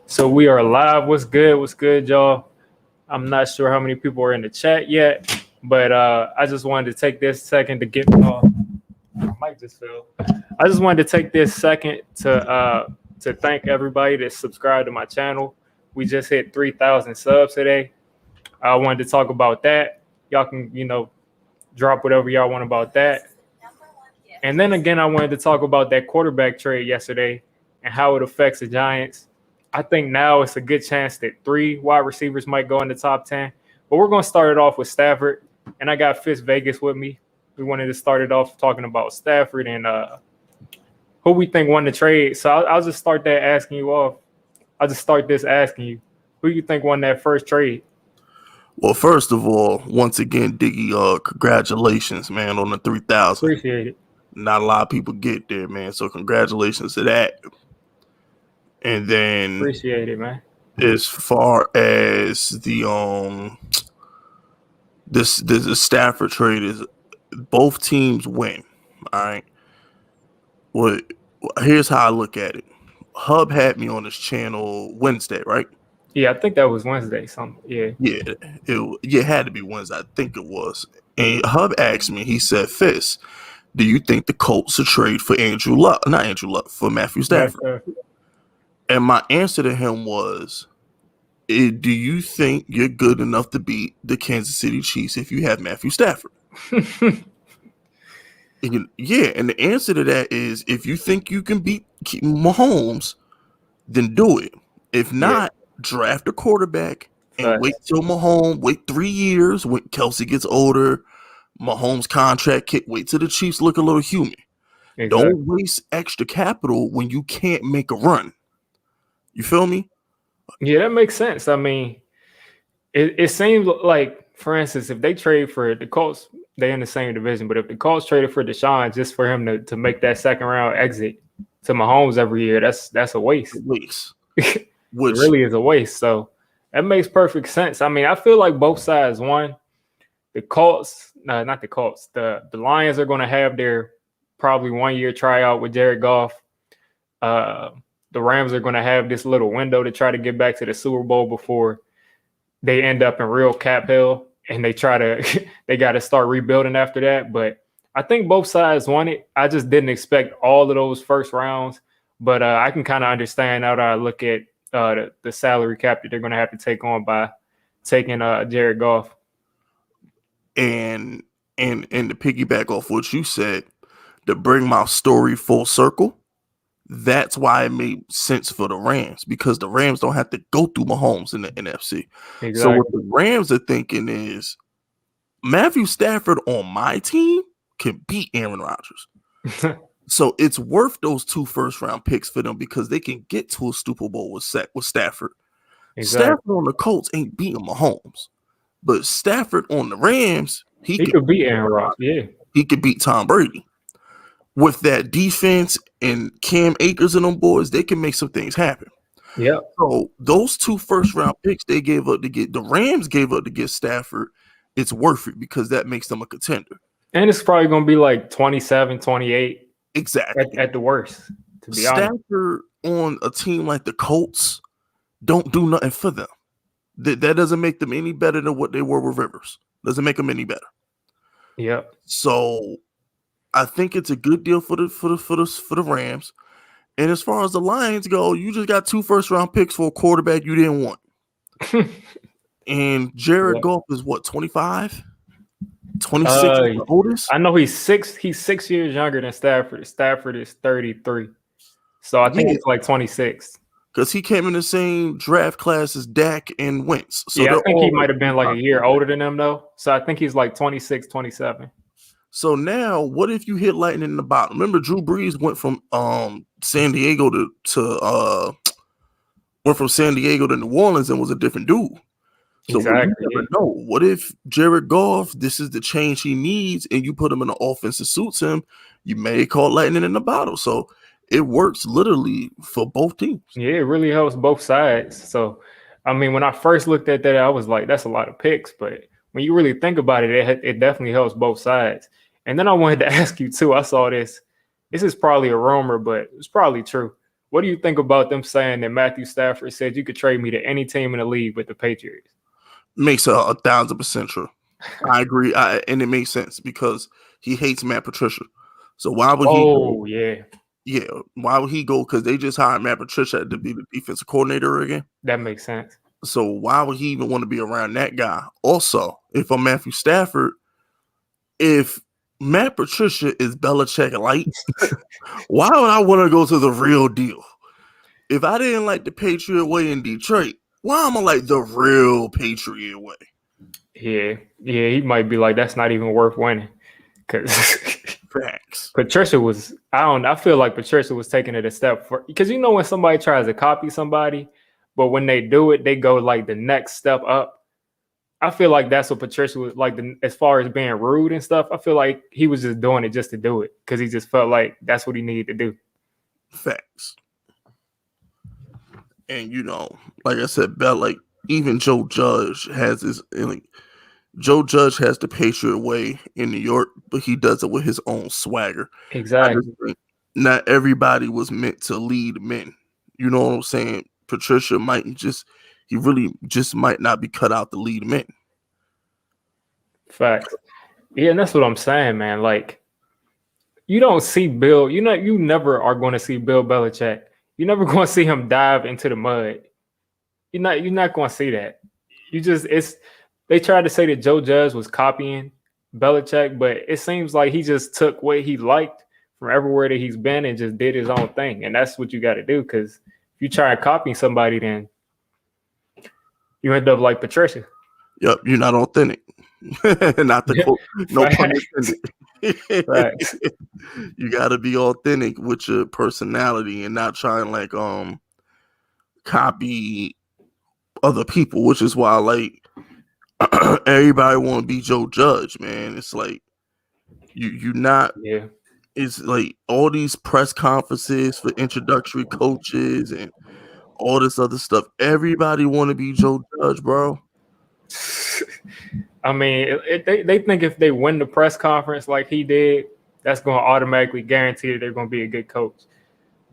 So we are live. What's good? What's good, y'all? I'm not sure how many people are in the chat yet, but I just wanted to take this second to get. My mic just fell. I just wanted to take this second to thank everybody that subscribed to my channel. We just hit 3,000 subs today. I wanted to talk about that. Y'all can, drop whatever y'all want about that. And then again, I wanted to talk about that quarterback trade yesterday and how it affects the Giants. I think now it's a good chance that 3 wide receivers might go in the top 10. But we're going to start it off with Stafford. And I got Fisk Vegas with me. We wanted to start it off talking about Stafford and who we think won the trade. So I'll just start that asking you off. I'll just start this asking you, who you think won that first trade? Well, first of all, once again, Diggy, congratulations, man, on the 3,000. Appreciate it. Not a lot of people get there, man. So congratulations to that. And then Appreciate it, man. As far as the this Stafford trade is, both teams win. All right. Well, here's how I look at it. Hub had me on his channel Wednesday, right? Yeah, I think that was Wednesday. Yeah, it had to be Wednesday. I think it was. And Hub asked me. He said, "Fisk, do you think the Colts should trade for for Matthew Stafford?" And my answer to him was, "Do you think you're good enough to beat the Kansas City Chiefs if you have Matthew Stafford?" And the answer to that is, if you think you can beat Mahomes, then do it. If not, draft a quarterback and wait till Mahomes, wait 3 years when Kelsey gets older, Mahomes' contract kick, wait till the Chiefs look a little human. Exactly. Don't waste extra capital when you can't make a run. You feel me? Yeah, that makes sense. I mean, it seems like, for instance, if they trade for the Colts, they're in the same division, but if the Colts traded for Deshaun just for him to make that second round exit to Mahomes every year, that's a waste. It really is a waste. So that makes perfect sense. I mean, I feel like both sides won. The Colts, not the Colts, the Lions are going to have their probably 1 year tryout with Jared Goff. The Rams are going to have this little window to try to get back to the Super Bowl before they end up in real cap hell, and they got to start rebuilding after that. But I think both sides won it. I just didn't expect all of those first rounds, but I can kind of understand now that I look at the salary cap that they're going to have to take on by taking Jared Goff. And to piggyback off what you said, to bring my story full circle, that's why it made sense for the Rams, because the Rams don't have to go through Mahomes in the NFC. Exactly. So what the Rams are thinking is, Matthew Stafford on my team can beat Aaron Rodgers. So it's worth those 2 first-round picks for them because they can get to a Super Bowl with Stafford. Exactly. Stafford on the Colts ain't beating Mahomes, but Stafford on the Rams, he could beat Aaron Rodgers. Yeah, he could beat Tom Brady. With that defense and Cam Akers and them boys, they can make some things happen. Yeah. So those 2 first-round picks they gave up to get, the Rams gave up to get Stafford, it's worth it because that makes them a contender. And it's probably going to be like 27, 28. Exactly. At the worst, to be honest. Stafford on a team like the Colts don't do nothing for them. That doesn't make them any better than what they were with Rivers. Doesn't make them any better. Yeah. So I think it's a good deal for the Rams. And as far as the Lions go, you just got 2 first-round picks for a quarterback you didn't want. And Jared Goff is what, 25? 26 oldest? I know he's 6 years younger than Stafford. Stafford is 33. So I think he's like 26. Because he came in the same draft class as Dak and Wentz. So I think he might have been like a year older than them, though. So I think he's like 26, 27. So now, what if you hit lightning in the bottom? Remember, Drew Brees went from San Diego to New Orleans and was a different dude. So exactly. You never know. What if Jared Goff, this is the change he needs, and you put him in an offense that suits him? You may call lightning in the bottle. So it works literally for both teams. Yeah, it really helps both sides. So, I mean, when I first looked at that, I was like, that's a lot of picks. But when you really think about it, it definitely helps both sides. And then I wanted to ask you, too, I saw this. This is probably a rumor, but it's probably true. What do you think about them saying that Matthew Stafford said you could trade me to any team in the league but the Patriots? Makes 1,000% true. I agree, and it makes sense because he hates Matt Patricia. So why would he? Oh, yeah. Yeah, why would he go? Because they just hired Matt Patricia to be the defensive coordinator again. That makes sense. So why would he even want to be around that guy? Also, if I'm Matthew Stafford, if Matt Patricia is Belichick light, why would I want to go to the real deal? If I didn't like the Patriot way in Detroit, why am I like the real Patriot way? Yeah, he might be like, that's not even worth winning. Because Facts. Patricia was, I feel like Patricia was taking it a step for, because you know when somebody tries to copy somebody, but when they do it, they go like the next step up. I feel like that's what Patricia was like, as far as being rude and stuff. I feel like he was just doing it just to do it because he just felt like that's what he needed to do. Facts. And like I said, like even Joe Judge has his. Joe Judge has the Patriot way in New York, but he does it with his own swagger. Exactly. I just think not everybody was meant to lead men. You know what I'm saying? Patricia he really just might not be cut out to lead men. Facts. Yeah, and that's what I'm saying, man. Like, you don't see Bill, you never are going to see Bill Belichick. You're never going to see him dive into the mud. You're not going to see that. They tried to say that Joe Judge was copying Belichick, but it seems like he just took what he liked from everywhere that he's been and just did his own thing. And that's what you got to do, because if you try copying somebody, then you end up like Patricia. Yep, you're not authentic. Not the quote, no pun intended. Right. You got to be authentic with your personality and not try and like copy other people, which is why like everybody want to be Joe Judge, man. It's like you not. Yeah. It's like all these press conferences for introductory coaches and all this other stuff. Everybody want to be Joe Judge, bro. I mean, they think if they win the press conference like he did, that's going to automatically guarantee that they're going to be a good coach.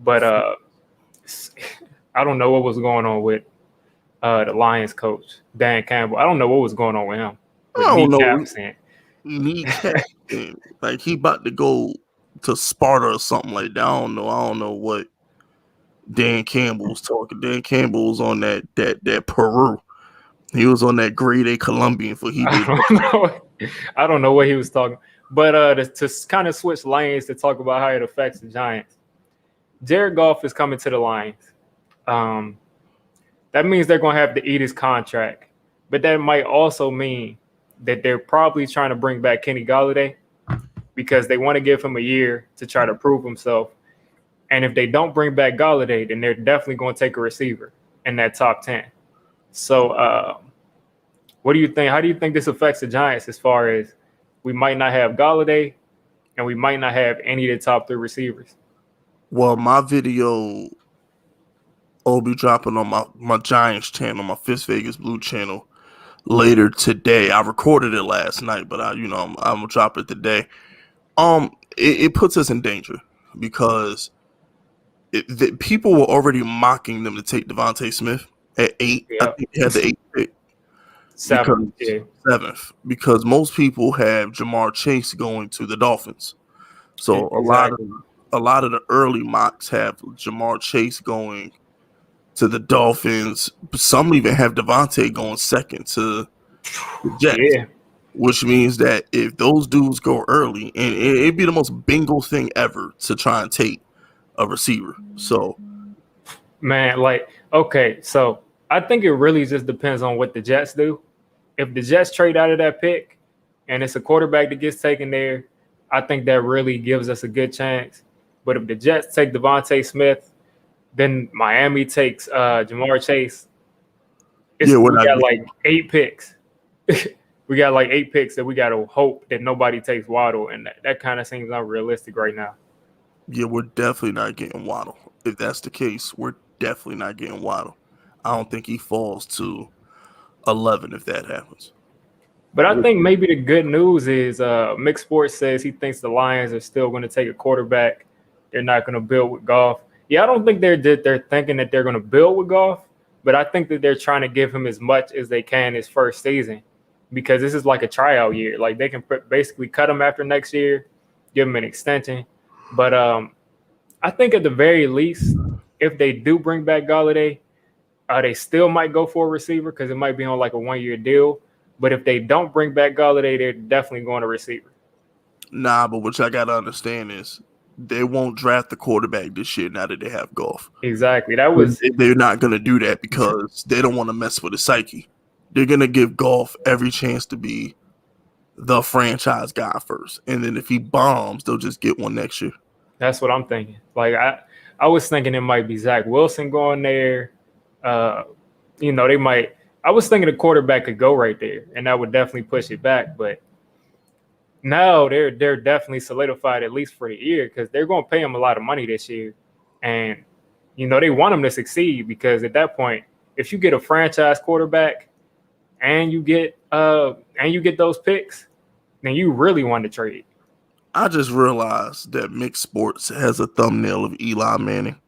But I don't know what was going on with the Lions coach, Dan Campbell. I don't know what was going on with him. I don't know. Like he about to go to Sparta or something like that. I don't know what Dan Campbell was talking. Dan Campbell was on that Peru. He was on that grade A Colombian for he did. I don't know what he was talking. But to kind of switch lanes to talk about how it affects the Giants. Jared Goff is coming to the Lions. That means they're going to have to eat his contract. But that might also mean that they're probably trying to bring back Kenny Golladay because they want to give him a year to try to prove himself. And if they don't bring back Golladay, then they're definitely going to take a receiver in that top 10. So what do you think? How do you think this affects the Giants as far as we might not have Golladay and we might not have any of the top 3 receivers? Well, my video will be dropping on my Giants channel, my Fisk Vegas Blue channel later today. I recorded it last night, but I'm gonna drop it today. It puts us in danger because people were already mocking them to take Devontae Smith at 8. Yep. I think they had the 8th pick. 7th, because most people have Jamar Chase going to the Dolphins. So exactly. a lot of the early mocks have Jamar Chase going to the Dolphins. Some even have Devontae going second to the Jets, which means that if those dudes go early, and it'd be the most bingo thing ever to try and take a receiver. So, man, so I think it really just depends on what the Jets do. If the Jets trade out of that pick and it's a quarterback that gets taken there, I think that really gives us a good chance. But if the Jets take Devontae Smith, then Miami takes Jamar Chase. We got like 8 picks. We got like 8 picks that we got to hope that nobody takes Waddle, and that kind of seems unrealistic right now. Yeah, we're definitely not getting Waddle. If that's the case, we're definitely not getting Waddle. I don't think he falls to 11 if that happens. But I think maybe the good news is Mick Sports says he thinks the Lions are still going to take a quarterback. They're not going to build with Goff. Yeah, I don't think they're thinking that they're going to build with Goff, but I think that they're trying to give him as much as they can his first season because this is like a tryout year. Like they can basically cut him after next year, give him an extension. But I think at the very least, if they do bring back Galladay, they still might go for a receiver because it might be on like a 1-year deal. But if they don't bring back Galladay, they're definitely going to receiver. Nah, but what I got to understand is they won't draft the quarterback this year now that they have Goff. Exactly. That was They're not going to do that because they don't want to mess with his psyche. They're going to give Goff every chance to be the franchise guy first. And then if he bombs, they'll just get one next year. That's what I'm thinking. Like I was thinking it might be Zach Wilson going there. They might. I was thinking the quarterback could go right there, and that would definitely push it back. But now they're definitely solidified at least for the year because they're going to pay him a lot of money this year, and they want him to succeed because at that point, if you get a franchise quarterback and you get those picks, then you really want to trade. I just realized that Mixed Sports has a thumbnail of Eli Manning.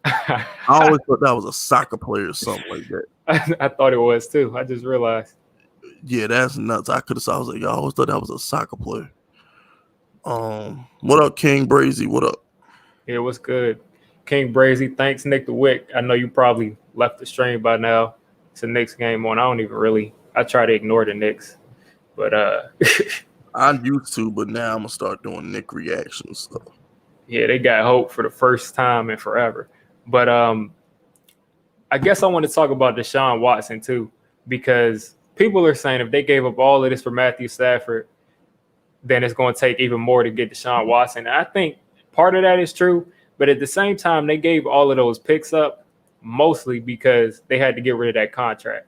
I always thought that was a soccer player or something like that. I thought it was too. I just realized. Yeah, that's nuts. I was like, I always thought that was a soccer player. What up, King Brazy? What up? Yeah, what's good? King Brazy, thanks, Nick the Wick. I know you probably left the stream by now. It's a Knicks game on. I try to ignore the Knicks. But I used to, but now I'm gonna start doing Nick reactions stuff. Yeah, they got hope for the first time in forever. But I guess I want to talk about Deshaun Watson too, because people are saying if they gave up all of this for Matthew Stafford, then it's going to take even more to get Deshaun Watson. And I think part of that is true, but at the same time, they gave all of those picks up mostly because they had to get rid of that contract.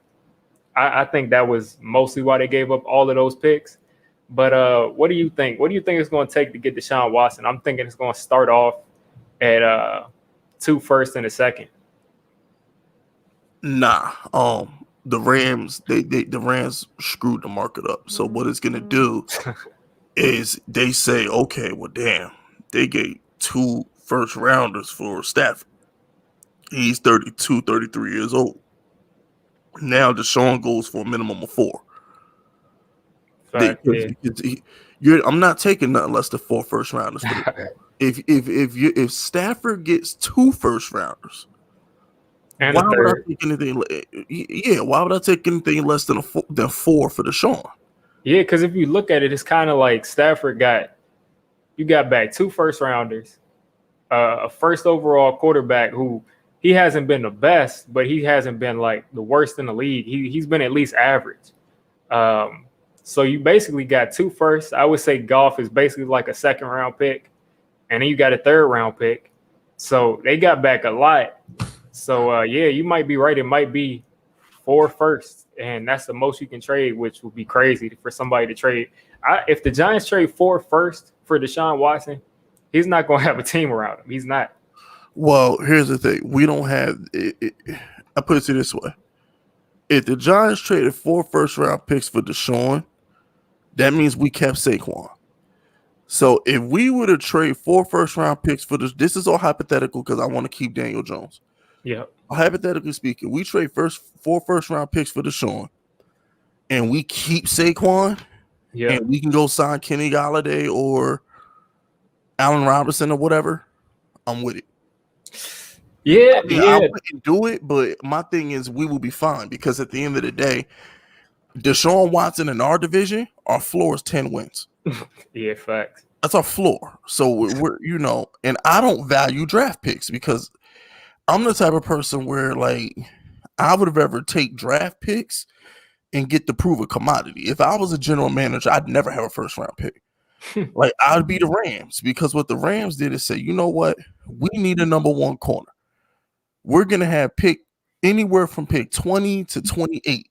I think that was mostly why they gave up all of those picks. But what do you think? What do you think it's going to take to get Deshaun Watson? I'm thinking it's going to start off at 2 firsts and a second. Nah. The Rams, the Rams screwed the market up. So what it's gonna do is they say, okay, well, damn, they gave 2 first rounders for Stafford. He's 32, 33 years old. Now Deshaun goes for a minimum of 4. I'm not taking nothing less than 4 first rounders. If Stafford gets 2 first rounders, and why would I take anything? Yeah, why would I take anything less than 4 for Deshaun? Yeah, because if you look at it, it's kind of like Stafford got back 2 first rounders, a first overall quarterback who he hasn't been the best, but he hasn't been like the worst in the league. He's been at least average. So you basically got 2 firsts. I would say Goff is basically like a 2nd round pick, and then you got a 3rd round pick. So they got back a lot. So yeah, you might be right. It might be 4 firsts, and that's the most you can trade, which would be crazy for somebody to trade. If the Giants trade 4 firsts for Deshaun Watson, he's not going to have a team around him. He's not. Well, here's the thing. We don't have it. I put it this way. If the Giants traded 4 first round picks for Deshaun, that means we kept Saquon. So if we were to trade 4 first round picks for this is all hypothetical because I want to keep Daniel Jones. Yeah. Hypothetically speaking, we trade 4 first round picks for Deshaun, and we keep Saquon, and we can go sign Kenny Galladay or Allen Robinson or whatever. I'm with it. Yeah, I wouldn't do it, but my thing is we will be fine because at the end of the day, Deshaun Watson in our division, our floor is 10 wins. Yeah, facts. That's our floor. So we're and I don't value draft picks because I'm the type of person where like I would have ever take draft picks and get to prove a commodity. If I was a general manager, I'd never have a first round pick. Like I'd be the Rams because what the Rams did is say, you know what? We need a number 1 corner. We're going to have pick anywhere from pick 20 to 28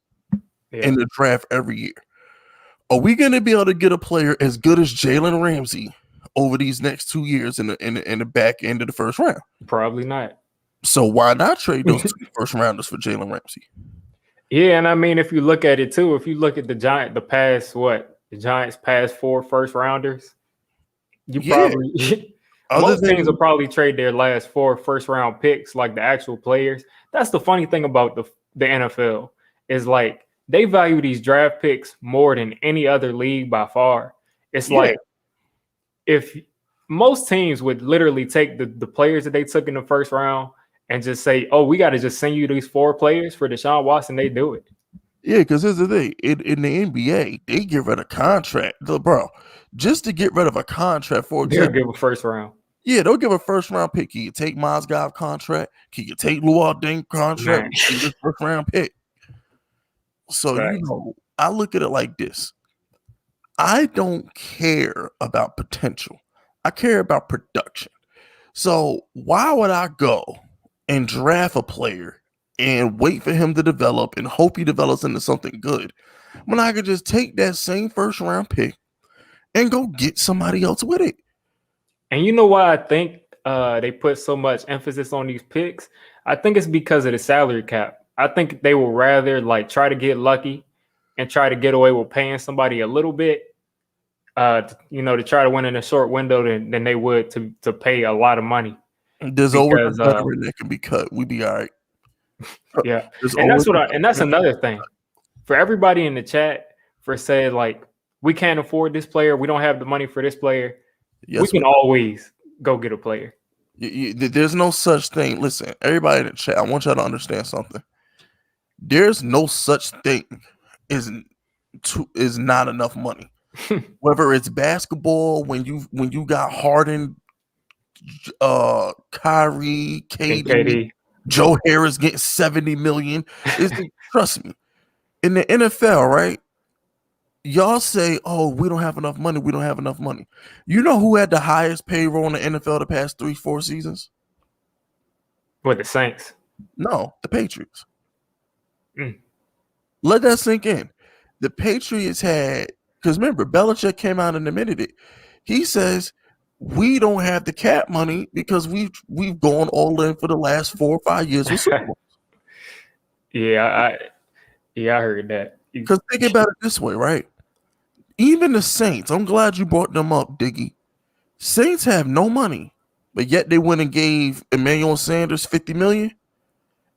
in the draft every year. Are we going to be able to get a player as good as Jalen Ramsey over these next 2 years in the back end of the first round? Probably not. So why not trade those 2 first rounders for Jalen Ramsey? Yeah, and I mean, if you look at it too, if you look at the Giants past 4 first rounders, you probably Most teams will probably trade their last 4 first-round picks, like the actual players. That's the funny thing about the NFL is like they value these draft picks more than any other league by far. It's like if most teams would literally take the players that they took in the first round and just say, "Oh, we got to just send you these 4 players for Deshaun Watson," they do it. Yeah, because here's the thing. In the NBA, they get rid of contract. Bro, just to get rid of a contract, for example. They'll give a first round. Yeah, they'll give a first-round pick. Can you take Mozgov contract? Can you take Luol Deng contract? This first-round pick. So, I look at it like this. I don't care about potential. I care about production. So why would I go and draft a player and wait for him to develop and hope he develops into something good when I could just take that same first round pick and go get somebody else with it? And you know why I think they put so much emphasis on these picks? I think it's because of the salary cap. I think they will rather like try to get lucky and try to get away with paying somebody a little bit, to try to win in a short window than they would to pay a lot of money. There's always a veteran that can be cut. We'd be all right. Yeah, and that's another thing for everybody in the chat for saying like we can't afford this player, we don't have the money for this player. Yes, we can always go get a player. There's no such thing. Listen, everybody in the chat, I want y'all to understand something. There's no such thing is not enough money. Whether it's basketball, when you got Harden, Kyrie, KD, Joe Harris getting $70 million. Trust me, in the NFL, right? Y'all say, "Oh, we don't have enough money. We don't have enough money." You know who had the highest payroll in the NFL the past 3-4 seasons? What, the Saints? No, the Patriots. Let that sink in. The Patriots had, because remember, Belichick came out and admitted it. He says, we don't have the cap money because we've gone all in for the last 4 or 5 years with Super Bowls. I heard that. Because think about it this way, right? Even the Saints, I'm glad you brought them up, Diggy. Saints have no money, but yet they went and gave Emmanuel Sanders $50 million,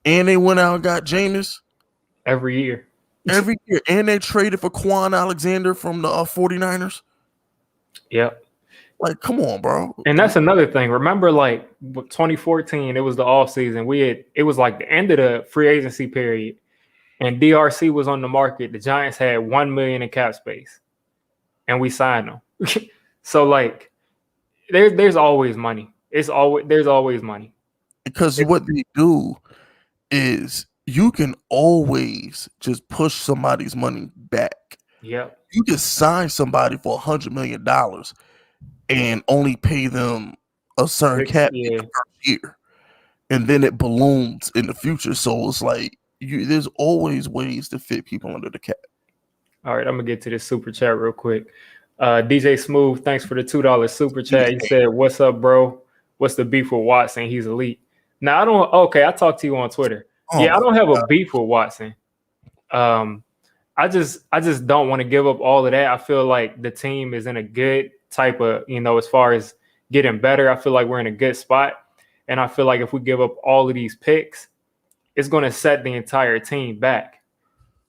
and they went out and got Jameis every year. And they traded for Quan Alexander from the 49ers. Yep. Like, come on, bro. And that's another thing. Remember, like 2014, it was the off season. It was like the end of the free agency period, and DRC was on the market. The Giants had $1 million in cap space, and we signed them. So, like, there's always money. There's always money. Because what they do is you can always just push somebody's money back. Yeah. You can sign somebody for $100 million and only pay them a certain cap in the first year. And then it balloons in the future. So it's like there's always ways to fit people under the cap. All right, I'm gonna get to this super chat real quick. DJ Smooth, thanks for the $2 super chat. He said, "What's up, bro? What's the beef with Watson? He's elite." Now I talked to you on Twitter. I don't have a beef with Watson. I just don't want to give up all of that. I feel like the team is in a good type of, as far as getting better, I feel like we're in a good spot. And I feel like if we give up all of these picks, it's going to set the entire team back.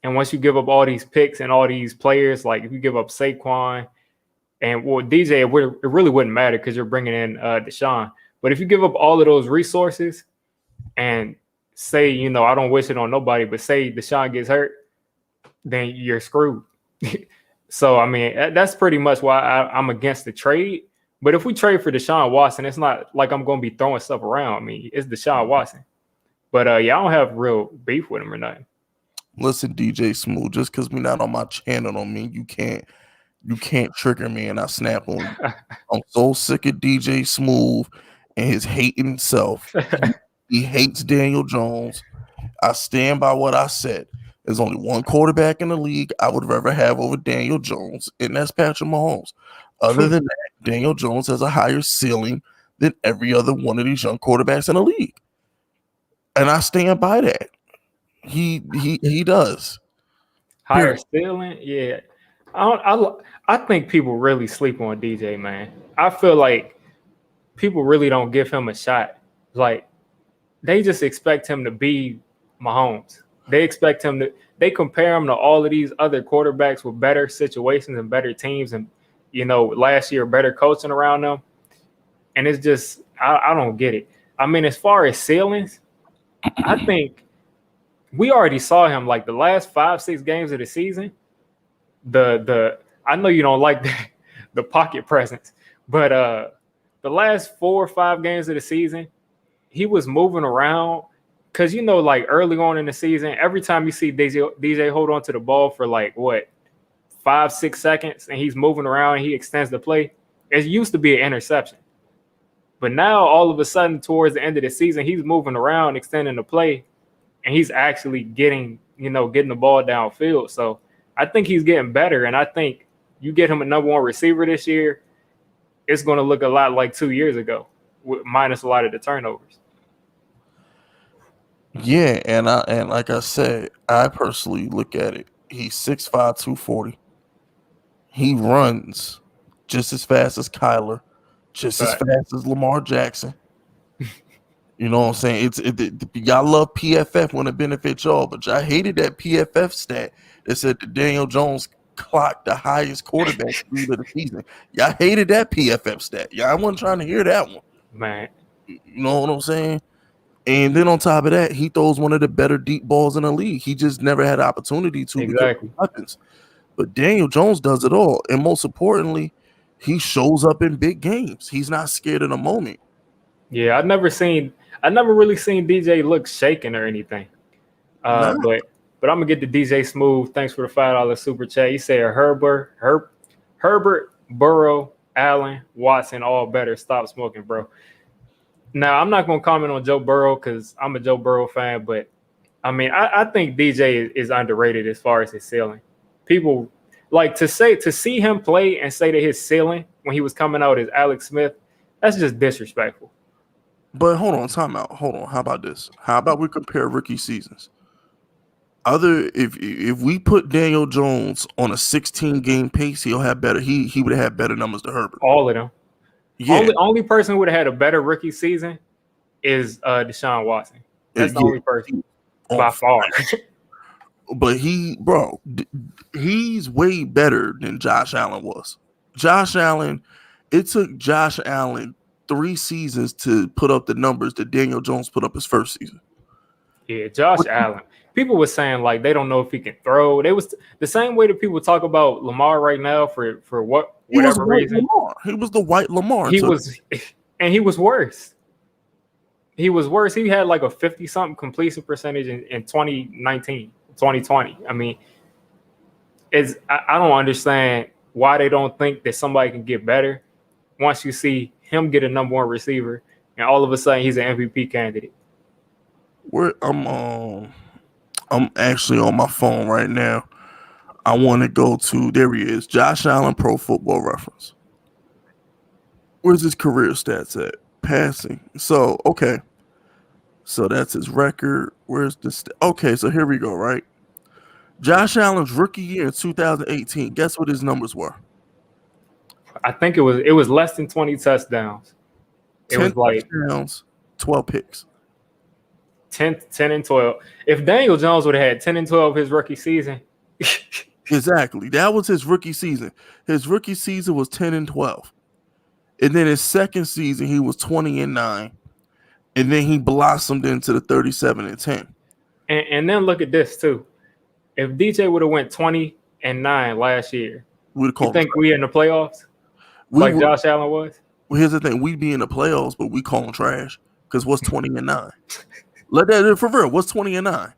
And once you give up all these picks and all these players, like if you give up Saquon and DJ, it really wouldn't matter because you're bringing in Deshaun. But if you give up all of those resources and say, I don't wish it on nobody, but say Deshaun gets hurt, then you're screwed. So, I mean, that's pretty much why I'm against the trade. But if we trade for Deshaun Watson, it's not like I'm going to be throwing stuff around. I mean, it's Deshaun Watson. But, I don't have real beef with him or nothing. Listen, DJ Smooth, just because we're not on my channel don't mean you can't trigger me and I snap on you. I'm so sick of DJ Smooth and his hating self. He hates Daniel Jones. I stand by what I said. There's only one quarterback in the league I would rather have over Daniel Jones, and that's Patrick Mahomes. Other than that, Daniel Jones has a higher ceiling than every other one of these young quarterbacks in the league. And I stand by that. He does. Higher ceiling? Yeah. I think people really sleep on DJ, man. I feel like people really don't give him a shot. Like, they just expect him to be Mahomes. They compare him to all of these other quarterbacks with better situations and better teams and, last year, better coaching around them. And it's just, I don't get it. I mean, as far as ceilings, I think we already saw him like the last 5-6 games of the season. I know you don't like the pocket presence, but the last 4 or 5 games of the season, he was moving around because like early on in the season, every time you see DJ hold on to the ball for like 5-6 seconds and he's moving around and he extends the play, it used to be an interception. But now all of a sudden towards the end of the season, he's moving around, extending the play, and he's actually getting the ball downfield. So I think he's getting better, and I think you get him a number 1 receiver this year, it's going to look a lot like 2 years ago, minus a lot of the turnovers. Yeah, and like I said, I personally look at it. He's 6'5", 240. He runs just as fast as Kyler, just as fast as Lamar Jackson. You know what I'm saying? Y'all love PFF when it benefits y'all, but y'all hated that PFF stat that said that Daniel Jones clocked the highest quarterback speed of the season. Y'all hated that PFF stat. Y'all wasn't trying to hear that one. Man. You know what I'm saying? And then on top of that, he throws one of the better deep balls in the league. He just never had opportunity to because of weapons. But Daniel Jones does it all. And most importantly, he shows up in big games. He's not scared in a moment. Yeah, I never really seen DJ look shaken or anything. But I'm gonna get the DJ Smooth. Thanks for the $5 super chat. You say Herbert, Burrow, Allen, Watson, all better. Stop smoking, bro. Now I'm not gonna comment on Joe Burrow because I'm a Joe Burrow fan, but I mean I think DJ is underrated as far as his ceiling. People like to see him play and say that his ceiling when he was coming out is Alex Smith. That's just disrespectful. But hold on, time out. Hold on. How about this? How about we compare rookie seasons? If we put Daniel Jones on a 16-game pace, he'll have better. He would have had better numbers than Herbert. All of them. Yeah. Only person who would have had a better rookie season is Deshaun Watson. That's the only person by far. But he's way better than Josh Allen was. It took Josh Allen 3 seasons to put up the numbers that Daniel Jones put up his first season. Yeah, Josh Allen. People were saying like they don't know if he can throw. They was the same way that people talk about Lamar right now for whatever reason. He was the white Lamar. He was worse. He was worse. He had like a 50-something completion percentage in 2019, 2020. I mean, I don't understand why they don't think that somebody can get better once you see him get a number 1 receiver and all of a sudden he's an MVP candidate. I'm actually on my phone right now. I want to go to, there he is, Josh Allen Pro Football Reference. Where's his career stats at? Passing. So, okay. So that's his record. Where's this? Okay, so here we go, right? Josh Allen's rookie year in 2018. Guess what his numbers were? I think it was less than 20 touchdowns. It was like touchdowns, 12 picks. 10 and 12. If Daniel Jones would have had 10 and 12 his rookie season. Exactly. That was his rookie season. His rookie season was 10 and 12. And then his second season, he was 20 and 9. And then he blossomed into the 37 and 10. And then look at this too. If DJ would have went 20 and 9 last year, you think we in the playoffs? Josh Allen was? Well, here's the thing. We'd be in the playoffs, but we call him trash. Because what's 20 and 9? Let that for real. What's 20 and 9?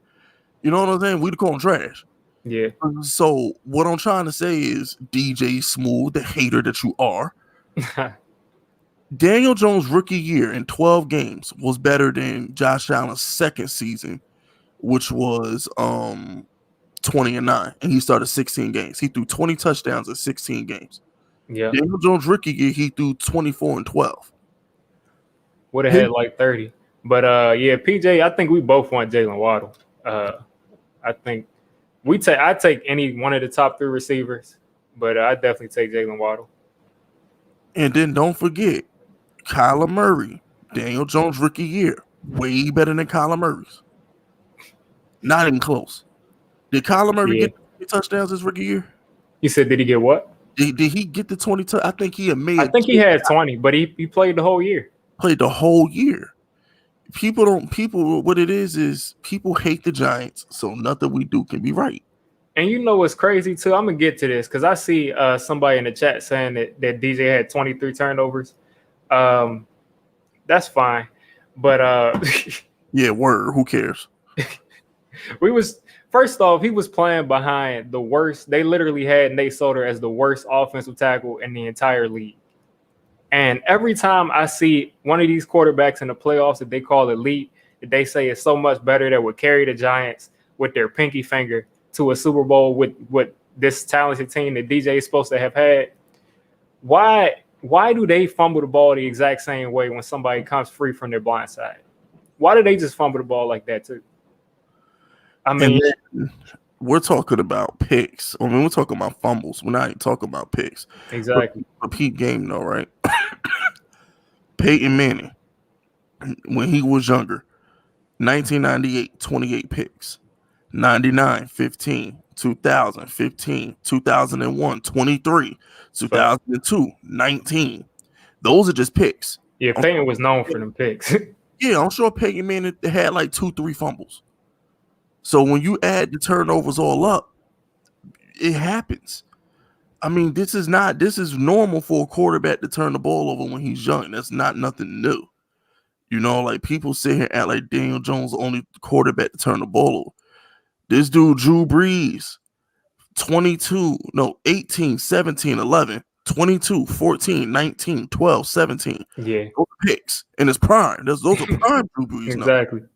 You know what I'm saying? We'd call him trash. Yeah. So what I'm trying to say is, DJ Smooth, the hater that you are, Daniel Jones' rookie year in 12 games was better than Josh Allen's second season, which was 20 and 9, and he started 16 games. He threw 20 touchdowns in 16 games. Yeah. Daniel Jones' rookie year, he threw 24 and 12. Would have had like 30. But yeah, PJ, I think we both want Jalen Waddle. I think I take any one of the top 3 receivers, but I definitely take Jalen Waddle. And then don't forget, Kyler Murray, Daniel Jones rookie year, way better than Kyler Murray's. Not even close. Did Kyler Murray get 20 touchdowns his rookie year? You said, did he get what? Did he get the 20? I think he may. I think he had 20, but he played the whole year. Played the whole year. What it is people hate the Giants, so nothing we do can be right. And you know what's crazy too? I'm gonna get to this because I see somebody in the chat saying that DJ had 23 turnovers. That's fine, but yeah, word. Who cares? First off, he was playing behind the worst. They literally had Nate Solder as the worst offensive tackle in the entire league. And every time I see one of these quarterbacks in the playoffs that they call elite, that they say is so much better, that would carry the Giants with their pinky finger to a Super Bowl with this talented team that DJ is supposed to have had, why do they fumble the ball the exact same way when somebody comes free from their blind side? Why do they just fumble the ball like that too? I mean, we're talking about picks. I mean, we're talking about fumbles. We're not even talking about picks. Exactly. Repeat game though, right? Peyton Manning, when he was younger, 1998, 28 picks. 99, 15, 2000, 15, 2001, 23, 2002, 19. Those are just picks. Yeah, Peyton was known for them picks. Yeah, I'm sure Peyton Manning had like 2-3 fumbles. So when you add the turnovers all up, it happens. I mean, this is normal for a quarterback to turn the ball over when he's young. That's not nothing new. You know, like people sit here and act like Daniel Jones the only quarterback to turn the ball over. This dude, Drew Brees, 18, 17, 11, 22, 14, 19, 12, 17. Yeah. Those are picks in his prime. Those are prime Drew Brees. Exactly. Now.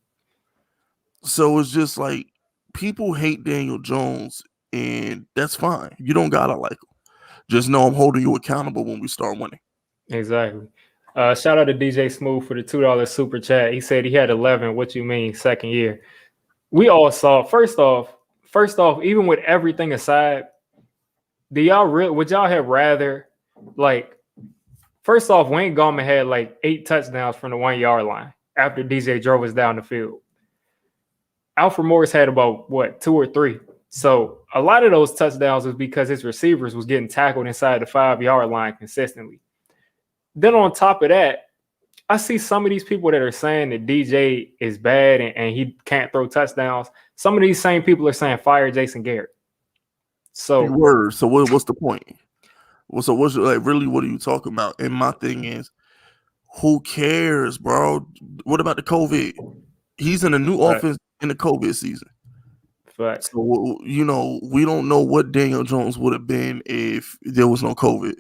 So it's just like people hate Daniel Jones, and that's fine. You don't gotta like him. Just know I'm holding you accountable when we start winning. Exactly. Shout out to DJ Smooth for the $2 super chat. He said he had 11. What you mean, second year? We all saw. First off, even with everything aside, would y'all have rather, like, first off, Wayne Gallman had like 8 touchdowns from the 1-yard line after DJ drove us down the field. Alfred Morris had about 2 or 3. So a lot of those touchdowns was because his receivers was getting tackled inside the 5-yard line consistently. Then on top of that, I see some of these people that are saying that DJ is bad and he can't throw touchdowns. Some of these same people are saying fire Jason Garrett. So what's the point? So what's like really? What are you talking about? And my thing is, who cares, bro? What about the COVID? He's in a new offense in the COVID season. Right. So you know, we don't know what Daniel Jones would have been if there was no COVID.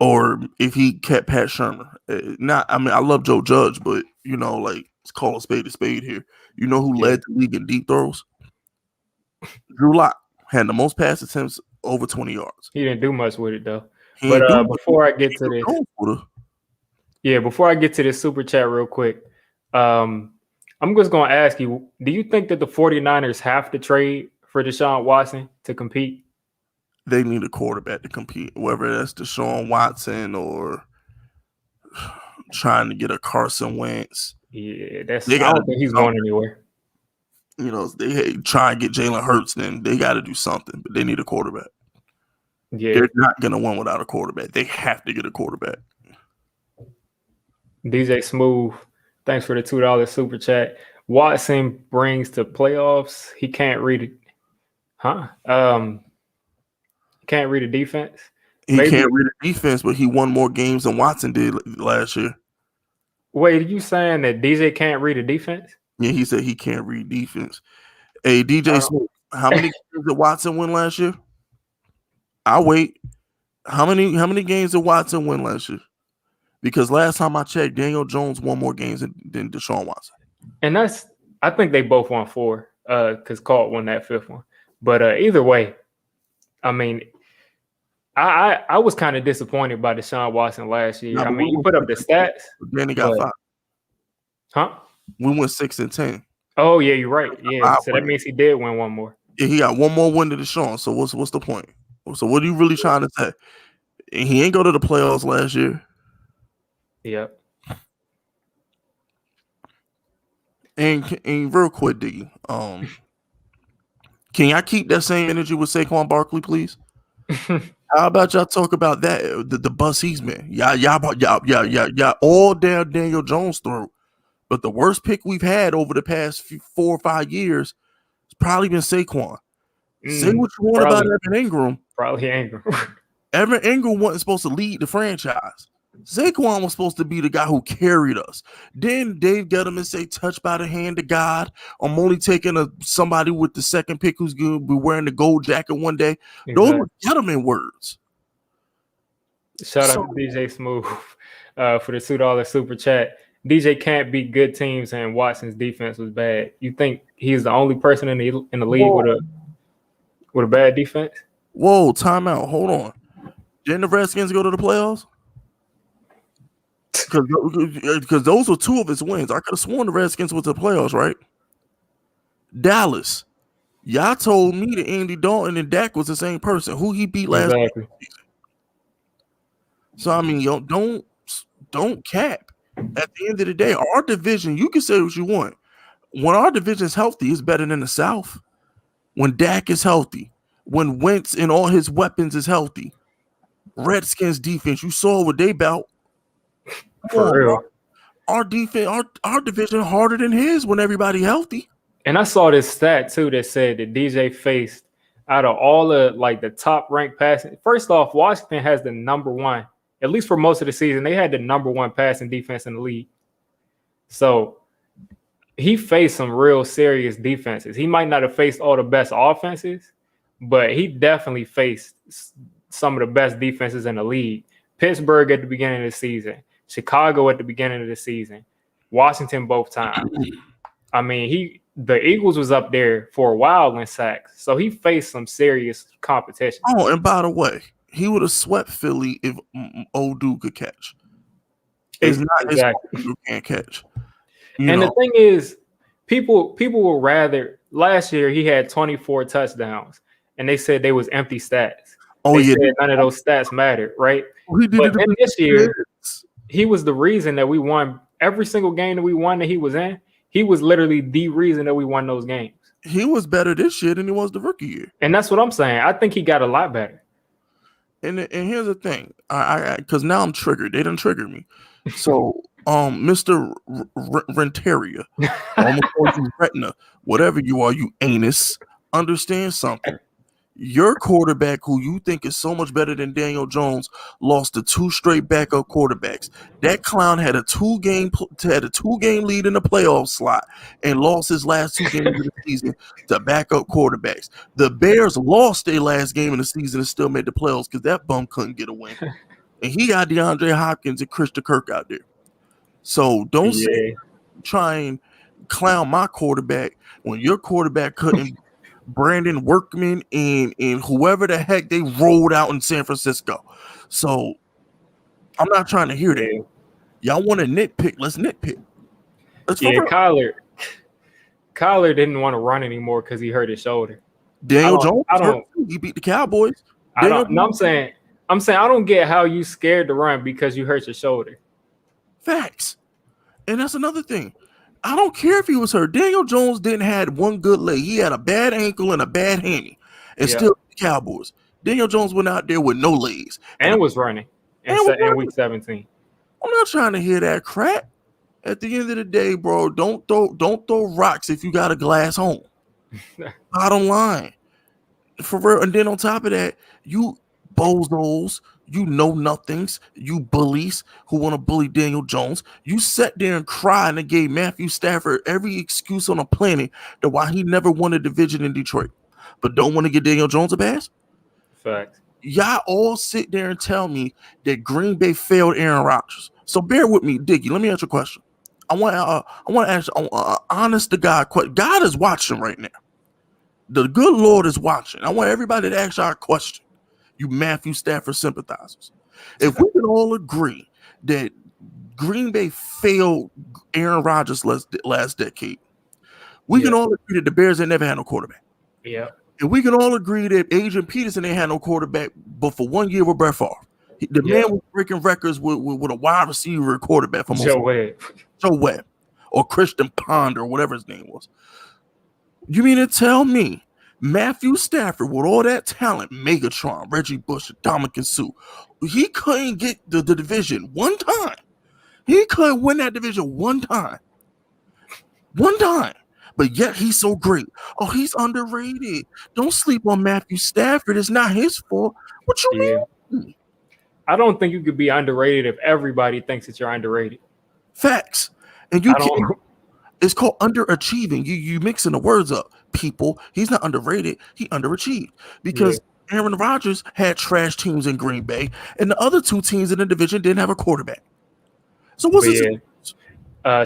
Or if he kept Pat Shermer. I love Joe Judge, but, you know, like, let's call a spade here. You know who led the league in deep throws? Drew Lock had the most pass attempts over 20 yards. He didn't do much with it, though. But before I get to this super chat real quick, I'm just going to ask you, do you think that the 49ers have to trade for Deshaun Watson to compete? They need a quarterback to compete, whether that's Deshaun Watson or trying to get a Carson Wentz. Yeah, I don't think he's going anywhere. You know, they try and get Jalen Hurts, then they got to do something, but they need a quarterback. Yeah. They're not going to win without a quarterback. They have to get a quarterback. DJ Smooth, thanks for the $2 super chat. Watson brings to playoffs. He can't read it. Can't read a defense. He can't read a defense, but he won more games than Watson did last year. Wait, are you saying that DJ can't read a defense? Yeah, he said he can't read defense. Hey, DJ Smith, how many games did Watson win last year? I'll wait. How many games did Watson win last year? Because last time I checked, Daniel Jones won more games than Deshaun Watson. And I think they both won 4 because Colt won that 5th one. But either way, I mean, I was kind of disappointed by Deshaun Watson last year. I mean, he put up the stats. Then he got 5. Huh? We went 6-10. Oh yeah, you're right. Yeah, so that means he did win one more. Yeah, he got one more win to Deshaun. So what's the point? So what are you really trying to say? He ain't go to the playoffs last year. Yep. And real quick, Diggy, can y'all keep that same energy with Saquon Barkley, please? How about y'all talk about that? The bus he's been. Y'all all down Daniel Jones' throat. But the worst pick we've had over the past 4 or 5 years has probably been Saquon. Say what you want about Evan Ingram. Probably Ingram. Evan Ingram wasn't supposed to lead the franchise. Saquon was supposed to be the guy who carried us. Then Dave Gettleman say, touched by the hand of God. I'm only taking somebody with the second pick who's going to be wearing the gold jacket one day. Exactly. Those were Gettleman words. Shout out to DJ Smooth for the $2 super chat. DJ can't beat good teams, and Watson's defense was bad. You think he's the only person in the league with a bad defense? Whoa, timeout. Hold on. Didn't the Redskins go to the playoffs? Because those were 2 of his wins. I could have sworn the Redskins went to the playoffs, right? Dallas. Y'all told me that Andy Dalton and Dak was the same person. Who he beat last season. So I mean, don't cap. At the end of the day, our division, you can say what you want. When our division is healthy, it's better than the South. When Dak is healthy, when Wentz and all his weapons is healthy, Redskins defense, you saw what they bout. For real. Our defense, our division harder than his when everybody healthy. And I saw this stat too that said that DJ faced out of all the top ranked passing. First off, Washington has the number 1, at least for most of the season, they had the number 1 passing defense in the league. So he faced some real serious defenses. He might not have faced all the best offenses, but he definitely faced some of the best defenses in the league. Pittsburgh at the beginning of the season, Chicago at the beginning of the season, Washington both times. I mean, the Eagles was up there for a while in sacks, so he faced some serious competition. Oh, and by the way, he would have swept Philly if old dude could catch. It's not exactly who can't catch. The thing is, people will rather. Last year he had 24 touchdowns, and they said they was empty stats. Oh, they said none of those stats mattered, right? But then this year, he was the reason that we won every single game that we won that he was in. He was literally the reason that we won those games. He was better this year than he was the rookie year. And that's what I'm saying. I think he got a lot better. And here's the thing. Because now I'm triggered. They done triggered me. So, Mr. Renteria, almost called you Retina, whatever you are, you anus, understand something. Your quarterback, who you think is so much better than Daniel Jones, lost to 2 straight backup quarterbacks. That clown had a 2-game lead in the playoff slot and lost his last 2 games of the season to backup quarterbacks. The Bears lost their last game of the season and still made the playoffs because that bum couldn't get a win. And he got DeAndre Hopkins and Christian Kirk out there. So don't try and clown my quarterback when your quarterback couldn't. Brandon Workman and whoever the heck they rolled out in San Francisco. So I'm not trying to hear that. Y'all want to nitpick? Let's nitpick. Kyler didn't want to run anymore because he hurt his shoulder. Daniel Jones, he beat the Cowboys. I'm saying I don't get how you scared to run because you hurt your shoulder. Facts. And that's another thing. I don't care if he was hurt. Daniel Jones didn't have one good leg. He had a bad ankle and a bad hammy, and still the Cowboys. Daniel Jones went out there with no legs and was running in week 17. I'm not trying to hear that crap. At the end of the day, bro, don't throw rocks if you got a glass home. Bottom line, for real. And then on top of that, you bozos, you know nothings, you bullies who want to bully Daniel Jones. You sat there and cried and gave Matthew Stafford every excuse on the planet to why he never won a division in Detroit, but don't want to get Daniel Jones a pass. Fact. Y'all all sit there and tell me that Green Bay failed Aaron Rodgers. So bear with me, Diggy. Let me ask you a question. I want to ask honest to God. God is watching right now. The good Lord is watching. I want everybody to ask y'all a question. You Matthew Stafford sympathizers. If we can all agree that Green Bay failed Aaron Rodgers last decade, we can all agree that the Bears ain't never had no quarterback. Yeah. And we can all agree that Adrian Peterson ain't had no quarterback but for 1 year with Brett Favre. The man was breaking records with a wide receiver and quarterback for most Joe Webb. Joe Webb or Christian Ponder or whatever his name was. You mean to tell me Matthew Stafford with all that talent, Megatron, Reggie Bush, Dominican Sue, he couldn't get the division one time. He couldn't win that division one time. One time. But yet he's so great. Oh, he's underrated. Don't sleep on Matthew Stafford. It's not his fault. What you mean? I don't think you could be underrated if everybody thinks that you're underrated. Facts. And you can't. It's called underachieving. You mixing the words up, people. He's not underrated. He underachieved because Aaron Rodgers had trash teams in Green Bay, and the other two teams in the division didn't have a quarterback. So what's this?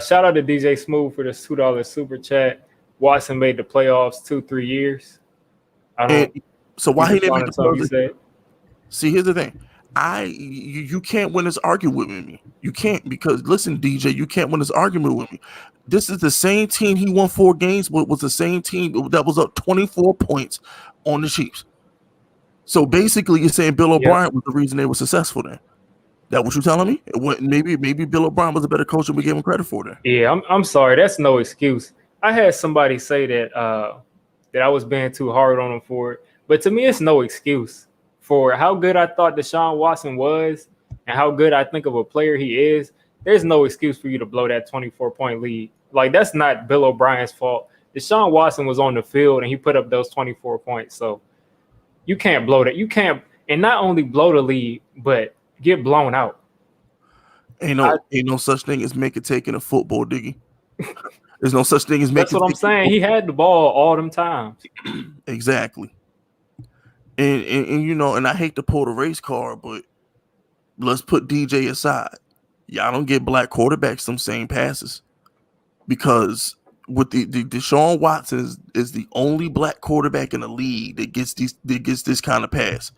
Shout out to DJ Smooth for the $2 super chat. Watson made the playoffs 2-3 years. So why he didn't make the playoffs? See, here's the thing. You can't win this argument with me. You can't, because listen, DJ, you can't win this argument with me. This is the same team he won 4 games, but was the same team that was up 24 points on the Chiefs. So basically, you're saying Bill O'Brien was the reason they were successful then. That what you're telling me? Maybe Bill O'Brien was a better coach than we gave him credit for then. Yeah, I'm sorry. That's no excuse. I had somebody say that I was being too hard on him for it, but to me, it's no excuse for how good I thought Deshaun Watson was and how good I think of a player he is. There's no excuse for you to blow that 24-point lead. Like, that's not Bill O'Brien's fault. Deshaun Watson was on the field and he put up those 24 points. So you can't blow that. You can't, and not only blow the lead, but get blown out. Ain't no such thing as make it take in a football, Diggy. There's no such thing as make it. That's what I'm saying. He had the ball all them times. Exactly. And and I hate to pull the race card, but let's put DJ aside. Y'all don't get black quarterbacks some same passes, because with the Deshaun Watson is the only black quarterback in the league that gets this kind of pass.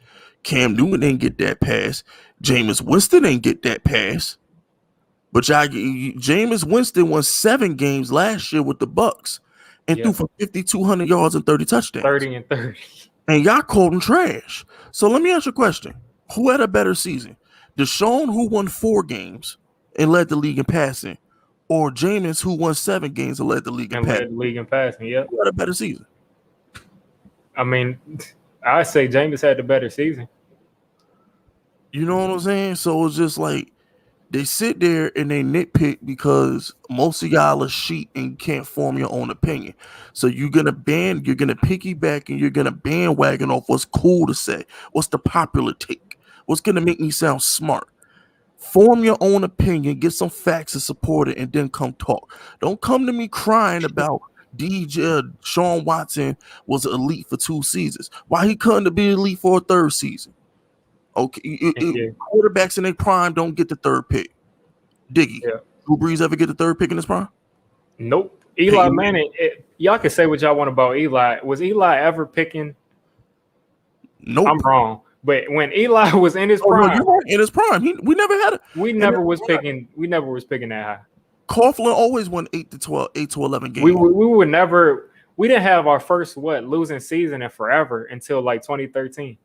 Cam Newton ain't get that pass. Jameis Winston ain't get that pass. But Jameis Winston won 7 games last year with the Bucks and threw for 5,200 yards and 30 touchdowns. 30 and 30. And y'all called him trash. So let me ask you a question. Who had a better season? Deshaun, who won 4 games and led the league in passing, or Jameis, who won 7 games and led the league in passing? Yep. Who had a better season? I mean, I say Jameis had the better season. You know what I'm saying? So it's just like they sit there and they nitpick because most of y'all are sheep and can't form your own opinion. So you're gonna piggyback and you're gonna bandwagon off what's cool to say, what's the popular take, what's gonna make me sound smart. Form your own opinion, get some facts to support it, and then come talk. Don't come to me crying about Deshaun Watson was elite for 2 seasons. Why he couldn't be elite for a 3rd season? Okay, quarterbacks in their prime don't get the 3rd pick. Diggy, Drew Brees ever get the 3rd pick in his prime? Nope. Eli Manning. Y'all can say what y'all want about Eli. Was Eli ever picking? Nope. I'm wrong. But when Eli was in his prime, no, you weren't in his prime. We never had it. We never was picking that high. Coughlin always won 8 to 11 games. We would never. We didn't have our first losing season in forever until like 2013.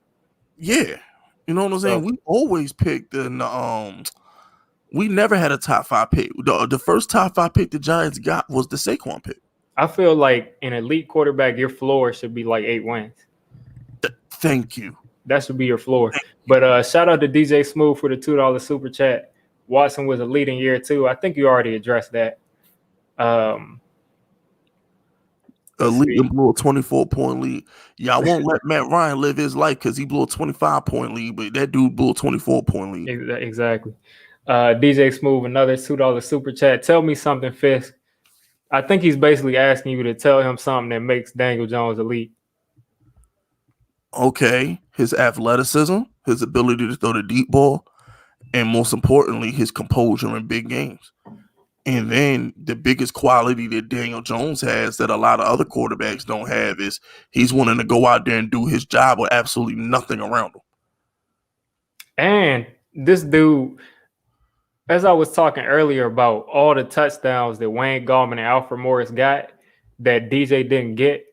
Yeah. You know what I'm saying? We always picked we never had a top 5 pick. The first top 5 pick the Giants got was the Saquon pick. I feel like an elite quarterback, your floor should be like 8 wins. Thank you. That should be your floor. But shout out to DJ Smooth for the $2 super chat. Watson was elite in year 2. I think you already addressed that. Elite and blew a 24-point lead. Y'all won't let Matt Ryan live his life because he blew a 25-point lead, but that dude blew a 24-point lead. Exactly. DJ Smooth, another $2 super chat. Tell me something, Fisk. I think he's basically asking you to tell him something that makes Daniel Jones elite. Okay, his athleticism, his ability to throw the deep ball, and most importantly, his composure in big games. And then the biggest quality that Daniel Jones has that a lot of other quarterbacks don't have is he's willing to go out there and do his job with absolutely nothing around him. And this dude, as I was talking earlier about all the touchdowns that Wayne Gallman and Alfred Morris got that DJ didn't get,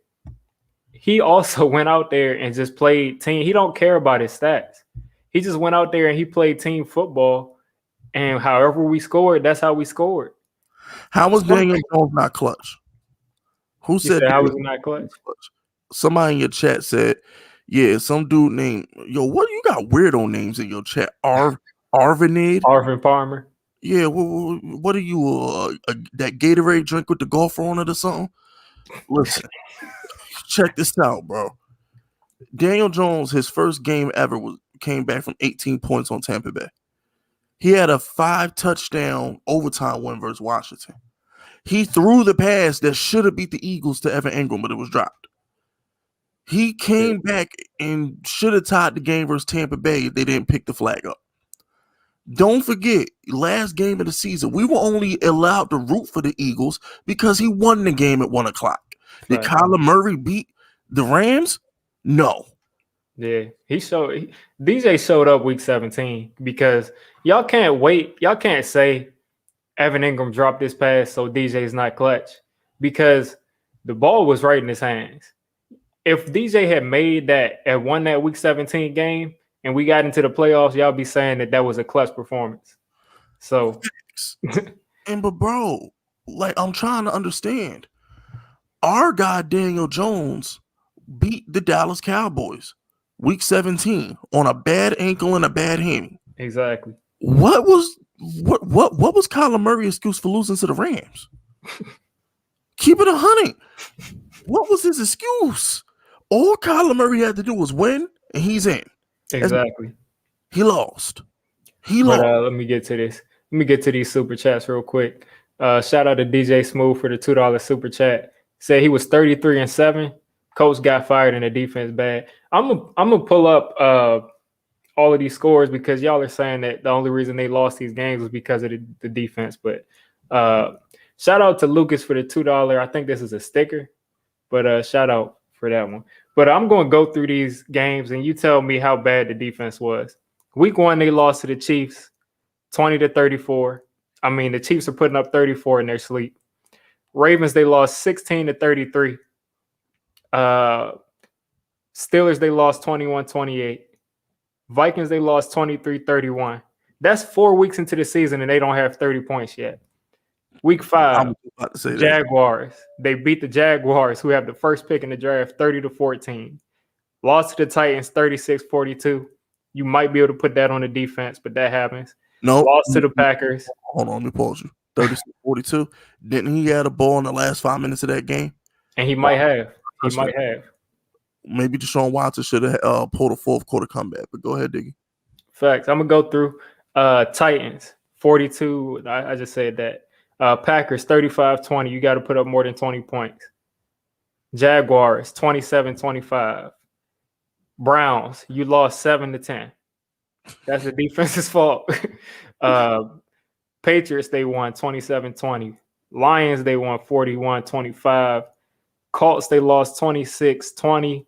he also went out there and just played team. He don't care about his stats. He just went out there and he played team football, and however we scored, that's how we scored. How was Daniel Jones not clutch? Who said how was Daniel he not clutch? Somebody in your chat said, yeah, some dude named, yo, what you got weirdo names in your chat? Arvinid? Arvin Palmer. Yeah, what are you, that Gatorade drink with the golfer on it or something? Listen, check this out, bro. Daniel Jones, his first game ever came back from 18 points on Tampa Bay. He had a 5-touchdown overtime win versus Washington. He threw the pass that should have beat the Eagles to Evan Ingram, but it was dropped. He came back and should have tied the game versus Tampa Bay if they didn't pick the flag up. Don't forget, last game of the season, we were only allowed to root for the Eagles because he won the game at 1 o'clock. Did Kyler Murray beat the Rams? No. Yeah, DJ showed up week 17 because y'all can't wait. Y'all can't say Evan Ingram dropped this pass, so DJ is not clutch, because the ball was right in his hands. If DJ had made that and won that week 17 game and we got into the playoffs, y'all be saying that was a clutch performance. So, but bro, like, I'm trying to understand. Our guy Daniel Jones beat the Dallas Cowboys week 17 on a bad ankle and a bad hammy. Exactly. What was Kyler Murray's excuse for losing to the Rams? Keep it 100. What was his excuse? All Kyler Murray had to do was win, and he's in. Exactly. He lost. Lost. Let me get to this. Let me get to these super chats real quick. Shout out to DJ Smooth for the $2 super chat. Said he was 33-7. Coach got fired and the defense bad. I'm gonna pull up all of these scores because y'all are saying that the only reason they lost these games was because of the defense. But shout out to Lucas for the $2. I think this is a sticker, but shout out for that one. But I'm going to go through these games and you tell me how bad the defense was. Week 1, they lost to the Chiefs 20-34. I mean, the Chiefs are putting up 34 in their sleep. Ravens, they lost 16-33. Steelers, they lost 21-28. Vikings, they lost 23-31. That's 4 weeks into the season and they don't have 30 points yet. Week 5, Jaguars. They beat the Jaguars, who have the first pick in the draft, 30-14. Lost to the Titans, 36-42. You might be able to put that on the defense, but that happens. No. Lost to the Packers. Hold on, let me pause you. 36-42. Didn't he have a ball in the last 5 minutes of that game? And he might have. Maybe Deshaun Watson should have pulled a fourth quarter comeback, but go ahead, Diggy. Facts. I'm going to go through Titans, 42. I just said that. Packers, 35-20. You got to put up more than 20 points. Jaguars, 27-25. Browns, you lost 7-10. That's the defense's fault. Patriots, they won 27-20. Lions, they won 41-25. Colts, they lost 26-20.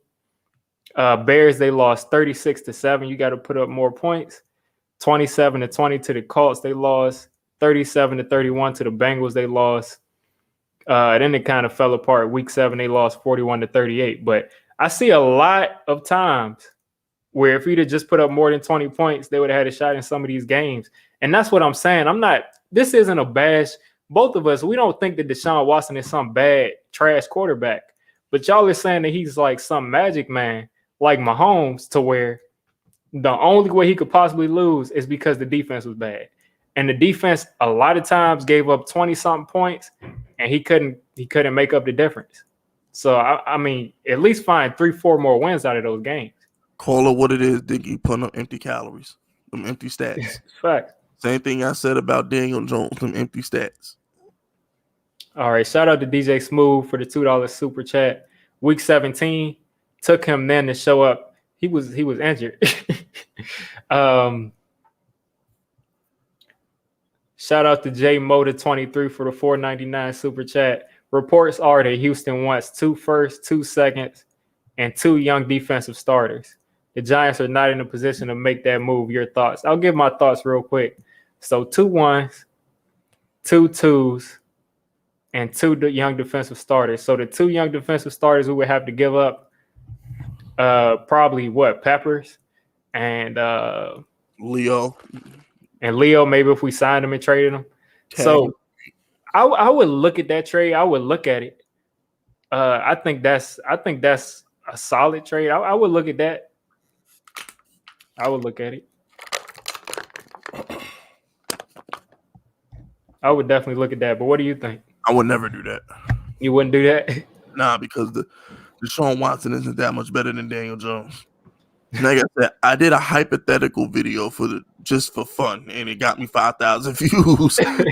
Bears, they lost 36-7. You got to put up more points. 27-20 to the Colts. They lost 37-31 to the Bengals. They lost. Then it kind of fell apart. Week 7, they lost 41-38. But I see a lot of times where if you'd have just put up more than 20 points, they would have had a shot in some of these games. And that's what I'm saying. This isn't a bash. Both of us, we don't think that Deshaun Watson is some bad, trash quarterback. But y'all are saying that he's like some magic man, like Mahomes, to where the only way he could possibly lose is because the defense was bad. And the defense a lot of times gave up 20-something points, and he couldn't make up the difference. So, I mean, at least find 3-4 more wins out of those games. Call it what it is, Diggy, putting up empty calories, them empty stats. Fact. Same thing I said about Daniel Jones, them empty stats. All right, shout out to DJ Smooth for the $2 super chat. Week 17 took him then to show up. He was injured. Shout out to J Moda 23 for the $4.99 super chat. Reports are that Houston wants 2 firsts, 2 seconds, and 2 young defensive starters. The Giants are not in a position to make that move. Your thoughts? I'll give my thoughts real quick. So 2 1s, 2 2s, and 2 young defensive starters. So the 2 young defensive starters we would have to give up probably Peppers and Leo, Leo. Maybe if we signed him and traded him. So I would look at that trade. I would look at it. I think that's a solid trade. I would look at that. I would look at it. I would definitely look at that. But what do you think? I would never do that. You wouldn't do that? Nah, because the Deshaun Watson isn't that much better than Daniel Jones. Like I said, I did a hypothetical video just for fun, and it got me 5,000 views. So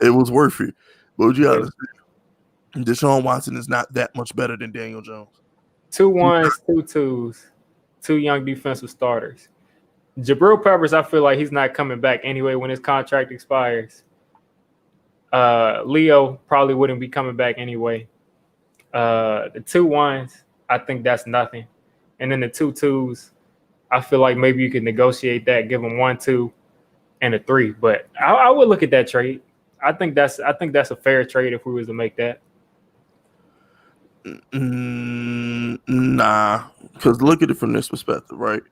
it was worth it. But would you understand? Deshaun Watson is not that much better than Daniel Jones. 2 1s, 2 2s, 2 young defensive starters. Jabril Peppers, I feel like he's not coming back anyway when his contract expires. Leo probably wouldn't be coming back anyway. The 2 1s, I think that's nothing. And then the 2 2s, I feel like maybe you could negotiate that, give them 1 2 and a 3. But I would look at that trade. I think that's a fair trade if we was to make that. Nah, because look at it from this perspective, right?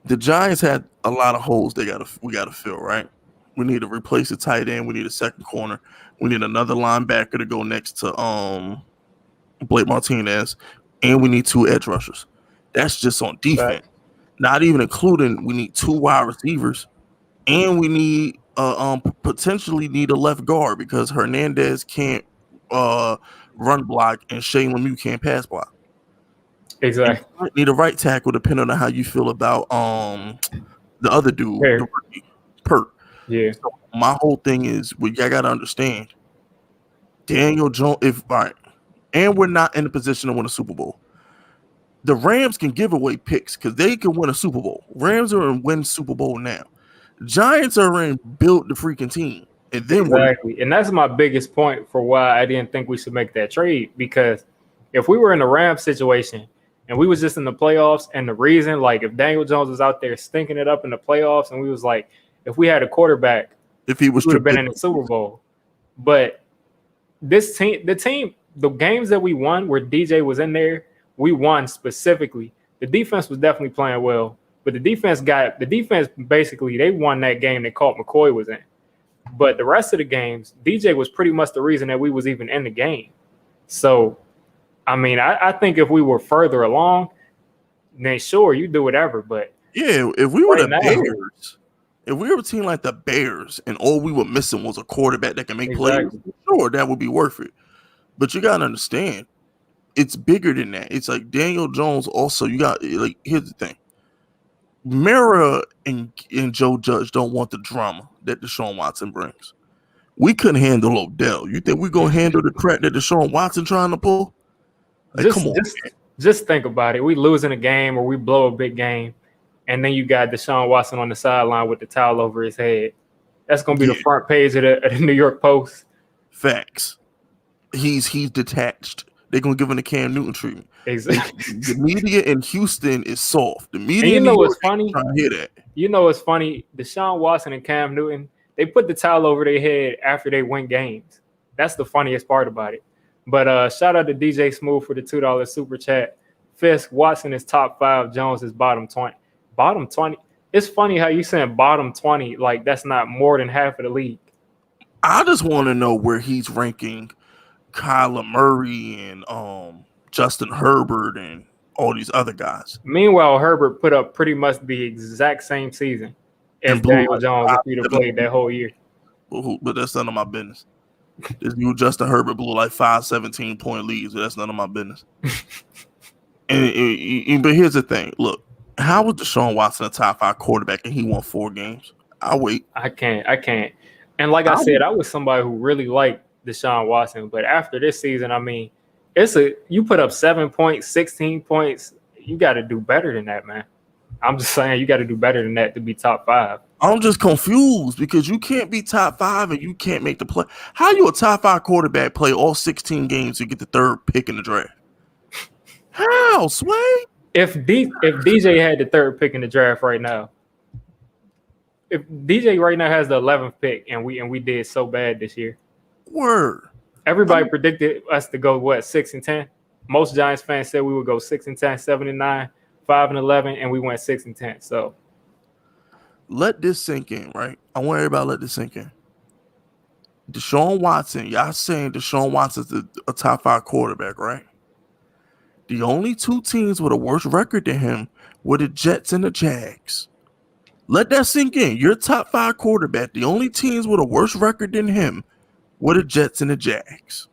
The Giants had a lot of holes we gotta fill, right? We need to replace the tight end. We need a second corner. We need another linebacker to go next to Blake Martinez, and we need 2 edge rushers. That's just on defense. Right. Not even including we need 2 wide receivers, and we need potentially need a left guard because Hernandez can't run block and Shane Lemieux can't pass block. Exactly. And need a right tackle depending on how you feel about the other dude, the rookie, Pert. Yeah. So my whole thing is I gotta understand Daniel Jones. And we're not in a position to win a Super Bowl. The Rams can give away picks because they can win a Super Bowl. Rams are in win Super Bowl now. Giants are in build the freaking team. And then exactly. And that's my biggest point for why I didn't think we should make that trade. Because if we were in the Rams situation and we was just in the playoffs, and the reason, like if Daniel Jones was out there stinking it up in the playoffs, and we was like, if we had a quarterback, if he would have been in the Super Bowl. But this team, the games that we won where DJ was in there, we won specifically. The defense was definitely playing well, but the defense basically, they won that game that Colt McCoy was in. But the rest of the games, DJ was pretty much the reason that we was even in the game. So, I mean, I think if we were further along, then sure, you do whatever. But yeah, if we were the Bears, if we were a team like the Bears and all we were missing was a quarterback that can make plays, sure, that would be worth it. But you gotta understand, it's bigger than that. It's like Daniel Jones also, here's the thing. Mara and Joe Judge don't want the drama that Deshaun Watson brings. We couldn't handle Odell. You think we're gonna handle the crap that Deshaun Watson trying to pull? Like, come on. Just think about it. We losing a game or we blow a big game, and then you got Deshaun Watson on the sideline with the towel over his head. That's gonna be the front page of the New York Post. Facts. He's detached. They're gonna give him the Cam Newton treatment. Exactly. The media in Houston is soft. The media, you know what's funny? Trying to hear that. You know what's funny? Deshaun Watson and Cam Newton, they put the towel over their head after they win games. That's the funniest part about it. But shout out to DJ Smooth for the $2 super chat. Fisk, Watson is top 5. Jones is bottom 20. Bottom 20. It's funny how you saying bottom 20 like that's not more than half of the league. I just want to know where he's ranking Kyler Murray and Justin Herbert and all these other guys. Meanwhile, Herbert put up pretty much the exact same season as Daniel Jones if he'd have played that whole year. But that's none of my business. This dude Justin Herbert blew like 5 17-point leads. So that's none of my business. But here's the thing. Look, how was Deshaun Watson a top 5 quarterback and he won 4 games? I'll wait. I can't. And like I said, I was somebody who really liked Deshaun Watson. But after this season, I mean, you put up 7 points, 16 points. You got to do better than that, man. I'm just saying you got to do better than that to be top 5. I'm just confused because you can't be top 5 and you can't make the play. How you a top 5 quarterback play all 16 games to get the 3rd pick in the draft? How, Sway? If DJ had the 3rd pick in the draft right now, if DJ right now has the 11th pick and we did so bad this year. Word. Everybody predicted us to go 6-10. Most Giants fans said we would go 6-10, 7-9, 5-11, and we went 6-10. So let this sink in, right? I want everybody to let this sink in. Deshaun Watson, y'all saying Deshaun Watson's a top 5 quarterback, right? The only 2 teams with a worse record than him were the Jets and the Jags. Let that sink in. You're a top 5 quarterback. The only teams with a worse record than him were the Jets and the Jags.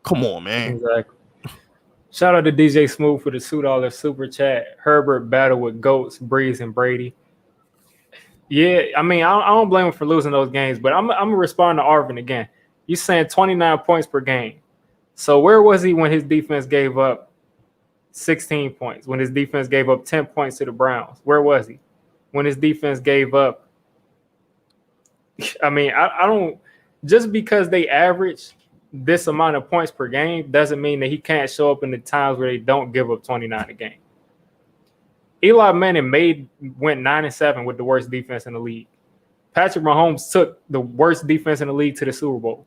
Come on, man. exactly. Shout out to DJ Smooth for the $2 super chat. Herbert battle with Goats, Breeze, and Brady. Yeah, I mean, I don't blame him for losing those games, but I'm gonna respond to Arvin again. You saying 29 points per game. So where was he when his defense gave up 16 points? When his defense gave up 10 points to the Browns? Where was he? When his defense gave up, I mean, I don't, just because they average this amount of points per game doesn't mean that he can't show up in the times where they don't give up 29 a game. Eli Manning went 9-7 with the worst defense in the league. Patrick Mahomes took the worst defense in the league to the Super Bowl.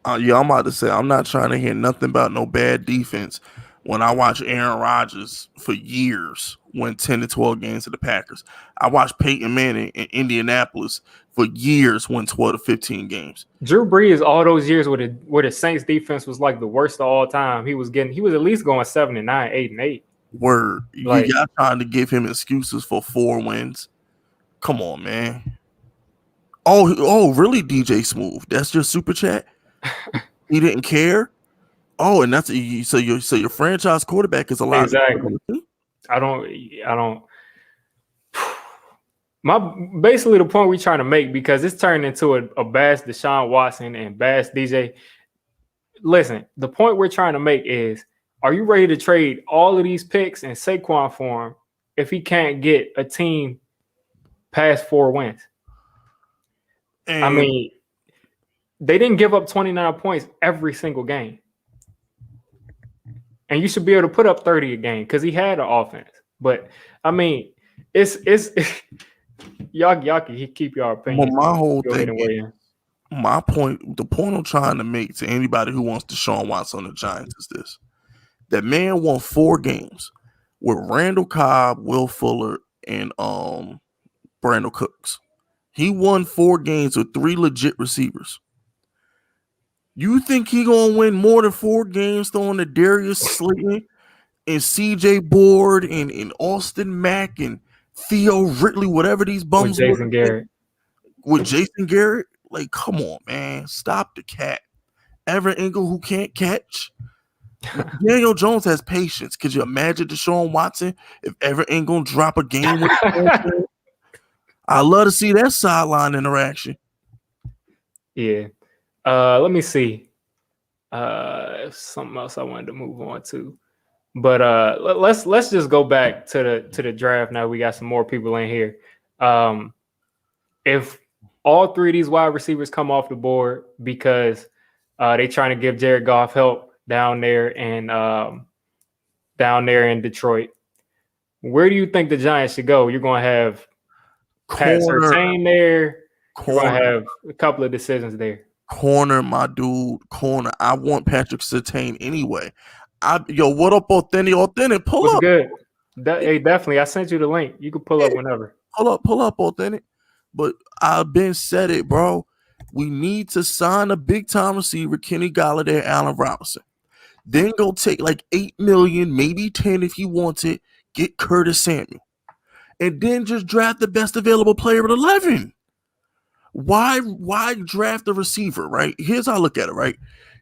Yeah, I'm about to say, I'm not trying to hear nothing about no bad defense when I watch Aaron Rodgers for years win 10 to 12 games to the Packers. I watched Peyton Manning in Indianapolis for years win 12 to 15 games. Drew Brees, all those years where the Saints defense was like the worst of all time, he was at least going 7-9, 8-8. Word. Like, y'all trying to give him excuses for 4 wins. Come on, man. Oh, really, DJ Smooth? That's your super chat? He didn't care? Oh, and that's so your franchise quarterback is allowed. Exactly. I don't. Basically the point we're trying to make, because it's turned into a bash Deshaun Watson and bash DJ. Listen, the point we're trying to make is, are you ready to trade all of these picks and Saquon for him if he can't get a team past 4 wins? And I mean, they didn't give up 29 points every single game. And you should be able to put up 30 a game because he had an offense. But I mean, it's y'all can keep your opinion. Well, my whole thing, the point I'm trying to make to anybody who wants Deshaun Watson on the Giants is this: that man won 4 games with Randall Cobb, Will Fuller, and Brandon Cooks. He won 4 games with 3 legit receivers. You think he gonna win more than 4 games throwing to Darius Slayton and CJ Board and Austin Mack and Theo Ridley, whatever these bums with Jason Garrett? With Jason Garrett? Like, come on, man. Stop the cat. Everett Engel, who can't catch. Daniel Jones has patience. Could you imagine Deshaun Watson if Everett Engel drop a game with him? I love to see that sideline interaction. Yeah. Let me see. Something else I wanted to move on to. But let's just go back to the draft now. We got some more people in here. If all 3 of these wide receivers come off the board because they trying to give Jared Goff help down there in Detroit, where do you think the Giants should go? You're going to have Pat Surtain there. You're going to have a couple of decisions there. Corner, my dude. Corner. I want Patrick Surtain anyway. What up, Authentic? Authentic, pull What's up. Good. Hey, definitely. I sent you the link. You can pull up whenever. Pull up, Authentic. But I've been said it, bro. We need to sign a big-time receiver, Kenny Golladay, Allen Robinson. Then go take like $8 million, maybe 10 if you want it. Get Curtis Samuel. And then just draft the best available player at 11. Why draft the receiver, right? Here's how I look at it, right?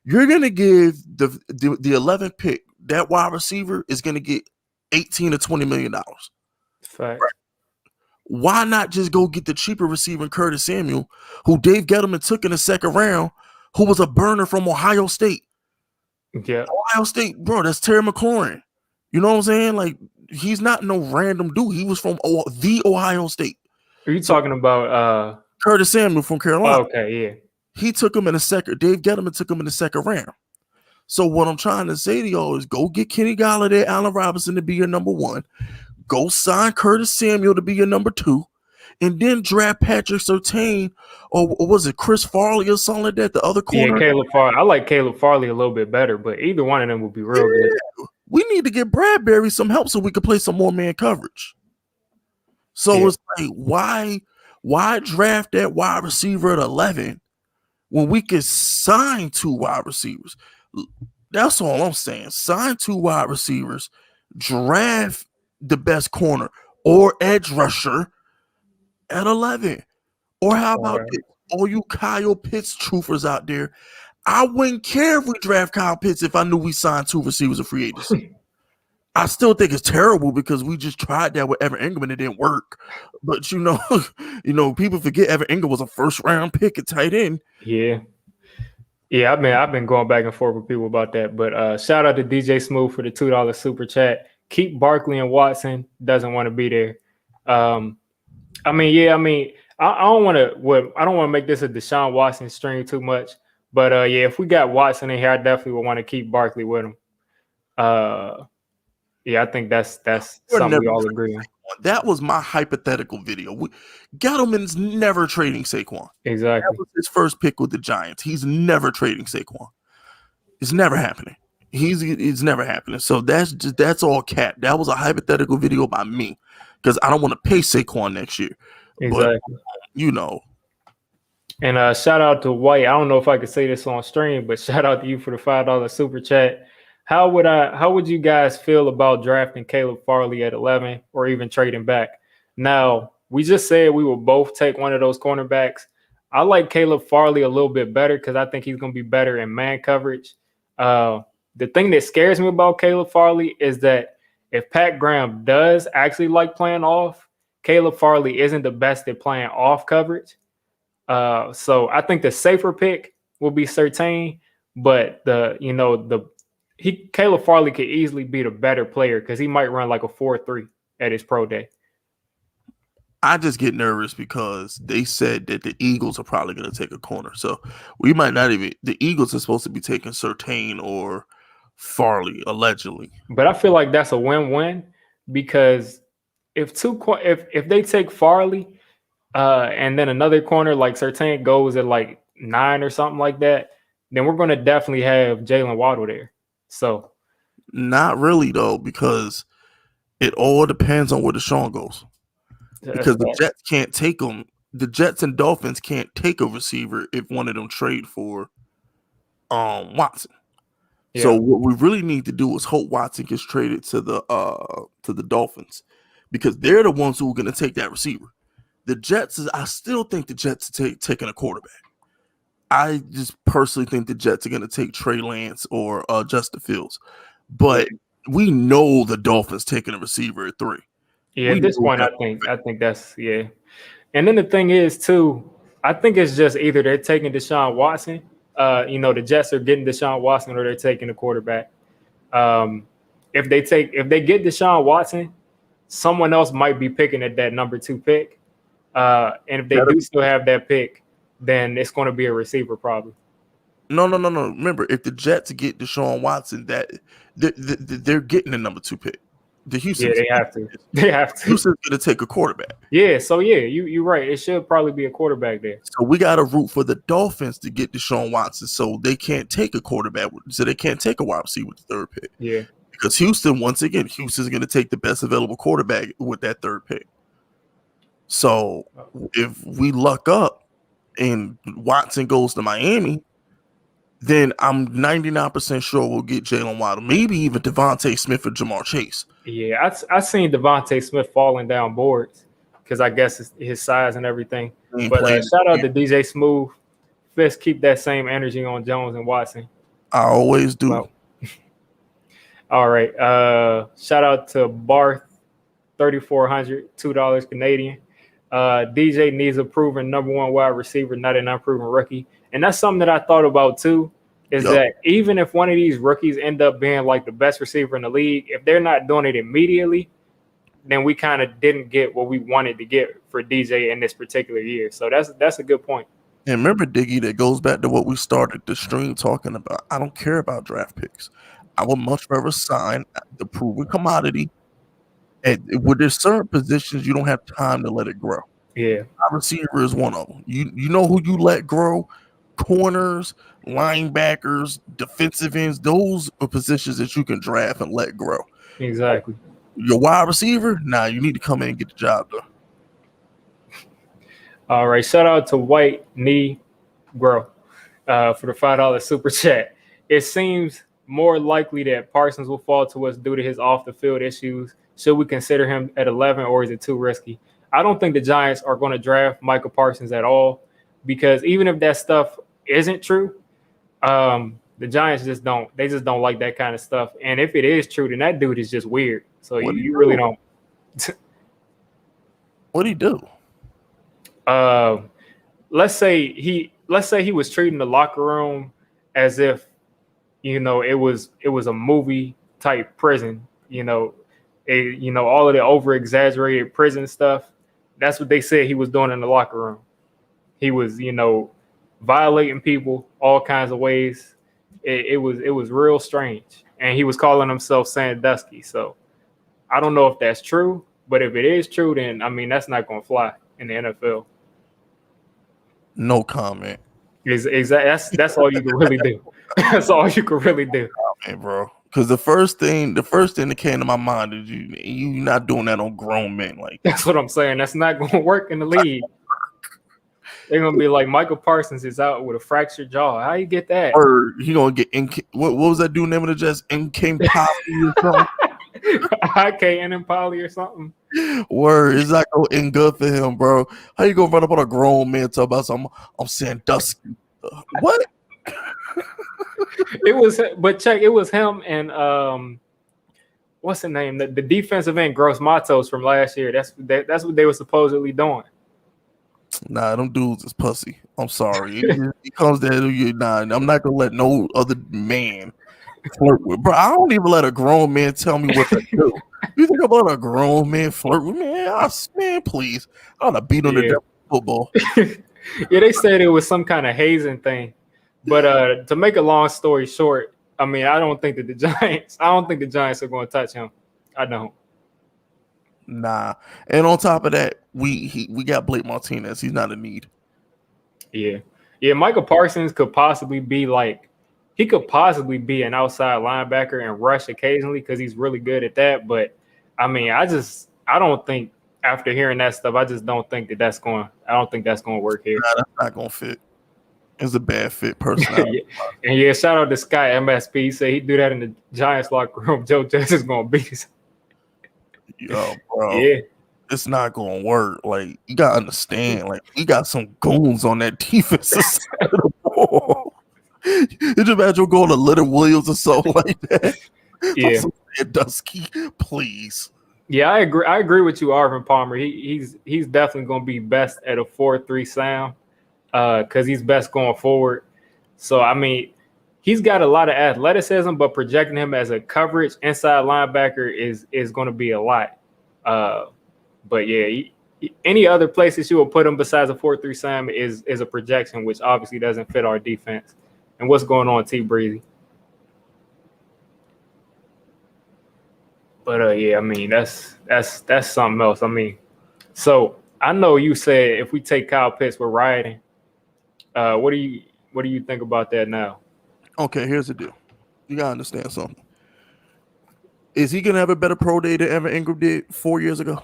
You're going to give the 11th pick, that wide receiver is going to get $18 to $20 million. Fact. Right? Why not just go get the cheaper receiver, Curtis Samuel, who Dave Gettleman took in the 2nd round, who was a burner from Ohio State? Yeah. Ohio State, bro, that's Terry McLaurin. You know what I'm saying? Like, he's not no random dude. He was from the Ohio State. Are you talking about Curtis Samuel from Carolina? Oh, okay, yeah. He took him in the 2nd. Dave Gettleman took him in the 2nd round. So what I'm trying to say to y'all is go get Kenny Golladay, Allen Robinson to be your number 1. Go sign Curtis Samuel to be your number 2. And then draft Patrick Surtain or was it Chris Farley or something like that? The other corner. Yeah, Caleb Farley. I like Caleb Farley a little bit better, but either one of them would be real good. we need to get Bradbury some help so we can play some more man coverage. So it's like, why draft that wide receiver at 11 when we could sign 2 wide receivers? That's all I'm saying. Sign 2 wide receivers, draft the best corner or edge rusher at 11. Or how about this? All you Kyle Pitts truthers out there, I wouldn't care if we draft Kyle Pitts if I knew we signed 2 receivers of free agency. I still think it's terrible because we just tried that with Evan Ingram and it didn't work. But people forget Evan Ingram was a first-round pick at tight end. Yeah. Yeah, I've been going back and forth with people about that. But shout out to DJ Smooth for the $2 super chat. Keep Barkley and Watson. Doesn't want to be there. I don't want to make this a Deshaun Watson stream too much. But if we got Watson in here, I definitely would want to keep Barkley with him. I think that's something we all agree on. That was my hypothetical video. Gettleman's never trading Saquon. Exactly. That was his first pick with the Giants. He's never trading Saquon. It's never happening. It's never happening. So that's all cap. That was a hypothetical video by me because I don't want to pay Saquon next year. Exactly. But, And shout out to White. I don't know if I could say this on stream, but shout out to you for the $5 super chat. How would you guys feel about drafting Caleb Farley at 11 or even trading back? Now, we just said we will both take one of those cornerbacks. I like Caleb Farley a little bit better because I think he's going to be better in man coverage. The thing that scares me about Caleb Farley is that if Pat Graham does actually like playing off, Caleb Farley isn't the best at playing off coverage. So I think the safer pick will be Surtain, but Caleb Farley could easily be the better player because he might run like a 4.3 at his pro day. I just get nervous because they said that the Eagles are probably going to take a corner. So we might not even – the Eagles are supposed to be taking Surtain or Farley, allegedly. But I feel like that's a win-win because if they take Farley and then another corner like Surtain goes at like 9 or something like that, then we're going to definitely have Jalen Waddle there. So not really though, because it all depends on where Deshaun goes. Because the Jets can't take them. The Jets and Dolphins can't take a receiver if one of them trade for Watson. Yeah. So what we really need to do is hope Watson gets traded to the Dolphins because they're the ones who are going to take that receiver. The Jets I still think the Jets are taking a quarterback. I just personally think the Jets are going to take Trey Lance or Justin Fields. But we know the Dolphins taking a receiver at 3. Yeah, at this point, I think that's, yeah. And then the thing is, too, I think it's just either they're taking Deshaun Watson, the Jets are getting Deshaun Watson, or they're taking the quarterback. If they get Deshaun Watson, someone else might be picking at that number 2 pick. And if they do still have that pick, then it's going to be a receiver probably. No. Remember, if the Jets get Deshaun Watson, that they're getting the number 2 pick. The Houston, they have to. Houston's going to take a quarterback. Yeah, so you're right. It should probably be a quarterback there. So we got to root for the Dolphins to get Deshaun Watson, so they can't take a quarterback. So they can't take a wide receiver with the 3rd pick. Yeah, because Houston's going to take the best available quarterback with that 3rd pick. So if we luck up and Watson goes to Miami, then I'm 99% sure we'll get Jalen Waddle, maybe even Devontae Smith or Jamar Chase. Yeah, I seen Devontae Smith falling down boards because I guess it's his size and everything. But shout out to DJ Smooth. Fisk, keep that same energy on Jones and Watson. I always do. Wow. All right. Shout out to Barth, 3,400, $2 Canadian. DJ needs a proven number 1 wide receiver, not an unproven rookie. And that's something that I thought about too, is that even if one of these rookies end up being like the best receiver in the league, if they're not doing it immediately, then we kind of didn't get what we wanted to get for DJ in this particular year. So that's a good point. And remember, Diggy, that goes back to what we started the stream talking about. I don't care about draft picks. I would much rather sign the proven commodity. And with there's certain positions, you don't have time to let it grow. Yeah. Our receiver is one of them. You know who you let grow? corners, linebackers, defensive ends, those are positions that you can draft and let grow. Exactly. Your wide receiver, nah, you need to come in and get the job done. All right. Shout out to White Knee Grow for the $5 super chat. It seems more likely that Parsons will fall to us due to his off the field issues. Should we consider him at 11 or is it too risky? I don't think the Giants are going to draft Michael Parsons at all because even if that stuff isn't true, the Giants just don't like that kind of stuff. And if it is true, then that dude is just weird. So you really don't. What'd he do? Let's say he was treating the locker room as if, it was a movie type prison, all of the over exaggerated prison stuff. That's what they said he was doing in the locker room. He was, violating people all kinds of ways. It was real strange. And he was calling himself Sandusky. So I don't know if that's true, but if it is true, then that's not going to fly in the NFL. No comment. Exactly. That's all you can really do. That's all you can really do, bro. Because the first thing that came to my mind is you not doing that on grown men. Like that's what I'm saying. That's not going to work in the league. They're gonna be like Michael Parsons is out with a fractured jaw. How you get that? Or he gonna get what was that dude name of the Jets? Came Poppy or something. IK Poly or something. Word, it's not going in good for him, bro. How you gonna run up on a grown man talk about something? I'm saying Dusky. What? It was him and what's the name? The defensive end Gross Matos from last year. That's what they were supposedly doing. Nah, them dudes is pussy. I'm sorry. It comes there to you. Nah, I'm not gonna let no other man flirt with, bro. I don't even let a grown man tell me what to do. You think about a grown man flirt with me? Man, please. I'm gonna beat on the devil football. Yeah, they said it was some kind of hazing thing. But to make a long story short, I don't think the Giants are going to touch him. I don't. Nah. And on top of that, we got Blake Martinez. He's not a need. Yeah. Yeah, Michael Parsons could possibly be an outside linebacker and rush occasionally because he's really good at that. But I don't think after hearing that stuff, I just don't think that's going to work here. Nah, that's not going to fit. It's a bad fit personality. And shout out to Sky MSP. He said he'd do that in the Giants locker room. Joe Judge is going to beat us. Yo, bro. Yeah. It's not going to work. Like, you got to understand, like, we got some goons on that defensive side of the ball. You just imagine going to Leonard Williams or something like that. Yeah. Dusky, please. Yeah, I agree with you, Arvin Palmer. He's definitely going to be best at a 4-3 sound because he's best going forward. So, he's got a lot of athleticism, but projecting him as a coverage inside linebacker is going to be a lot. But yeah, any other places you will put him besides a 4-3 Sam is a projection, which obviously doesn't fit our defense. And what's going on, T Breezy? But yeah, that's something else. So I know you said if we take Kyle Pitts, we're riding. What do you think about that now? Okay, here's the deal. You gotta understand something. Is he gonna have a better pro day than Evan Ingram did 4 years ago?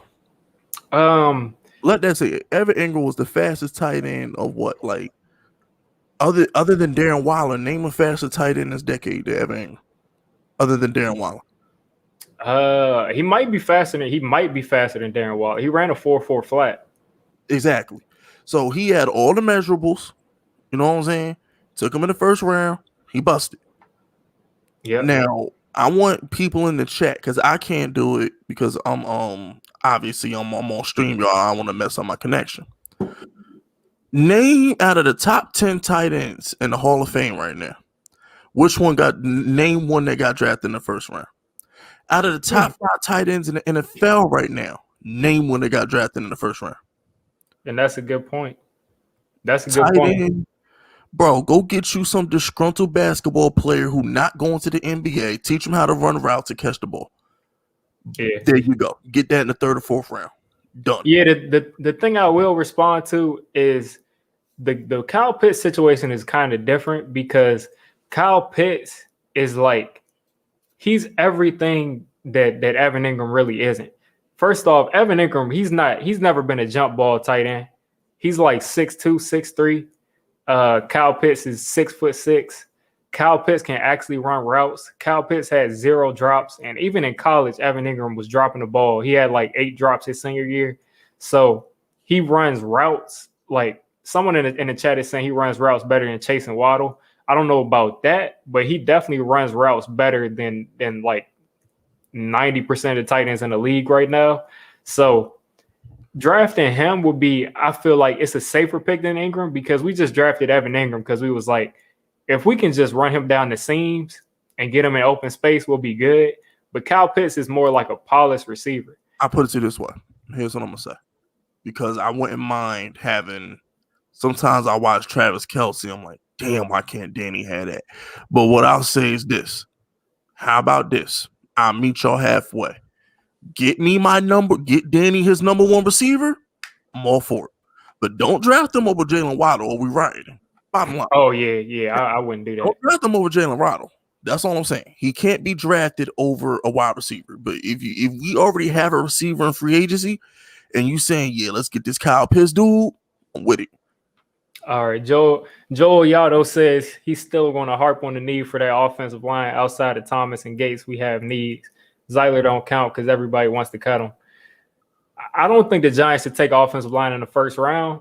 Let that say it. Evan Ingram was the fastest tight end of what? Like other than Darren Waller, name a faster tight end this decade than Evan Ingram. Other than Darren Waller. He might be faster than Darren Waller. He ran a 4.4 flat. Exactly. So he had all the measurables. You know what I'm saying? Took him in the first round. He busted. Yeah. Now I want people in the chat because I can't do it because I'm obviously I'm on stream, y'all. I want to mess up my connection. Name out of the top 10 tight ends in the Hall of Fame right now. Name one that got drafted in the first round. Out of the top 5 tight ends in the NFL right now, name one that got drafted in the first round. And that's a good point. Point. Bro, go get you some disgruntled basketball player who not going to the NBA. Teach them how to run routes and catch the ball. Yeah. There you go. Get that in the 3rd or 4th round. Done. Yeah, the thing I will respond to is the Kyle Pitts situation is kind of different because Kyle Pitts is like he's everything that Evan Ingram really isn't. First off, Evan Ingram, he's never been a jump ball tight end. He's like 6'2", 6'3". Kyle Pitts is 6'6". Kyle Pitts can actually run routes. Kyle Pitts had 0 drops, and even in college, Evan Ingram was dropping the ball. He had like 8 drops his senior year. So he runs routes. Like someone in the chat is saying he runs routes better than Chase and Waddle. I don't know about that, but he definitely runs routes better than like 90% of tight ends in the league right now. So drafting him would be, I feel like it's a safer pick than Ingram because we just drafted Evan Ingram because we was like, if we can just run him down the seams and get him in open space, we'll be good. But Kyle Pitts is more like a polished receiver. I put it to you this way. Here's what I'm going to say. Because I wouldn't mind having – sometimes I watch Travis Kelce. I'm like, damn, why can't Danny have that? But what I'll say is this. How about this? I'll meet y'all halfway. Get me my number. Get Danny his number 1 receiver. I'm all for it. But don't draft him over Jalen Waddle or we riding. Bottom line. Oh, yeah. I wouldn't do that. Don't draft him over Jalen Waddle. That's all I'm saying. He can't be drafted over a wide receiver. But if we already have a receiver in free agency and you saying, yeah, let's get this Kyle Pitts dude, I'm with it. All right. Joel Yado says he's still going to harp on the need for that offensive line. Outside of Thomas and Gates, we have needs. Zeiler don't count because everybody wants to cut him. I don't think the Giants should take offensive line in the first round,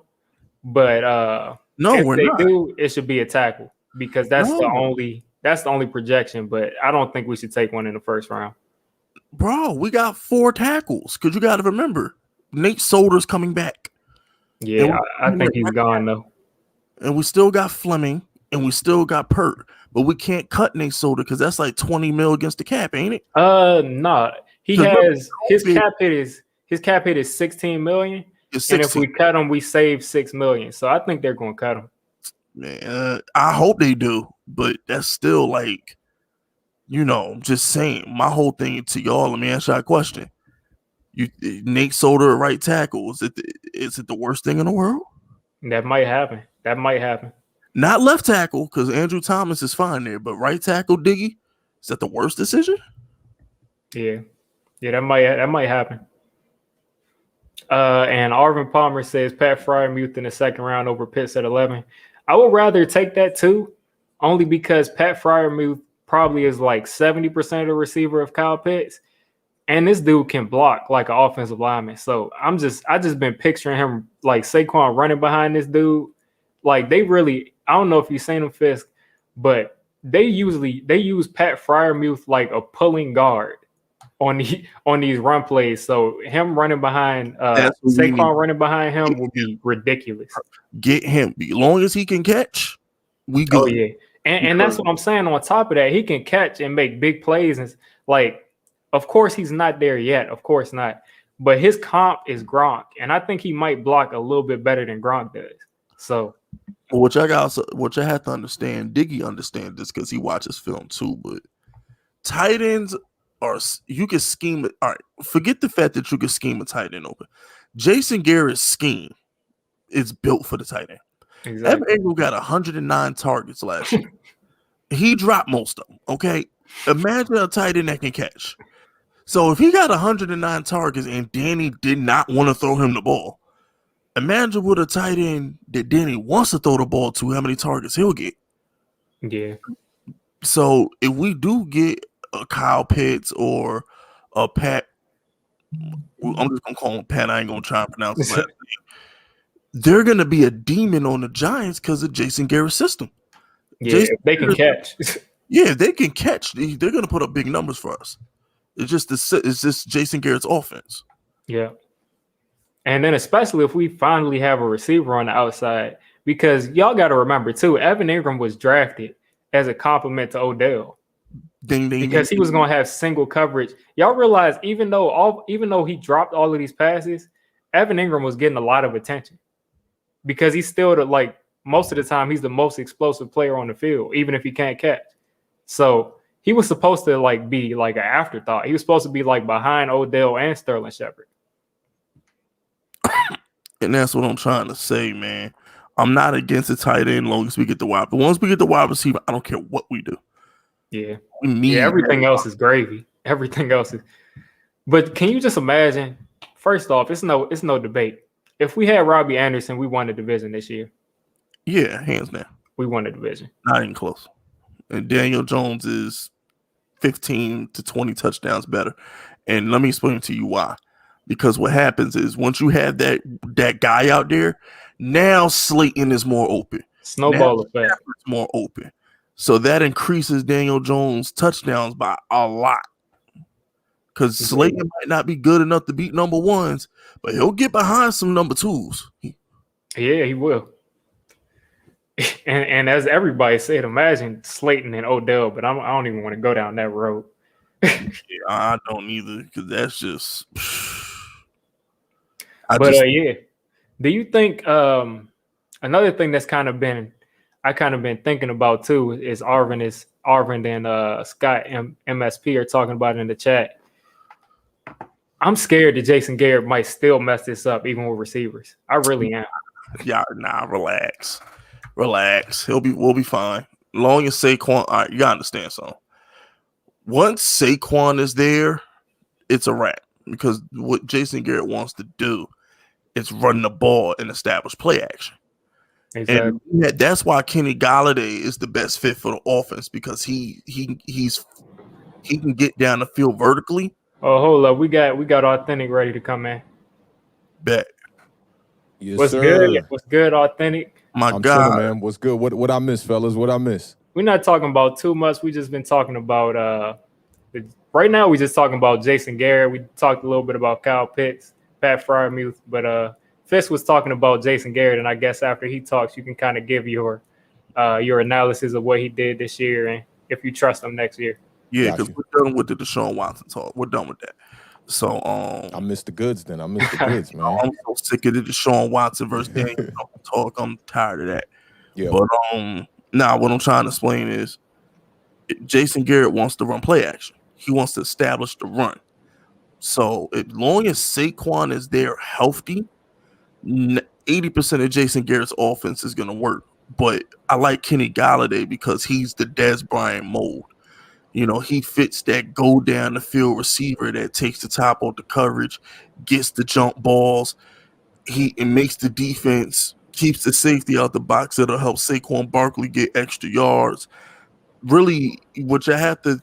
but no, if we're they not. do, it should be a tackle because that's the only projection. But I don't think we should take one in the first round. Bro, we got 4 tackles because you got to remember Nate Solder's coming back. Yeah, I think he's gone though. And we still got Fleming and we still got Pert, but we can't cut Nate Solder because that's like $20 million against the cap, ain't it? No, he has his cap hit is $16 million. And if we cut him, we save $6 million. So I think they're going to cut him. Man, I hope they do, but that's still like, just saying. My whole thing to y'all. Let me ask y'all a question. Nate Solder, right tackle. Is it the worst thing in the world? That might happen. Not left tackle because Andrew Thomas is fine there, but right tackle Diggy. Is that the worst decision? Yeah, that might happen. And Arvin Palmer says Pat Fryermuth in the second round over Pitts at 11. I would rather take that too, only because Pat Fryermuth probably is like 70% of the receiver of Kyle Pitts, and this dude can block like an offensive lineman. So I just been picturing him like Saquon running behind this dude. Like I don't know if you've seen him, Fisk, but they use Pat Fryermuth like a pulling guard on these run plays. So him running behind Saquon running behind him will be ridiculous. Get him. As long as he can catch, we good. Oh yeah. And that's what I'm saying. On top of that, he can catch and make big plays. And like, of course, he's not there yet. Of course not. But his comp is Gronk. And I think he might block a little bit better than Gronk does. So what I have to understand, Diggy understands this because he watches film too, but tight ends you can scheme it. All right, forget the fact that you can scheme a tight end open. Jason Garrett's scheme is built for the tight end. Exactly. Evan Ingram got 109 targets last year. He dropped most of them. Okay, imagine a tight end that can catch. So if he got 109 targets and Danny did not want to throw him the ball, imagine with a tight end that Danny wants to throw the ball to, how many targets he'll get. Yeah. So if we do get a Kyle Pitts or a Pat, I'm just gonna call him Pat. I ain't gonna try and pronounce his last name. They're gonna be a demon on the Giants because of Jason Garrett's system. Yeah, they can catch. Yeah, they can catch. They're gonna put up big numbers for us. It's just Jason Garrett's offense. Yeah. And then especially if we finally have a receiver on the outside, because y'all got to remember too, Evan Ingram was drafted as a compliment to Odell. Because he was going to have single coverage. Y'all realize even though he dropped all of these passes, Evan Ingram was getting a lot of attention because he's still most of the time he's the most explosive player on the field, even if he can't catch. So he was supposed to be like an afterthought. He was supposed to be behind Odell and Sterling Shepard. And that's what I'm trying to say, man. I'm not against the tight end long as we get the wide. But once we get the wide receiver, I don't care what we do. Yeah. We need Everything else is gravy. Everything else is. But can you just imagine? First off, it's no debate. If we had Robbie Anderson, we won the division this year. Yeah, hands down. We won the division. Not even close. And Daniel Jones is 15 to 20 touchdowns better. And let me explain to you why. Because what happens is once you have that guy out there, now Slayton is more open. Snowball effect. Stafford's more open. So that increases Daniel Jones' touchdowns by a lot. Because Slayton might not be good enough to beat number ones, but he'll get behind some number twos. Yeah, he will. And as everybody said, imagine Slayton and Odell, but I don't even want to go down that road. Yeah, I don't either, because that's just. Yeah. Do you think another thing that's kind of been thinking about too is Arvin and Scott MSP are talking about it in the chat. I'm scared that Jason Garrett might still mess this up even with receivers. I really am. Yeah, relax. We'll be fine. Long as Saquon, all right, you gotta understand something. Once Saquon is there, it's a wrap. Because what Jason Garrett wants to do is run the ball and establish play action. Exactly. And that's why Kenny Golladay is the best fit for the offense, because he can get down the field vertically. Oh, hold up. We got Authentic ready to come in. Bet. Yes, What's sir. good? What's good, Authentic? I'm God, chilling, man. What's good? What I miss, fellas? What I miss? We're not talking about too much. We just been talking about right now. We just talking about Jason Garrett. We talked a little bit about Kyle Pitts, Pat Fryermuth, but Fisk was talking about Jason Garrett, and I guess after he talks, you can kind of give your analysis of what he did this year and if you trust him next year. Yeah, because we're done with the Deshaun Watson talk. We're done with that. So I missed the goods then. I missed the goods, man. I'm so sick of the Deshaun Watson versus Daniel Jones talk. I'm tired of that. Yeah. But what I'm trying to explain is Jason Garrett wants to run play action. He wants to establish the run. So as long as Saquon is there healthy, 80% of Jason Garrett's offense is going to work. But I like Kenny Golladay because he's the Dez Bryant mold. You know, he fits that go down the field receiver that takes the top off the coverage, gets the jump balls. It makes the defense, keeps the safety out the box. That'll help Saquon Barkley get extra yards. Really, what you have to,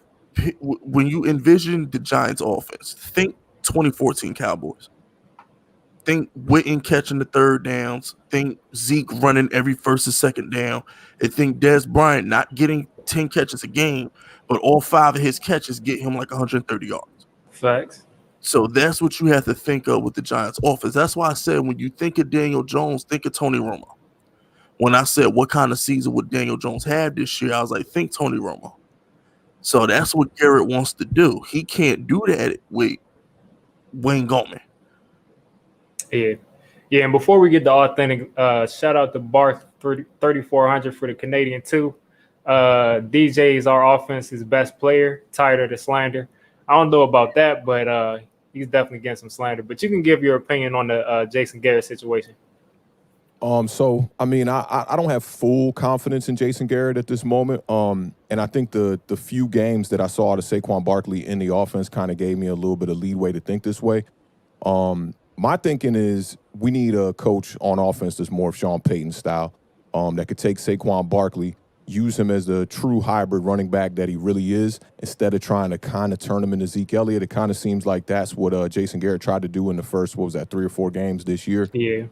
when you envision the Giants offense, think 2014 Cowboys. Think Witten catching the third downs. Think Zeke running every first and second down. And think Dez Bryant not getting 10 catches a game, but all 5 of his catches get him like 130 yards. Facts. So that's what you have to think of with the Giants offense. That's why I said when you think of Daniel Jones, think of Tony Romo. When I said what kind of season would Daniel Jones have this year, I was like, think Tony Romo. So that's what Garrett wants to do. He can't do that with Wayne Gallman. Yeah. And before we get to Authentic, shout out to Barth 3400 for the Canadian too. DJ is our offense's best player, tired of the slander. I don't know about that, but he's definitely getting some slander. But you can give your opinion on the Jason Garrett situation. So I mean, I don't have full confidence in Jason Garrett at this moment. And I think the few games that I saw out of Saquon Barkley in the offense kind of gave me a little bit of leeway to think this way. My thinking is we need a coach on offense that's more of Sean Payton style, that could take Saquon Barkley, use him as the true hybrid running back that he really is, instead of trying to kind of turn him into Zeke Elliott. It kind of seems like that's what Jason Garrett tried to do in the first, 3 or 4 games this year. Yeah.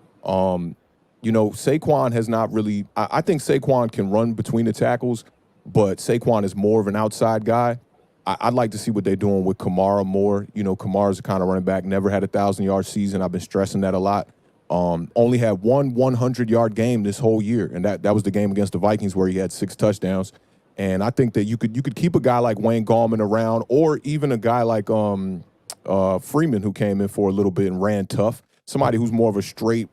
You know, Saquon has not really – I think Saquon can run between the tackles, but Saquon is more of an outside guy. I'd like to see what they're doing with Kamara more. You know, Kamara's the kind of running back, never had a 1,000-yard season. I've been stressing that a lot. Only had one 100-yard game this whole year, and that was the game against the Vikings where he had 6 touchdowns. And I think that you could keep a guy like Wayne Gallman around, or even a guy like Freeman, who came in for a little bit and ran tough. Somebody who's more of a straight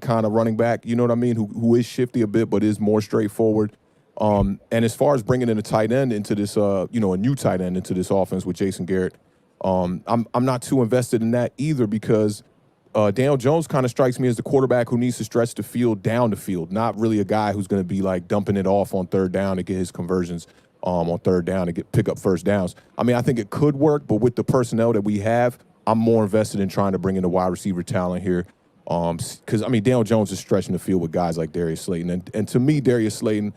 kind of running back, you know what I mean, who is shifty a bit but is more straightforward. And as far as bringing in a tight end into this, a new tight end into this offense with Jason Garrett, I'm not too invested in that either, because Daniel Jones kind of strikes me as the quarterback who needs to stretch the field down the field, not really a guy who's going to be like dumping it off on third down to get his conversions on third down to pick up first downs. I mean, I think it could work, but with the personnel that we have, I'm more invested in trying to bring in the wide receiver talent here. Because, I mean, Daniel Jones is stretching the field with guys like Darius Slayton. And to me, Darius Slayton,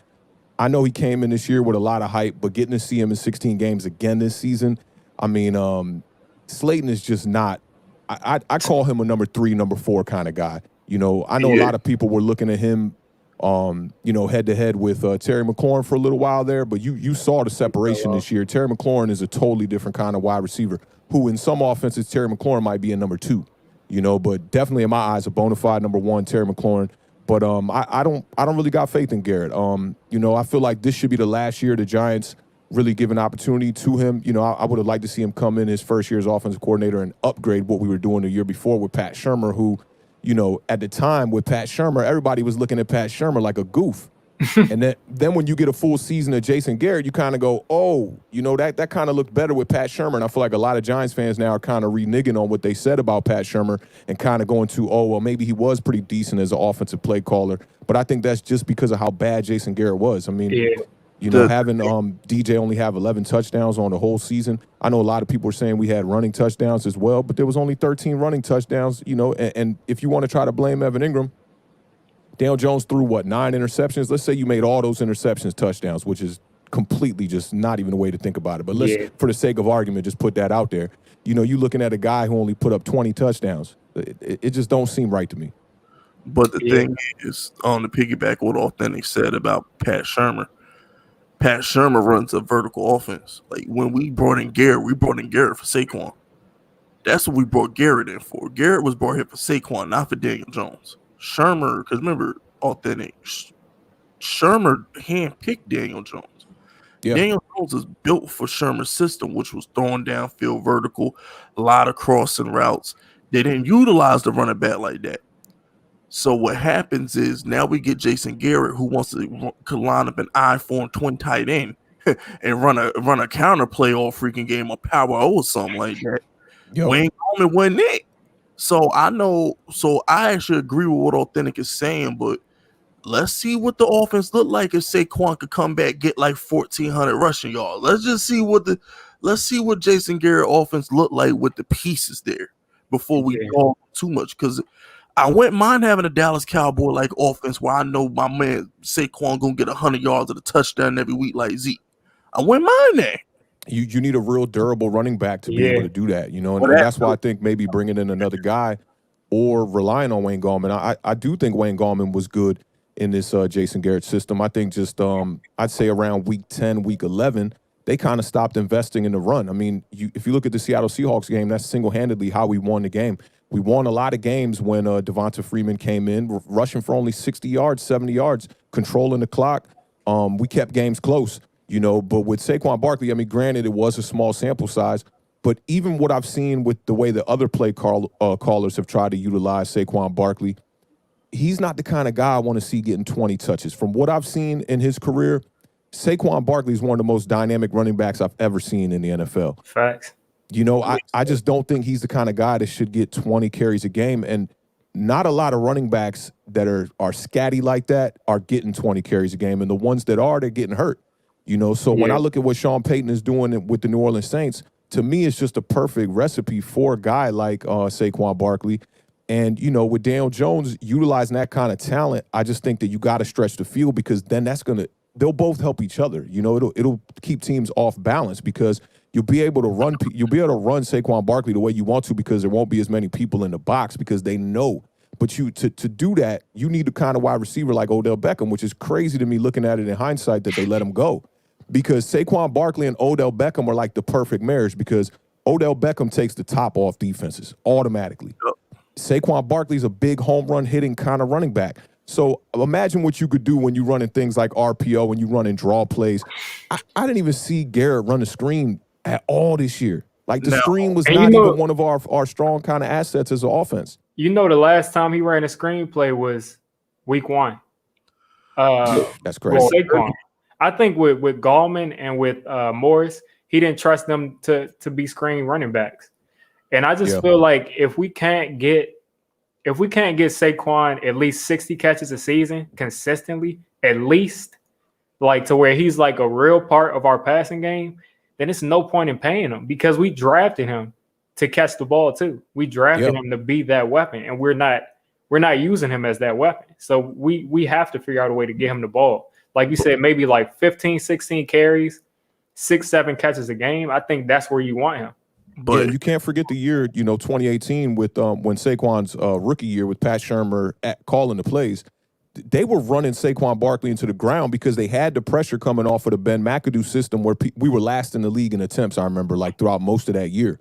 I know he came in this year with a lot of hype, but getting to see him in 16 games again this season, I mean, Slayton is just not – I call him a number 3, number 4 kind of guy. You know, I know a lot of people were looking at him, you know, head-to-head with Terry McLaurin for a little while there, but you saw the separation this year. Terry McLaurin is a totally different kind of wide receiver who in some offenses, Terry McLaurin might be a number 2. You know, but definitely in my eyes, a bona fide number 1, Terry McLaurin. But I don't really got faith in Garrett. You know, I feel like this should be the last year the Giants really give an opportunity to him. You know, I would have liked to see him come in his first year as offensive coordinator and upgrade what we were doing the year before with Pat Shurmur, who, you know, at the time with Pat Shurmur, everybody was looking at Pat Shurmur like a goof. And then when you get a full season of Jason Garrett, you kind of go, oh, you know, that kind of looked better with Pat Shurmur. And I feel like a lot of Giants fans now are kind of reneging on what they said about Pat Shurmur and kind of going to, oh, well, maybe he was pretty decent as an offensive play caller. But I think that's just because of how bad Jason Garrett was. I mean, you know, having DJ only have 11 touchdowns on the whole season. I know a lot of people were saying we had running touchdowns as well, but there was only 13 running touchdowns, you know, and if you want to try to blame Evan Ingram, Daniel Jones threw, 9 interceptions? Let's say you made all those interceptions touchdowns, which is completely just not even a way to think about it. But let's, for the sake of argument, just put that out there. You know, you're looking at a guy who only put up 20 touchdowns. It just don't seem right to me. But the thing is, on the piggyback what Authentic said about Pat Shurmur runs a vertical offense. Like, when we brought in Garrett for Saquon. That's what we brought Garrett in for. Garrett was brought here for Saquon, not for Daniel Jones. Shurmur, because remember, Authentic, Shurmur handpicked Daniel Jones. Yeah. Daniel Jones is built for Shurmur's system, which was throwing downfield vertical, a lot of crossing routes. They didn't utilize the running back like that. So what happens is now we get Jason Garrett, who wants to line up an I-form twin tight end and run a counter play all freaking game, a power O or something like that. Wayne Coleman wasn't it. So I actually agree with what Authentic is saying, but let's see what the offense look like if Saquon could come back, get like 1,400 rushing yards. Let's see what Jason Garrett offense look like with the pieces there before we talk too much. Because I wouldn't mind having a Dallas Cowboy like offense where I know my man Saquon gonna get 100 yards of a touchdown every week like Zeke. I wouldn't mind that. You need a real durable running back to be able to do that, you know, and that's why I think maybe bringing in another guy or relying on Wayne Gallman. I do think Wayne Gallman was good in this Jason Garrett system. I think just I'd say around week 10, week 11, they kind of stopped investing in the run. I mean, if you look at the Seattle Seahawks game, that's single-handedly how we won the game. We won a lot of games when Devonta Freeman came in, rushing for only 60 yards, 70 yards, controlling the clock. We kept games close. You know, but with Saquon Barkley, I mean, granted, it was a small sample size, but even what I've seen with the way the other play callers have tried to utilize Saquon Barkley, he's not the kind of guy I want to see getting 20 touches. From what I've seen in his career, Saquon Barkley is one of the most dynamic running backs I've ever seen in the NFL. Facts. You know, I just don't think he's the kind of guy that should get 20 carries a game, and not a lot of running backs that are scatty like that are getting 20 carries a game, and the ones that are, they're getting hurt. You know, so when I look at what Sean Payton is doing with the New Orleans Saints, to me, it's just a perfect recipe for a guy like Saquon Barkley. And, you know, with Daniel Jones utilizing that kind of talent, I just think that you got to stretch the field because then they'll both help each other. You know, it'll keep teams off balance because you'll be able to run Saquon Barkley the way you want to because there won't be as many people in the box because they know. But to do that, you need a kind of wide receiver like Odell Beckham, which is crazy to me looking at it in hindsight that they let him go. Because Saquon Barkley and Odell Beckham are like the perfect marriage because Odell Beckham takes the top off defenses automatically. Yep. Saquon Barkley's a big home run hitting kind of running back. So imagine what you could do when you're running things like RPO and you running draw plays. I didn't even see Garrett run a screen at all this year. Like the screen was not even one of our strong kind of assets as an offense. You know, the last time he ran a screenplay was week 1. That's crazy. Saquon. I think with Gallman and with Morris, he didn't trust them to be screen running backs. And I just feel like if we can't get if we can't get Saquon at least 60 catches a season consistently, at least, like to where he's like a real part of our passing game, then it's no point in paying him because we drafted him to catch the ball too. We drafted him to be that weapon, and we're not using him as that weapon. So we have to figure out a way to get him the ball. Like you said, maybe like 15, 16 carries, 6, 7 catches a game. I think that's where you want him. But you can't forget the year, 2018 with when Saquon's rookie year with Pat Shurmur calling the plays. They were running Saquon Barkley into the ground because they had the pressure coming off of the Ben McAdoo system where we were last in the league in attempts, I remember, like throughout most of that year.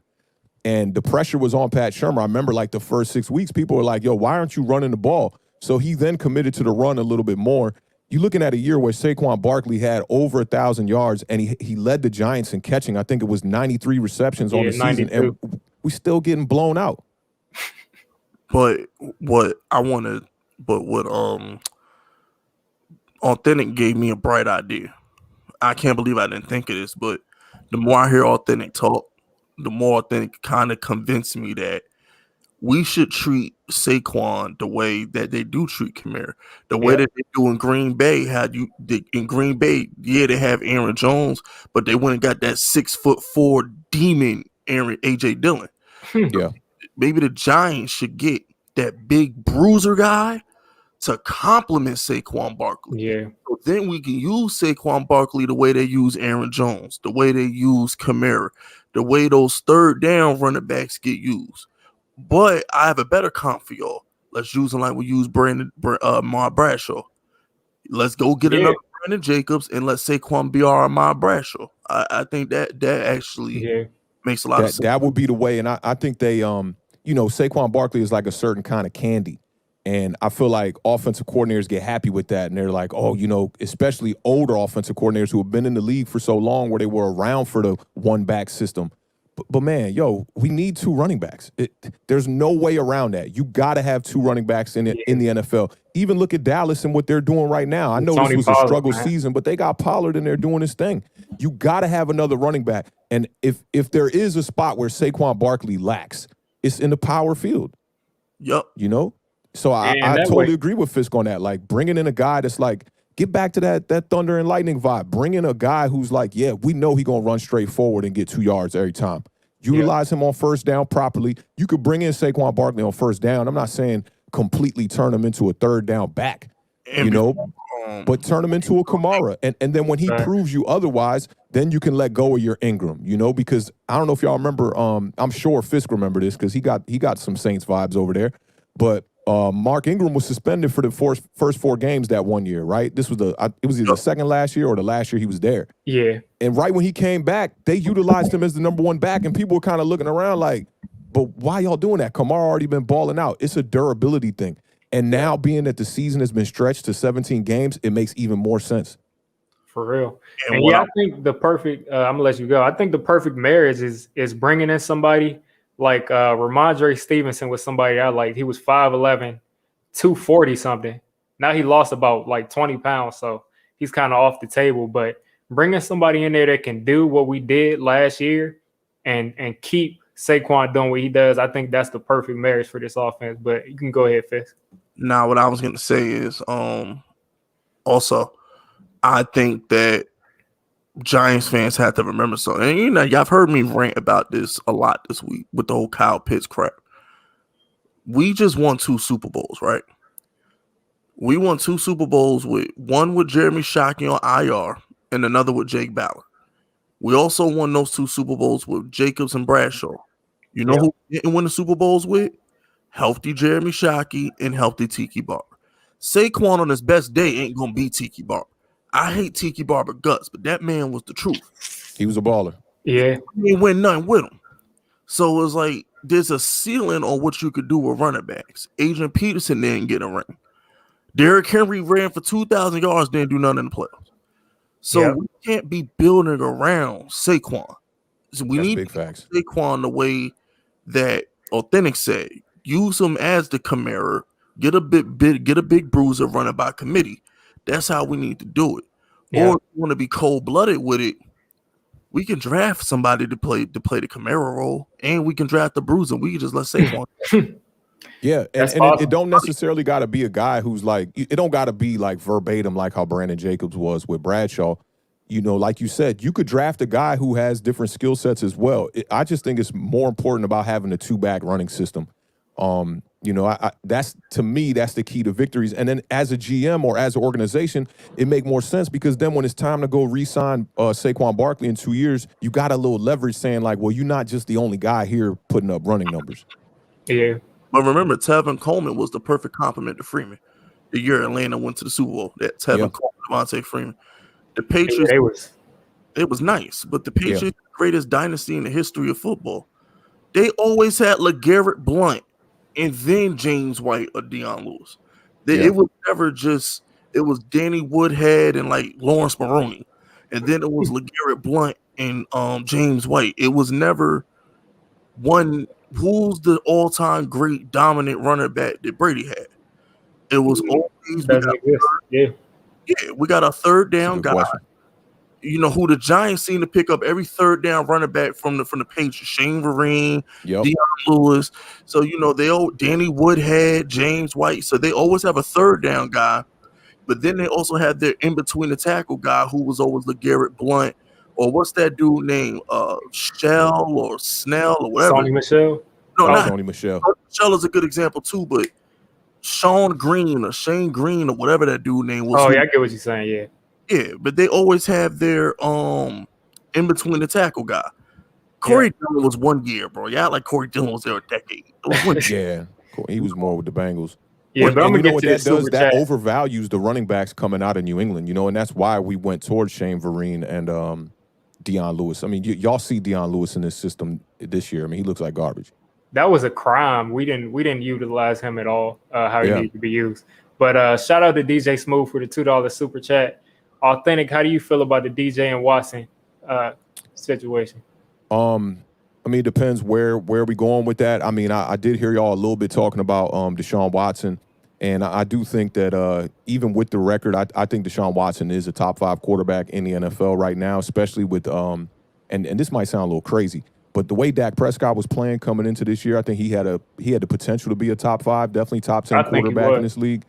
And the pressure was on Pat Shurmur. I remember like the first 6 weeks, people were like, yo, why aren't you running the ball? So he then committed to the run a little bit more. You're looking at a year where Saquon Barkley had over 1,000 yards, and he led the Giants in catching. I think it was 93 receptions on the 92. Season, and we still getting blown out. But what Authentic gave me a bright idea. I can't believe I didn't think of this, but the more I hear Authentic talk, the more Authentic kind of convinced me that we should treat Saquon the way that they do treat Kamara. The way that they do in Green Bay. In Green Bay, they have Aaron Jones, but they went and got that 6'4" demon AJ Dillon. Yeah. Maybe the Giants should get that big bruiser guy to complement Saquon Barkley. Yeah. So then we can use Saquon Barkley the way they use Aaron Jones, the way they use Kamara, the way those third down running backs get used. But I have a better comp for y'all. Let's use him like we use Mar Bradshaw. Let's go get another Brandon Jacobs and let Saquon be our Mar Bradshaw. I think that actually makes a lot of sense. That would be the way. And I think they, Saquon Barkley is like a certain kind of candy. And I feel like offensive coordinators get happy with that. And they're like, oh, especially older offensive coordinators who have been in the league for so long where they were around for the one-back system. But man, we need 2 running backs. There's no way around that. You got to have 2 running backs in the NFL. Even look at Dallas and what they're doing right now. I know this was a struggle season, but they got Pollard in there doing his thing. You got to have another running back. And if there is a spot where Saquon Barkley lacks, it's in the power field. Yep. So I totally agree with Fisk on that. Like bringing in a guy that's like, get back to that thunder and lightning vibe. Bring in a guy who's like, we know he's going to run straight forward and get 2 yards every time. Utilize him on first down properly. You could bring in Saquon Barkley on first down. I'm not saying completely turn him into a third down back, but turn him into a Kamara. And then when he proves you otherwise, then you can let go of your Ingram, because I don't know if y'all remember, I'm sure Fisk remember this because he got some Saints vibes over there, but Mark Ingram was suspended for the first 4 games that one year, right? This was it was either the second last year or the last year he was there. Yeah. And right when he came back, they utilized him as the number 1 back, and people were kind of looking around like, but why y'all doing that? Kamara already been balling out. It's a durability thing. And now being that the season has been stretched to 17 games, it makes even more sense. For real. And I think the perfect, I'm going to let you go. I think the perfect marriage is bringing in somebody like Ramondre Stevenson was somebody I like. He was 5'11", 240 something. Now he lost about like 20 pounds, so he's kind of off the table. But bringing somebody in there that can do what we did last year and keep Saquon doing what he does, I think that's the perfect marriage for this offense. But you can go ahead, Fisk. Now, what I was going to say is also I think that Giants fans have to remember something. And y'all have heard me rant about this a lot this week with the whole Kyle Pitts crap. We just won 2 Super Bowls, right? We won 2 Super Bowls one with Jeremy Shockey on IR and another with Jake Ballard. We also won those 2 Super Bowls with Jacobs and Bradshaw. You know who didn't win the Super Bowls with? Healthy Jeremy Shockey and healthy Tiki Barber. Saquon on his best day ain't going to be Tiki Barber. I hate Tiki Barber guts, but that man was the truth. He was a baller. Yeah. He didn't win nothing with him. So it was like there's a ceiling on what you could do with running backs. Adrian Peterson didn't get a ring. Derrick Henry ran for 2,000 yards, didn't do nothing in the playoffs. So we can't be building around Saquon. So we need Saquon the way that Authentic said. Use him as the Kamara. Get a big bruiser running by committee. That's how we need to do it. Yeah. Or if you want to be cold-blooded with it, we can draft somebody to play the Kamara role, and we can draft the bruiser. We can just let Saquon. Yeah, That's and it possible. don't necessarily got to be a guy who's like, it don't got to be like verbatim like how Brandon Jacobs was with Bradshaw. Like you said, you could draft a guy who has different skill sets as well. I just think it's more important about having a two-back running system. That's, to me, that's the key to victories. And then as a GM or as an organization, it make more sense because then when it's time to go re-sign Saquon Barkley in 2 years, you got a little leverage saying like, well, you're not just the only guy here putting up running numbers. Yeah. But remember, Tevin Coleman was the perfect complement to Freeman. The year Atlanta went to the Super Bowl, that Tevin Coleman, Devontae Freeman. The Patriots, it was nice, but the Patriots, the greatest dynasty in the history of football. They always had LeGarrette Blount and then James White or Deion Lewis. It was never just, it was Danny Woodhead and like Lawrence Maroney. And then it was LeGarrette Blount and James White. It was never one, who's the all-time great dominant running back that Brady had. It was always, we got a third down guy. Question. Who the Giants seem to pick up every third down running back from the Patriots. Shane Vereen, Deion Lewis. So Danny Woodhead, James White. So they always have a third down guy, but then they also have their in between the tackle guy who was always LeGarrette Blount, or what's that dude name? Shell or Snell or whatever. Sony Michel. No, not Sony Michel. Shell is a good example too, but Sean Green or Shane Green or whatever that dude name was. Oh yeah, I get what you're saying. Yeah. Yeah, but they always have their in between the tackle guy. Corey Dillon was 1 year, bro. Yeah, like Corey Dillon was there a decade. Yeah, he was more with the Bengals. Yeah, but I'm gonna get what to that does. That chat. overvalues the running backs coming out of New England. And that's why we went towards Shane Vereen and Deion Lewis. I mean, y'all see Deion Lewis in this system this year. I mean, he looks like garbage. That was a crime. We didn't utilize him at all. How he needed to be used. But shout out to DJ Smooth for the $2 super chat. Authentic, how do you feel about the DJ and Watson situation? I mean, it depends where we going with that. I mean, I did hear y'all a little bit talking about Deshaun Watson, and I do think that even with the record, I think Deshaun Watson is a top 5 quarterback in the NFL right now, especially with and this might sound a little crazy, but the way Dak Prescott was playing coming into this year, I think he had the potential to be a top 5, definitely top 10 quarterback in this league.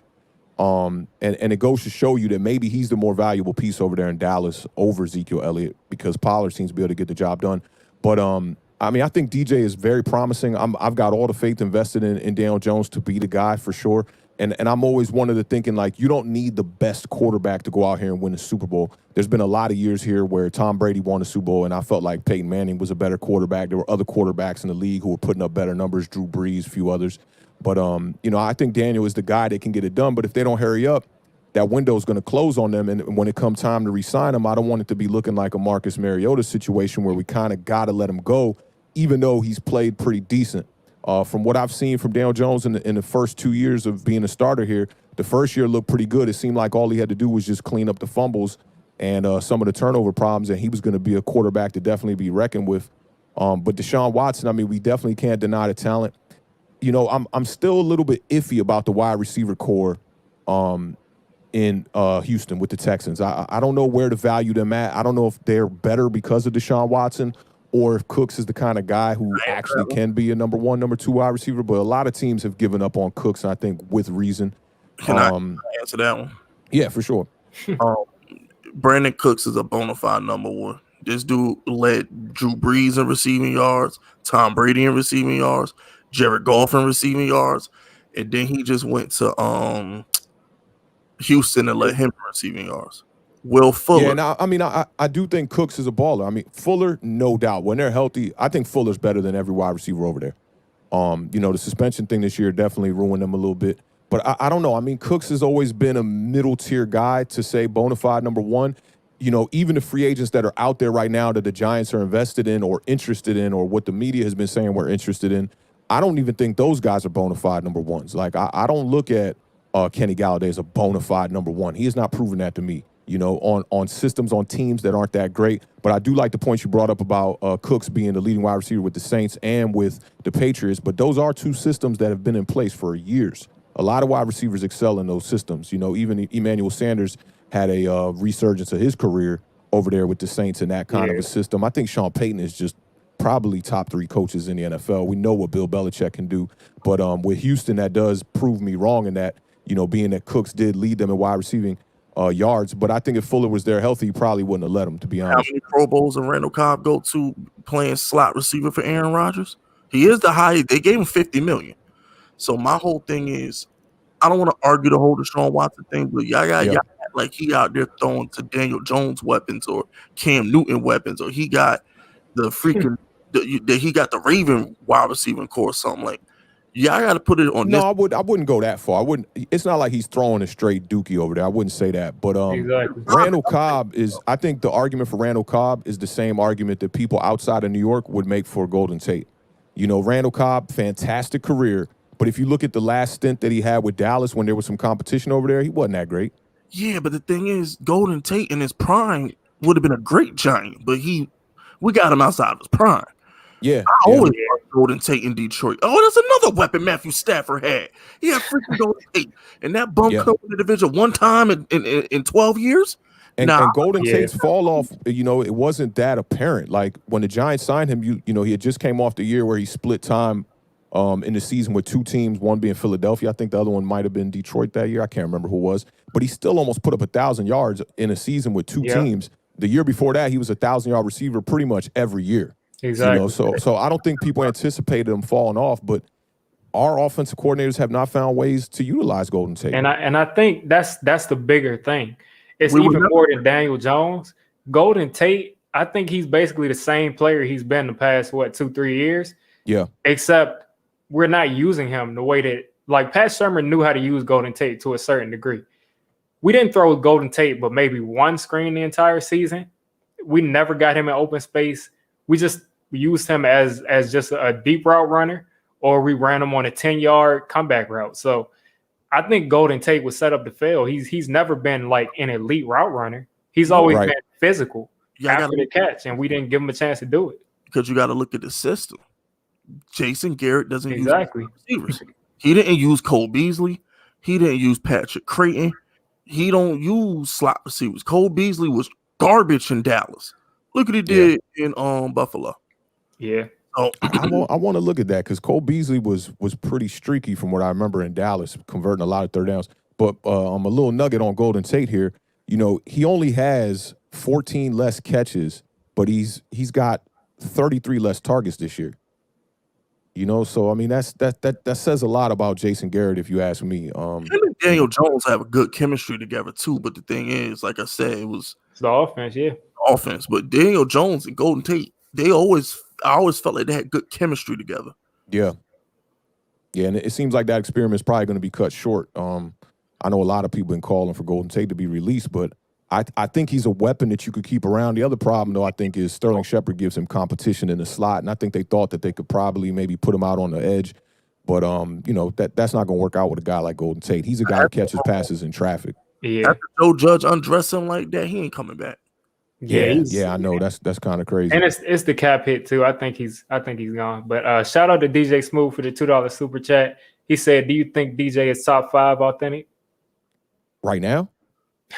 And it goes to show you that maybe he's the more valuable piece over there in Dallas over Ezekiel Elliott because Pollard seems to be able to get the job done. But I mean, I think DJ is very promising. I've got all the faith invested in Daniel Jones to be the guy for sure. And I'm always one of the thinking like you don't need the best quarterback to go out here and win a Super Bowl. There's been a lot of years here where Tom Brady won a Super Bowl, and I felt like Peyton Manning was a better quarterback. There were other quarterbacks in the league who were putting up better numbers, Drew Brees, a few others. But, I think Daniel is the guy that can get it done. But if they don't hurry up, that window is going to close on them. And when it comes time to re-sign him, I don't want it to be looking like a Marcus Mariota situation where we kind of got to let him go, even though he's played pretty decent. From what I've seen from Daniel Jones in the first 2 years of being a starter here, the first year looked pretty good. It seemed like all he had to do was just clean up the fumbles and some of the turnover problems, and he was going to be a quarterback to definitely be reckoned with. But Deshaun Watson, I mean, we definitely can't deny the talent. I'm still a little bit iffy about the wide receiver core in Houston with the Texans. I don't know where to value them at. I don't know if they're better because of Deshaun Watson or if Cooks is the kind of guy who actually can be a number 1, number 2 wide receiver. But a lot of teams have given up on Cooks, and I think with reason. Can I answer that one? Yeah, for sure. Brandon Cooks is a bona fide number 1. This dude led Drew Brees in receiving yards, Tom Brady in receiving yards, Jared Goff in receiving yards, and then he just went to Houston and let him in receiving yards. Will Fuller. Yeah, now, I mean, I do think Cooks is a baller. I mean, Fuller, no doubt. When they're healthy, I think Fuller's better than every wide receiver over there. The suspension thing this year definitely ruined them a little bit. But I don't know. I mean, Cooks has always been a middle-tier guy to say bona fide number 1. Even the free agents that are out there right now that the Giants are invested in or interested in or what the media has been saying we're interested in, I don't even think those guys are bona fide number 1s. Like, I don't look at Kenny Galladay as a bona fide number 1. He has not proven that to me, on systems, on teams that aren't that great. But I do like the points you brought up about Cooks being the leading wide receiver with the Saints and with the Patriots. But those are 2 systems that have been in place for years. A lot of wide receivers excel in those systems. Even Emmanuel Sanders had a resurgence of his career over there with the Saints in that kind of a system. I think Sean Payton is just probably top 3 coaches in the NFL. We know what Bill Belichick can do. But with Houston, that does prove me wrong in that, being that Cooks did lead them in wide receiving yards. But I think if Fuller was there healthy, he probably wouldn't have let him, to be honest. How many Pro Bowls did Randall Cobb go to playing slot receiver for Aaron Rodgers? He is the highest. They gave him $50 million. So my whole thing is, I don't want to argue the whole Deshaun Watson thing, but y'all like he out there throwing to Daniel Jones weapons or Cam Newton weapons, or he got the freaking he got the Raven wide receiving core or something like. Yeah, I got to put it on. No, I wouldn't go that far. I wouldn't. It's not like he's throwing a straight dookie over there. I wouldn't say that. But exactly. Randall Cobb is. I think the argument for Randall Cobb is the same argument that people outside of New York would make for Golden Tate. Randall Cobb, fantastic career. But if you look at the last stint that he had with Dallas when there was some competition over there, he wasn't that great. Yeah, but the thing is, Golden Tate in his prime would have been a great Giant, but we got him outside of his prime. Yeah. I always liked Golden Tate in Detroit. Oh, that's another weapon Matthew Stafford had. He had freaking Golden Tate. And that bum come in the division one time in 12 years. And Golden Tate's fall off, it wasn't that apparent. Like when the Giants signed him, he had just came off the year where he split time in the season with 2 teams, one being Philadelphia. I think the other one might have been Detroit that year. I can't remember who it was. But he still almost put up 1,000 yards in a season with 2 teams. The year before that, he was a 1,000-yard receiver pretty much every year. Exactly. So I don't think people anticipated him falling off, but our offensive coordinators have not found ways to utilize Golden Tate. And I think that's the bigger thing. It's even more than Daniel Jones. Golden Tate, I think he's basically the same player he's been the past 2-3 years. Yeah. Except we're not using him the way that, like, Pat Shermer knew how to use Golden Tate to a certain degree. We didn't throw Golden Tate, but maybe one screen the entire season. We never got him in open space. We just used him as just a deep route runner, or we ran him on a 10-yard comeback route. So I think Golden Tate was set up to fail. He's never been like an elite route runner. He's always been physical after the catch, and we didn't give him a chance to do it. Because you got to look at the system. Jason Garrett doesn't use receivers. He didn't use Cole Beasley. He didn't use Patrick Creighton. He don't use slot receivers. Cole Beasley was garbage in Dallas. Look what he did in Buffalo. Yeah. Oh, I want to look at that because Cole Beasley was pretty streaky from what I remember in Dallas, converting a lot of third downs. But I'm a little nugget on Golden Tate here. He only has 14 less catches, but he's got 33 less targets this year. So I mean that says a lot about Jason Garrett, if you ask me. Him and Daniel Jones have a good chemistry together too. But the thing is, like I said, it's the offense, offense. But Daniel Jones and Golden Tate, I always felt like they had good chemistry together. Yeah, and it seems like that experiment is probably going to be cut short. I know a lot of people been calling for Golden Tate to be released, but I think he's a weapon that you could keep around. The other problem, though, I think is Sterling Shepard gives him competition in the slot, and I think they thought that they could probably maybe put him out on the edge. But, that's not going to work out with a guy like Golden Tate. He's a guy who catches passes in traffic. Yeah. After Joe Judge undressed him like that, he ain't coming back. Yeah, I know. That's kind of crazy. And it's the cap hit, too. I think he's gone. But shout out to DJ Smooth for the $2 super chat. He said, do you think DJ is top 5 authentic? Right now?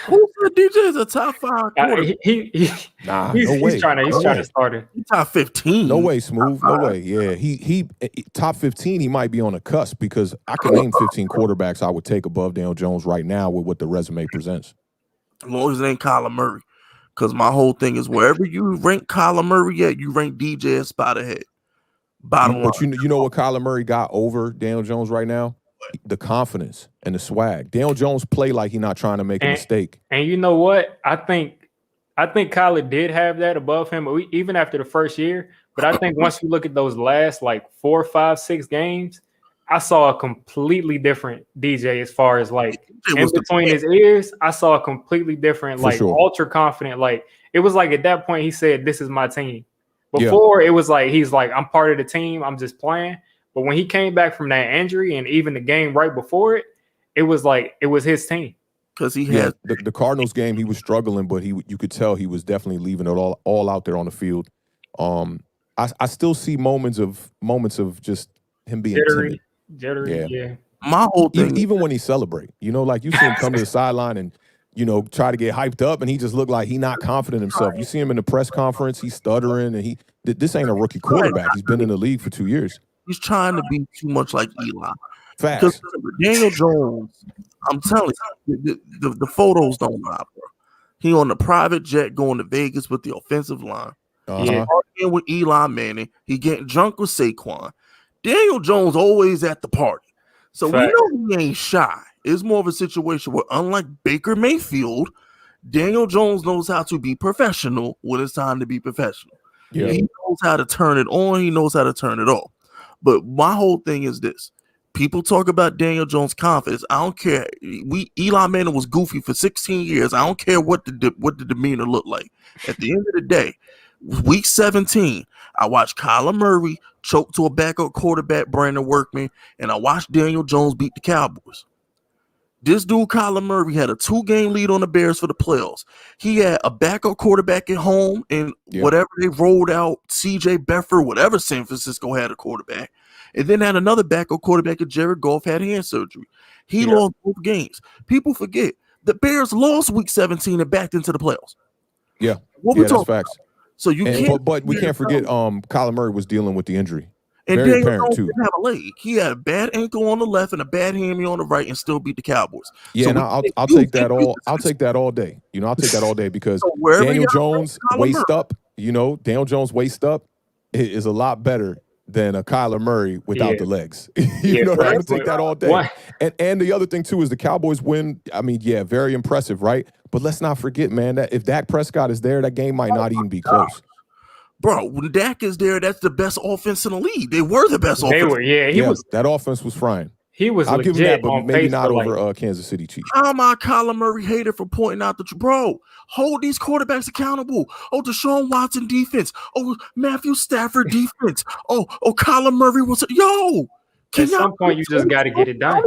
Who said DJ is a top 5 quarterback? He's trying to start it. He's top 15. No way, Smooth. No way. Yeah, he top 15. He might be on a cusp because I can name 15 quarterbacks I would take above Daniel Jones right now with what the resume presents. As long as it ain't Kyler Murray, because my whole thing is wherever you rank Kyler Murray at, you rank DJ a spot ahead. Bottom line. But you know what Kyler Murray got over Daniel Jones right now? The confidence and the swag. Daniel Jones play like he's not trying to make a mistake. And you know what? I think Kyler did have that above him, even after the first year. But I think once you look at those last 4, 5, 6 games, I saw a completely different DJ as far as in between his ears. I saw a completely different, ultra confident. It was at that point he said, "This is my team." Before it was he's I'm part of the team. I'm just playing. But when he came back from that injury and even the game right before it, it was his team. Because he had the Cardinals game, he was struggling, but you could tell he was definitely leaving it all out there on the field. I still see moments of just him being jittery. Yeah. My whole thing, even when he celebrate, you see him come to the sideline and try to get hyped up, and he just looked like he not confident in himself. You see him in the press conference, he's stuttering, and This ain't a rookie quarterback. He's been in the league for 2 years. He's trying to be too much like Eli. Facts. Because Daniel Jones, I'm telling you, the photos don't lie, bro. He on the private jet going to Vegas with the offensive line. Yeah. Partying with Eli Manning. He getting drunk with Saquon. Daniel Jones always at the party. So we know he ain't shy. It's more of a situation where, unlike Baker Mayfield, Daniel Jones knows how to be professional when it's time to be professional. Yeah. He knows how to turn it on. He knows how to turn it off. But my whole thing is this. People talk about Daniel Jones' confidence. I don't care. Eli Manning was goofy for 16 years. I don't care what the demeanor looked like. At the end of the day, week 17, I watched Kyler Murray choke to a backup quarterback, Brandon Workman, and I watched Daniel Jones beat the Cowboys. This dude, Kyler Murray, had a 2-game lead on the Bears for the playoffs. He had a backup quarterback at home, and whatever they rolled out, C.J. Beathard, whatever San Francisco had a quarterback, and then had another backup quarterback, and Jared Goff had hand surgery. He lost both games. People forget the Bears lost week 17 and backed into the playoffs. Yeah, that's facts. So you can't, but we can't forget, Kyler Murray was dealing with the injury. And very Daniel apparent Jones too. didn't have a leg. He had a bad ankle on the left and a bad hammy on the right, and still beat the Cowboys. Yeah, so I'll take that all. I'll take that all day. I'll take that all day because Daniel Jones waist up. Daniel Jones waist up is a lot better than a Kyler Murray without the legs. I'm gonna take that all day. And the other thing too is the Cowboys win. I mean, very impressive, right? But let's not forget, man, that if Dak Prescott is there, that game might not even be close. Bro, when Dak is there, that's the best offense in the league. They were the best offense. They were, He was. That offense was frying. He was. I'll give him that, but maybe not over like, Kansas City Chiefs. How am I Kyler Murray hater for pointing out bro? Hold these quarterbacks accountable. Oh, Deshaun Watson defense. Oh, Matthew Stafford defense. Oh, Kyler Murray was at some point you just got to get it done.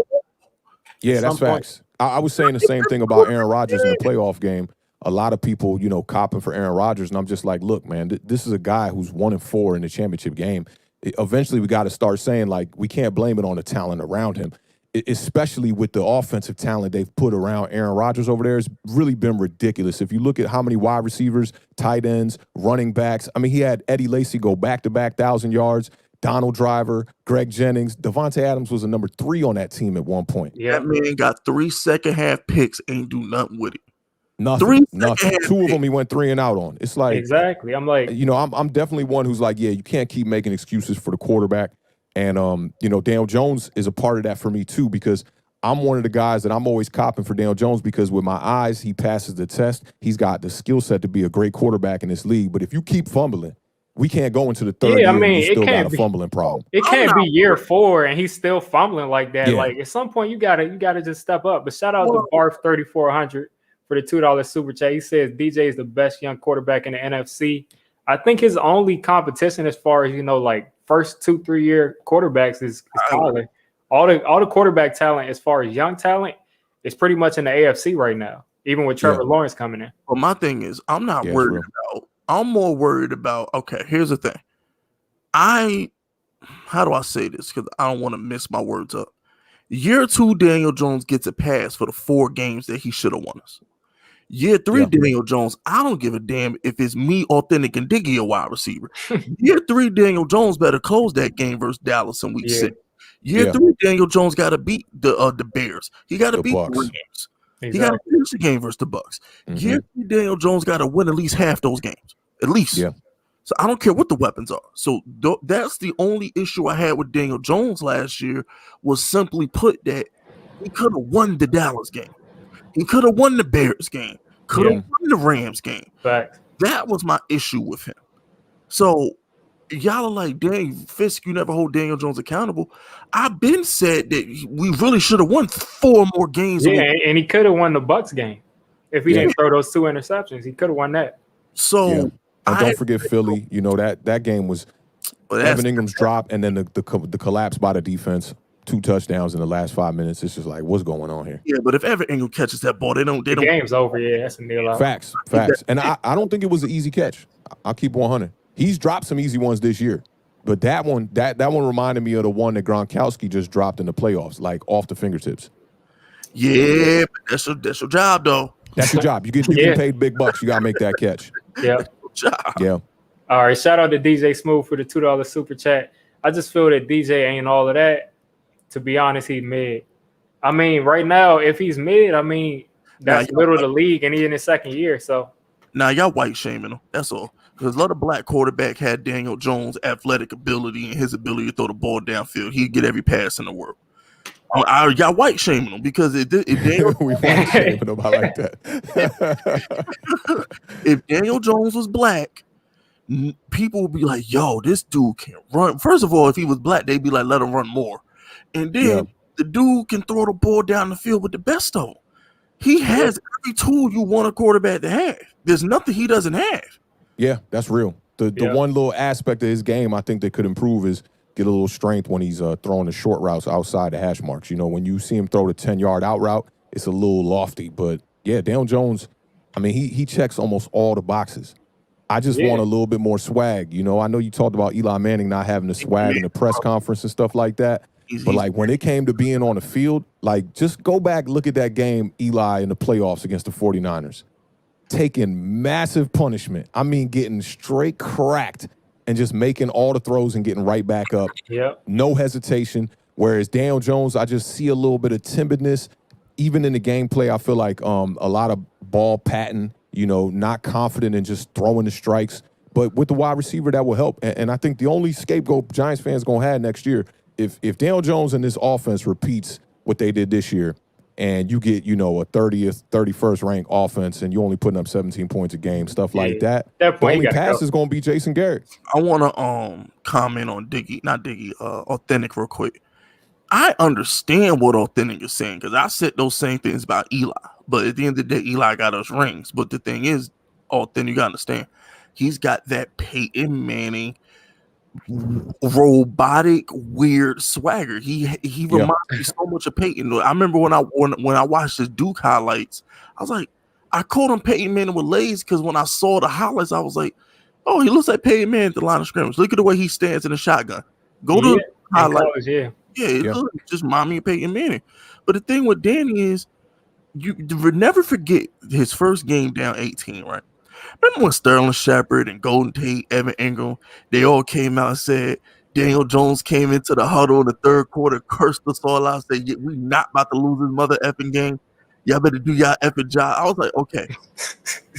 Yeah, that's facts. I was saying the same thing about Aaron Rodgers in the playoff game. A lot of people, copping for Aaron Rodgers, and I'm just like, look, man, this is a guy who's 1-4 in the championship game. Eventually, we got to start saying, like, we can't blame it on the talent around him, especially with the offensive talent they've put around Aaron Rodgers over there. It's really been ridiculous. If you look at how many wide receivers, tight ends, running backs, I mean, he had Eddie Lacy go back-to-back 1,000 yards, Donald Driver, Greg Jennings. Devontae Adams was a number 3 on that team at one point. Yeah, that man got 3 second-half picks, ain't do nothing with it. Nothing. 2 of them he went 3 and out on. It's like exactly. I'm like, I'm definitely one who's like, you can't keep making excuses for the quarterback. And Daniel Jones is a part of that for me too, because I'm one of the guys that I'm always copping for Daniel Jones because with my eyes, he passes the test. He's got the skill set to be a great quarterback in this league. But if you keep fumbling, we can't go into the third year and you still got a fumbling problem. It can't be year 4 and he's still fumbling like that. Yeah. Like at some point you gotta just step up. But shout out to Barf 3400 for the $2 super chat. He says DJ is the best young quarterback in the NFC. I think his only competition as far as like first 2-3 year quarterbacks is Kyler. All the quarterback talent as far as young talent is pretty much in the AFC right now, even with Trevor Lawrence coming in. Well, my thing is I'm not worried about. I'm more worried about. Okay, here's the thing. How do I say this? Because I don't want to mess my words up. Year 2, Daniel Jones gets a pass for the 4 games that he should have won us. Year 3, Daniel Jones, I don't give a damn if it's me, Authentic, and Diggy a wide receiver. Year 3, Daniel Jones better close that game versus Dallas in week 6. Year 3, Daniel Jones got to beat the Bears. He got to beat the Rams. Exactly. He got to finish the game versus the Bucks. Mm-hmm. Year 3, Daniel Jones got to win at least half those games. At least. Yeah. So I don't care what the weapons are. So that's the only issue I had with Daniel Jones last year was simply put that he could have won the Dallas game. He could have won the Bears game. Could have won the Rams game. Fact. That was my issue with him. So y'all are like, dang, Fisk, you never hold Daniel Jones accountable. I've been said that we really should have won 4 more games. Yeah, and he could have won the Bucks game. If he didn't throw those 2 interceptions, he could have won that. So and don't forget Philly. That game was Evan Ingram's drop and then the collapse by the defense. 2 touchdowns in the last 5 minutes. It's just like, what's going on here? Yeah, but if Evan Ingram catches that ball, they don't. The game's over. Yeah, that's a nil out. Facts. And I don't think it was an easy catch. I'll keep 100. He's dropped some easy ones this year, but that one reminded me of the one that Gronkowski just dropped in the playoffs, like off the fingertips. Yeah, but that's your job though. That's your job. You get paid big bucks. You gotta make that catch. Yeah. Job. Yeah. All right, shout out to DJ Smooth for the $2 super chat. I just feel that DJ ain't all of that. To be honest, he's mid. I mean, right now, if he's mid, I mean, that's middle of the league, and he's in his second year. So now y'all white shaming him. That's all. Because a lot of black quarterback had Daniel Jones' athletic ability and his ability to throw the ball downfield. He'd get every pass in the world. Y'all white shaming him because if Daniel we white shaming him. I like that. if Daniel Jones was black, people would be like, "Yo, this dude can run." First of all, if he was black, they'd be like, "Let him run more." And then the dude can throw the ball down the field with the best of them. He has every tool you want a quarterback to have. There's nothing he doesn't have. Yeah, that's real. The one little aspect of his game I think they could improve is get a little strength when he's throwing the short routes outside the hash marks. You know, when you see him throw the 10-yard out route, it's a little lofty. But, yeah, Daniel Jones, I mean, he checks almost all the boxes. I just want a little bit more swag. You know, I know you talked about Eli Manning not having the swag in the press conference and stuff like that. But, like, when it came to being on the field, like, just go back, look at that game, Eli, in the playoffs against the 49ers. Taking massive punishment. I mean, getting straight cracked and just making all the throws and getting right back up. Yep. No hesitation. Whereas Daniel Jones, I just see a little bit of timidness. Even in the gameplay, I feel like a lot of ball patting, you know, not confident in just throwing the strikes. But with the wide receiver, that will help. And I think the only scapegoat Giants fans going to have next year, if Daniel Jones and this offense repeats what they did this year, and you get, you know, a 30th, 31st ranked offense, and you're only putting up 17 points a game, stuff like that. The only pass is going to be Jason Garrett. I want to comment on Authentic real quick. I understand what Authentic is saying because I said those same things about Eli. But at the end of the day, Eli got us rings. But the thing is, Authentic, you got to understand, he's got that Peyton Manning robotic weird swagger. He reminds me so much of Peyton. I remember when I watched his Duke highlights, I was like, I called him Peyton Manning with legs because when I saw the highlights, I was like, oh, he looks like Peyton Manning at the line of scrimmage. Look at the way he stands in the shotgun. Go to the highlights. Just remind me of Peyton Manning. But the thing with Danny is, you never forget his first game down 18, right? Remember when Sterling Shepard and Golden Tate, Evan Ingram, they all came out and said Daniel Jones came into the huddle in the third quarter, cursed us all out, said, we not about to lose this mother effing game. Y'all better do y'all effing job. I was like, okay.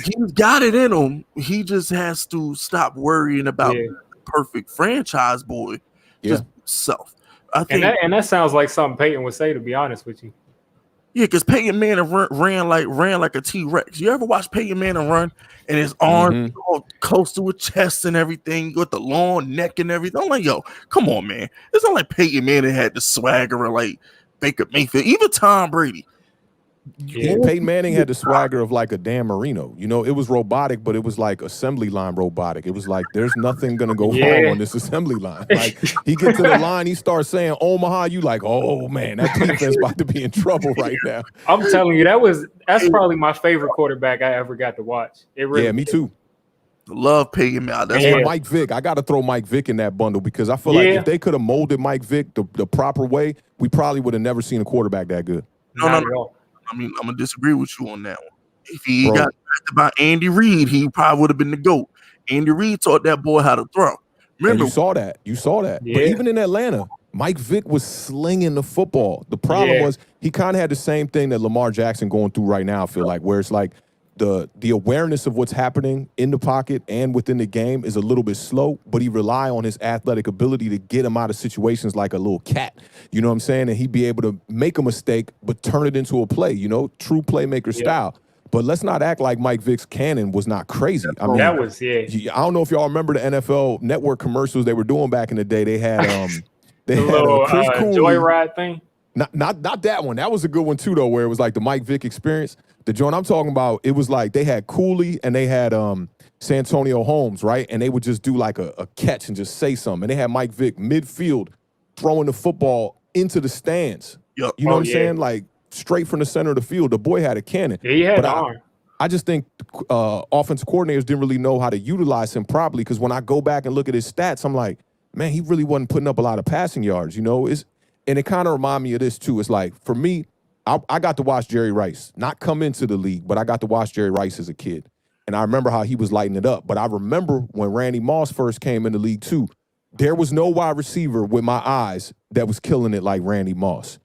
He's got it in him. He just has to stop worrying about the perfect franchise boy. Just self. I think, and that sounds like something Peyton would say, to be honest with you. Yeah, because Peyton Manning ran like a T-Rex. You ever watch Peyton Manning run and his arms all close to his chest and everything with the long neck and everything? I'm like, yo, come on, man. It's not like Peyton Manning had the swagger like Baker Mayfield, even Tom Brady. Peyton Manning had the swagger of like a Dan Marino. You know, it was robotic, but it was like assembly line robotic. It was like there's nothing going to go wrong on this assembly line. Like he gets to the line, he starts saying Omaha, you like, oh man, that defense about to be in trouble right now. I'm telling you, that's probably my favorite quarterback I ever got to watch. It really me too. Love Peyton Manning. And Mike Vick. I got to throw Mike Vick in that bundle because I feel like if they could have molded Mike Vick the proper way, we probably would have never seen a quarterback that good. No. I mean, I'm gonna disagree with you on that one. If he got drafted by Andy Reid, he probably would have been the GOAT. Andy Reid taught that boy how to throw. Remember, you saw that. Yeah. But even in Atlanta, Mike Vick was slinging the football. The problem was he kind of had the same thing that Lamar Jackson going through right now, I feel like, where it's like the awareness of what's happening in the pocket and within the game is a little bit slow, but he rely on his athletic ability to get him out of situations like a little cat. You know what I'm saying? And he'd be able to make a mistake, but turn it into a play, you know, true playmaker style. But let's not act like Mike Vick's cannon was not crazy. I mean, that was, I don't know if y'all remember the NFL Network commercials they were doing back in the day. They had the little Chris Cooley Joyride thing. Not that one. That was a good one too, though, where it was like the Mike Vick experience. The joint I'm talking about, it was like they had Cooley and they had Santonio Holmes, right? And they would just do like a catch and just say something. And they had Mike Vick midfield throwing the football into the stands. Yep. You know what I'm saying? Like straight from the center of the field. The boy had a cannon. Yeah, he had an arm. I just think offensive coordinators didn't really know how to utilize him properly because when I go back and look at his stats, I'm like, man, he really wasn't putting up a lot of passing yards, you know? And it kind of reminds me of this too. It's like, for me, I got to watch Jerry Rice, not come into the league, but I got to watch Jerry Rice as a kid. And I remember how he was lighting it up. But I remember when Randy Moss first came in the league too, there was no wide receiver with my eyes that was killing it like Randy Moss.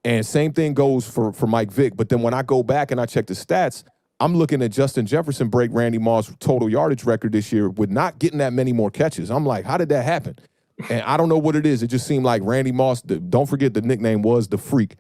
And same thing goes for Mike Vick. But then when I go back and I check the stats, I'm looking at Justin Jefferson break Randy Moss' total yardage record this year with not getting that many more catches. I'm like, how did that happen? And I don't know what it is. It just seemed like Randy Moss, don't forget the nickname was the Freak.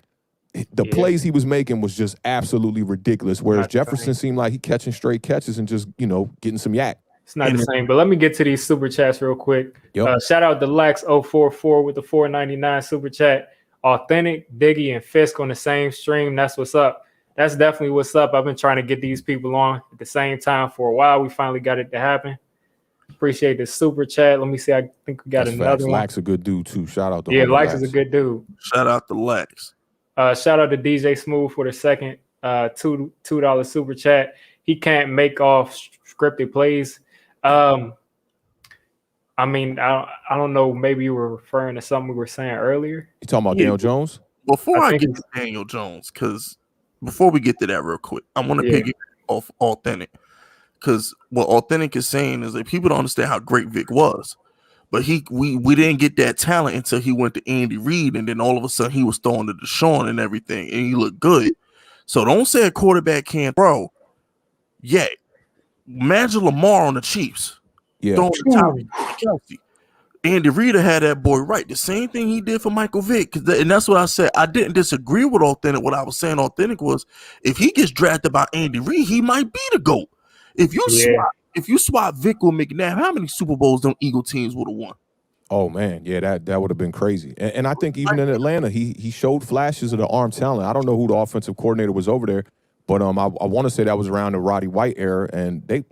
The plays he was making was just absolutely ridiculous, whereas Jefferson seemed like he catching straight catches and just, getting some yak. It's not the same, but let me get to these super chats real quick. Yep. Shout out to Lax044 with the $4.99 super chat. Authentic, Diggy, and Fisk on the same stream. That's what's up. That's definitely what's up. I've been trying to get these people on at the same time for a while. We finally got it to happen. Appreciate the super chat. Let me see. I think we got another one. Lax a good dude too. Shout out to Lax is a good dude. Shout out to Lax. Shout out to DJ Smooth for the second $2 super chat. He can't make off scripted plays. I don't know. Maybe you were referring to something we were saying earlier. You talking about Daniel Jones? Before I get to Daniel Jones, because before we get to that real quick, I want to piggyback off Authentic. Because what Authentic is saying is that people don't understand how great Vic was. But we didn't get that talent until he went to Andy Reid, and then all of a sudden he was throwing to Deshaun and everything, and he looked good. So don't say a quarterback can't throw. Yeah. Imagine Lamar on the Chiefs. Yeah. Throwing the top of Kelsey. Andy Reid had that boy right. The same thing he did for Michael Vick. And that's what I said. I didn't disagree with Authentic. What I was saying Authentic was if he gets drafted by Andy Reid, he might be the GOAT. If you swap Vic with McNabb, how many Super Bowls them Eagle teams would have won? Oh man, yeah, that would have been crazy. And I think even in Atlanta, he showed flashes of the arm talent. I don't know who the offensive coordinator was over there, but I want to say that was around the Roddy White era, and they,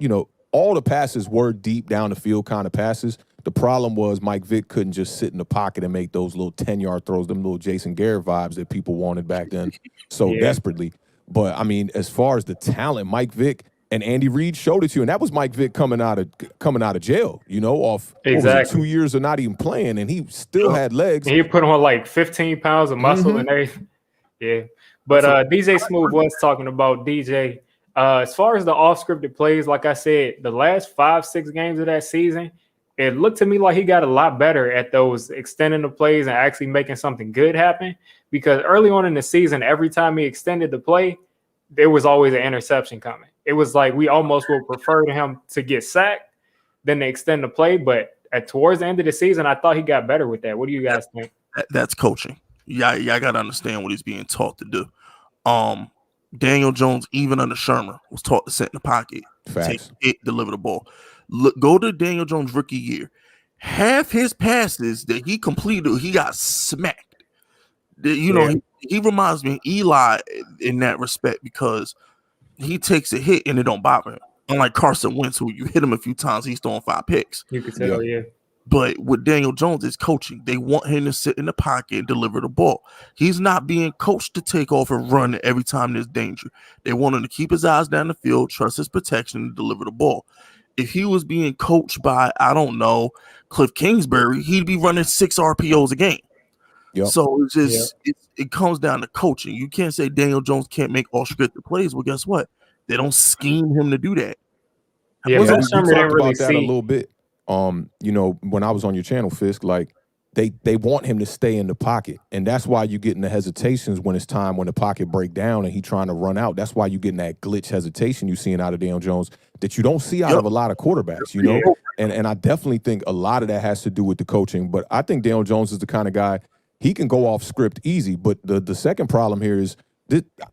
all the passes were deep down the field kind of passes. The problem was Mike Vick couldn't just sit in the pocket and make those little 10-yard throws, them little Jason Garrett vibes that people wanted back then so desperately. But I mean, as far as the talent, Mike Vick and Andy Reid showed it to you, and that was Mike Vick coming out of jail, off 2 years of not even playing, and he still had legs. And he put on like 15 pounds of muscle and everything. Yeah, but DJ Smooth was talking about DJ. As far as the off-scripted plays, like I said, the last 5-6 games of that season, it looked to me like he got a lot better at those extending the plays and actually making something good happen. Because early on in the season, every time he extended the play, there was always an interception coming. It was like we almost would prefer to him to get sacked than to extend the play. But towards the end of the season, I thought he got better with that. What do you guys think? That's coaching. Yeah, got to understand what he's being taught to do. Daniel Jones, even under Shermer, was taught to sit in the pocket, take it, deliver the ball. Look, go to Daniel Jones' rookie year. Half his passes that he completed, he got smacked. He reminds me of Eli in that respect because he takes a hit and it don't bother him. Unlike Carson Wentz, who you hit him a few times, he's throwing 5 picks. You could tell, yeah. But with Daniel Jones, it's coaching. They want him to sit in the pocket and deliver the ball. He's not being coached to take off and run every time there's danger. They want him to keep his eyes down the field, trust his protection, and deliver the ball. If he was being coached by, I don't know, Cliff Kingsbury, he'd be running 6 RPOs a game. Yep. So it's just it comes down to coaching. You can't say Daniel Jones can't make all scripted plays. Well, guess what? They don't scheme him to do that. Yeah, we talked about that a little bit. When I was on your channel, Fisk, like they want him to stay in the pocket, and that's why you get in the hesitations when it's time when the pocket break down and he trying to run out. That's why you getting that glitch hesitation you seeing out of Daniel Jones that you don't see out of a lot of quarterbacks. And I definitely think a lot of that has to do with the coaching. But I think Daniel Jones is the kind of guy he can go off script easy. But the second problem here is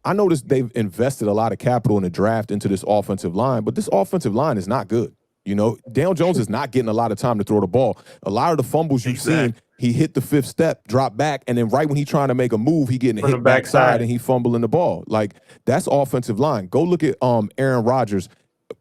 I noticed they've invested a lot of capital in the draft into this offensive line, but this offensive line is not good. Daniel Jones is not getting a lot of time to throw the ball. A lot of the fumbles you've seen, he hit the 5th step, drop back, and then right when he's trying to make a move, he getting hit backside and he fumbling the ball. Like, that's offensive line. Go look at Aaron Rodgers,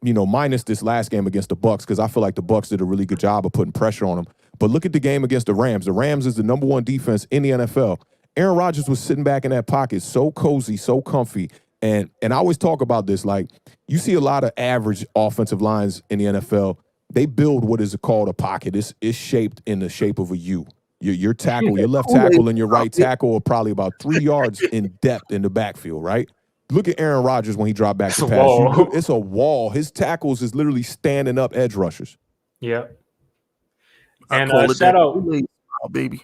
minus this last game against the Bucs, because I feel like the Bucs did a really good job of putting pressure on him. But look at the game against the Rams. The Rams is the number 1 defense in the NFL. Aaron Rodgers was sitting back in that pocket, so cozy, so comfy. And I always talk about this, like, you see a lot of average offensive lines in the NFL. They build what is called a pocket. It's shaped in the shape of a U. Your tackle, your left tackle and your right tackle are probably about 3 yards in depth in the backfield, right? Look at Aaron Rodgers when he dropped back It's to a pass. wall. It's a wall. His tackles is literally standing up edge rushers. Yeah. I And call it shout that out. Kool-Aid style, baby.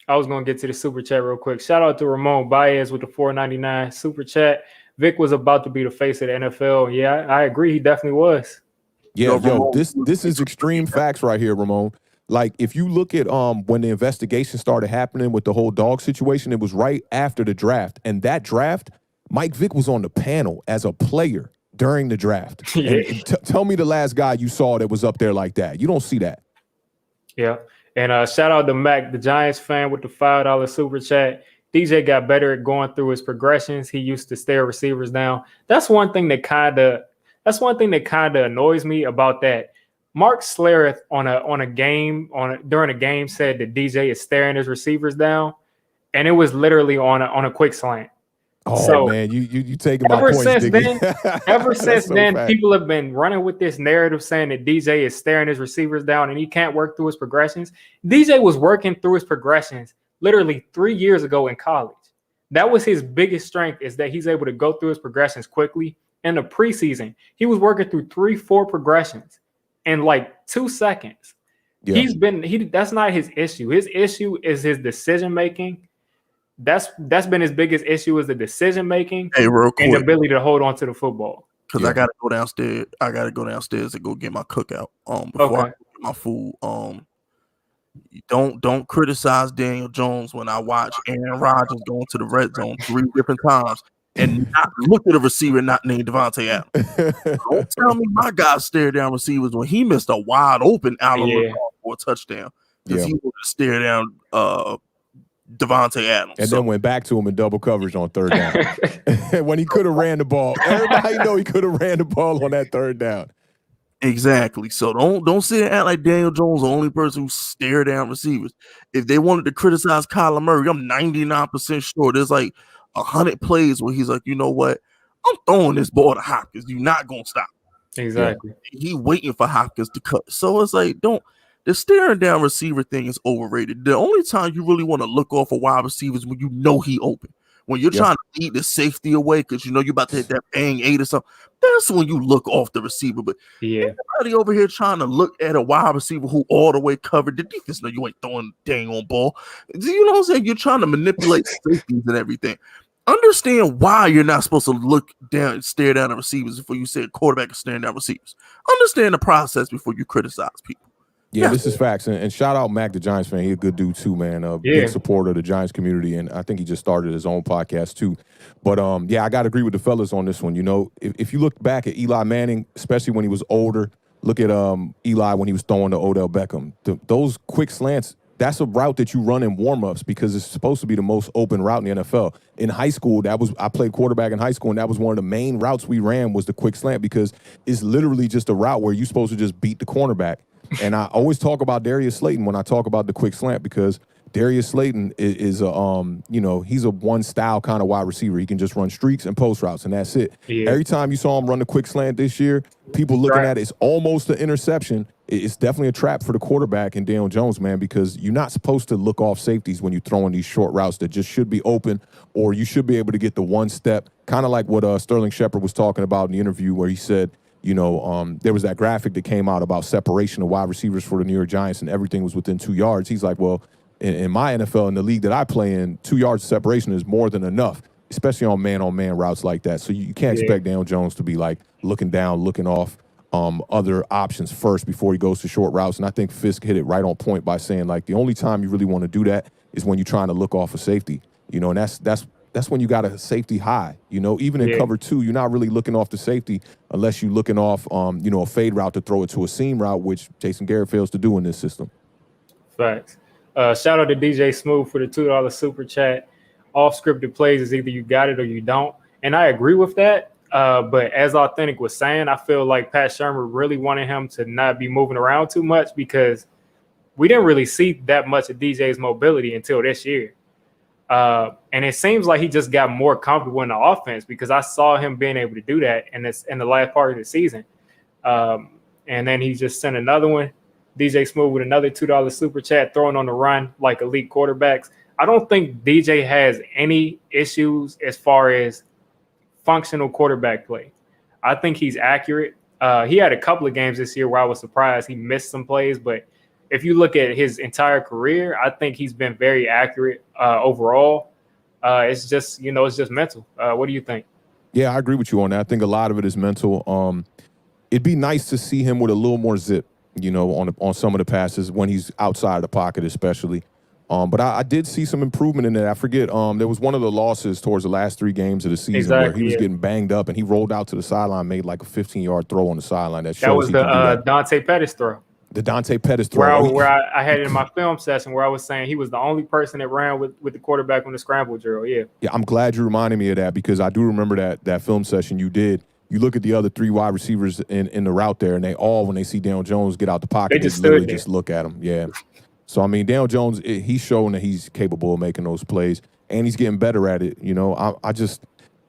I was going to get to the super chat real quick. Shout out to Ramon Baez with the $4.99 super chat. Vic was about to be the face of the NFL. Yeah, I agree. He definitely was. Yeah, Ramon, this is extreme facts right here, Ramon. Like, if you look at when the investigation started happening with the whole dog situation, it was right after the draft. And that draft, Mike Vick was on the panel as a player during the draft. Yeah. And tell me the last guy you saw that was up there like that. You don't see that. Yeah. And shout out to Mac, the Giants fan, with the $5 super chat. DJ got better at going through his progressions. He used to stare receivers down. That's one thing that kind of annoys me about that. Mark Schlereth during a game said that DJ is staring his receivers down, and it was literally on a quick slant. Oh, So, man, you taking my points, Ever since then, fact. people have been running with this narrative saying that DJ is staring his receivers down and he can't work through his progressions. DJ was working through his progressions literally 3 years ago in college. That was his biggest strength, is that he's able to go through his progressions quickly. In the preseason, he was working through 3-4 progressions in like 2 seconds. Yeah. That's not his issue. His issue is his decision making. That's been his biggest issue, is the decision making real quick, and the ability to hold on to the football. because I gotta go downstairs. I gotta go downstairs and go get my cookout. Before I get my food. Don't criticize Daniel Jones when I watch Aaron Rodgers go into the red zone 3 different times and not look at a receiver not named Devontae Adams. Don't tell me my guy stared down receivers when he missed a wide open Allen for a touchdown, because he would stare down Devontae Adams. And then went back to him in double coverage on third down. When he could have ran the ball. Everybody know he could have ran the ball on that third down. Exactly. So don't sit and act like Daniel Jones the only person who stare down receivers. If they wanted to criticize Kyler Murray, I'm 99% sure there's like 100 plays where he's like, you know what? I'm throwing this ball to Hopkins. You're not gonna stop. Exactly. He waiting for Hopkins to cut. So it's like, the staring down receiver thing is overrated. The only time you really want to look off a wide receiver is when you know he open. When you're trying to lead the safety away because you know you're about to hit that bang 8 or something, that's when you look off the receiver. But everybody over here trying to look at a wide receiver who all the way covered, the defense know you ain't throwing dang on ball. You know what I'm saying? You're trying to manipulate safeties and everything. Understand why you're not supposed to look down, stare down at receivers before you say a quarterback is staring down receivers. Understand the process before you criticize people. Yeah, this is facts. And shout out Mac, the Giants fan. He's a good dude too, man. Big supporter of the Giants community. And I think he just started his own podcast too. But I got to agree with the fellas on this one. You know, if you look back at Eli Manning, especially when he was older, look at Eli when he was throwing to Odell Beckham. Those quick slants, that's a route that you run in warm-ups because it's supposed to be the most open route in the NFL. In high school, I played quarterback in high school, and that was one of the main routes we ran was the quick slant, because it's literally just a route where you're supposed to just beat the cornerback. And I always talk about Darius Slayton when I talk about the quick slant, because Darius Slayton is he's a one style kind of wide receiver. He can just run streaks and post routes, and that's it. Yeah. Every time you saw him run the quick slant this year, people looking at it's almost an interception. It's definitely a trap for the quarterback and Daniel Jones, man, because you're not supposed to look off safeties when you're throwing these short routes that just should be open, or you should be able to get the one step, kind of like what Sterling Shepard was talking about in the interview where he said, there was that graphic that came out about separation of wide receivers for the New York Giants, and everything was within 2 yards. He's like, well, in my NFL, in the league that I play in, 2 yards of separation is more than enough, especially on man routes like that. So you can't expect Daniel Jones to be like looking down, looking off other options first before he goes to short routes. And I think Fisk hit it right on point by saying, like, the only time you really want to do that is when you're trying to look off a safety, and that's when you got a safety high. Even in cover 2, you're not really looking off the safety unless you're looking off, a fade route to throw it to a seam route, which Jason Garrett fails to do in this system. Facts. Shout out to DJ Smooth for the $2 super chat. Off scripted plays is either you got it or you don't. And I agree with that. But as Authentic was saying, I feel like Pat Shurmur really wanted him to not be moving around too much, because we didn't really see that much of DJ's mobility until this year. And it seems like he just got more comfortable in the offense, because I saw him being able to do that in the last part of the season. And then he just sent another one. DJ Smooth with another $2 super chat, throwing on the run like elite quarterbacks. I don't think DJ has any issues as far as functional quarterback play. I think he's accurate. He had a couple of games this year where I was surprised he missed some plays, but if you look at his entire career, I think he's been very accurate overall. It's just mental. What do you think? Yeah, I agree with you on that. I think a lot of it is mental. It'd be nice to see him with a little more zip, on some of the passes when he's outside of the pocket, especially. But I did see some improvement in it. I forget. There was one of the losses towards the last 3 games of the season where he was getting banged up, and he rolled out to the sideline, made like a 15-yard throw on the sideline. That was the Dante Pettis throw. The Dante Pettis throw. Where I had it in my film session where I was saying he was the only person that ran with the quarterback on the scramble drill. Yeah. Yeah, I'm glad you reminded me of that because I do remember that film session you did. You look at the other 3 wide receivers in the route there, and they all, when they see Daniel Jones get out the pocket, they literally just look at him. Yeah. So, I mean, Daniel Jones, he's showing that he's capable of making those plays, and he's getting better at it.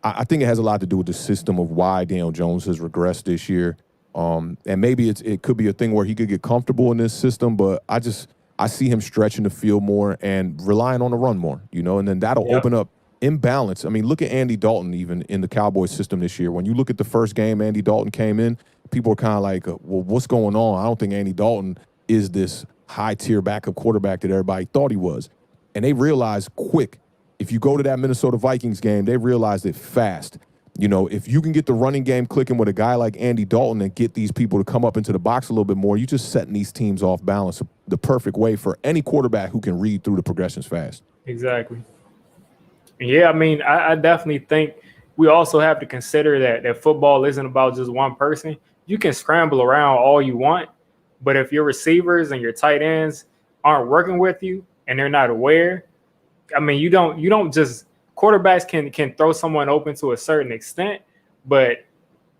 I think it has a lot to do with the system of why Daniel Jones has regressed this year. And maybe it could be a thing where he could get comfortable in this system, but I see him stretching the field more and relying on the run more, and then that'll open up imbalance. I mean, look at Andy Dalton even in the Cowboys system this year. When you look at the first game Andy Dalton came in, people were kind of like, well, what's going on? I don't think Andy Dalton is this high-tier backup quarterback that everybody thought he was. And they realized quick, if you go to that Minnesota Vikings game, they realized it fast. If you can get the running game clicking with a guy like Andy Dalton and get these people to come up into the box a little bit more, you're just setting these teams off balance the perfect way for any quarterback who can read through the progressions fast. Exactly. Yeah, I mean, I definitely think we also have to consider that football isn't about just one person. You can scramble around all you want, but if your receivers and your tight ends aren't working with you and they're not aware, I mean, you don't just quarterbacks can throw someone open to a certain extent, but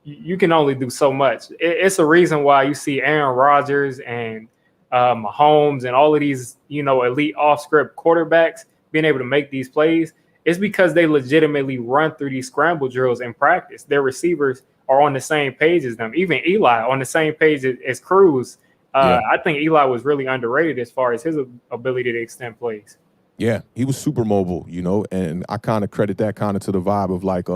you can only do so much. It's a reason why you see Aaron Rodgers and Mahomes and all of these, elite off-script quarterbacks being able to make these plays. It's because they legitimately run through these scramble drills in practice. Their receivers are on the same page as them. Even Eli on the same page as Cruz. I think Eli was really underrated as far as his ability to extend plays. Yeah, he was super mobile, and I kind of credit that kind of to the vibe of like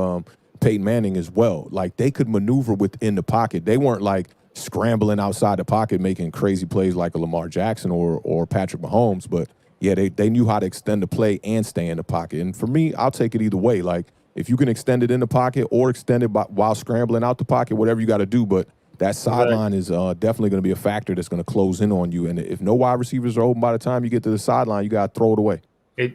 Peyton Manning as well. Like they could maneuver within the pocket. They weren't like scrambling outside the pocket, making crazy plays like a Lamar Jackson or Patrick Mahomes. But yeah, they knew how to extend the play and stay in the pocket. And for me, I'll take it either way. Like if you can extend it in the pocket or extend it while scrambling out the pocket, whatever you got to do. But that sideline is definitely going to be a factor that's going to close in on you. And if no wide receivers are open by the time you get to the sideline, you got to throw it away.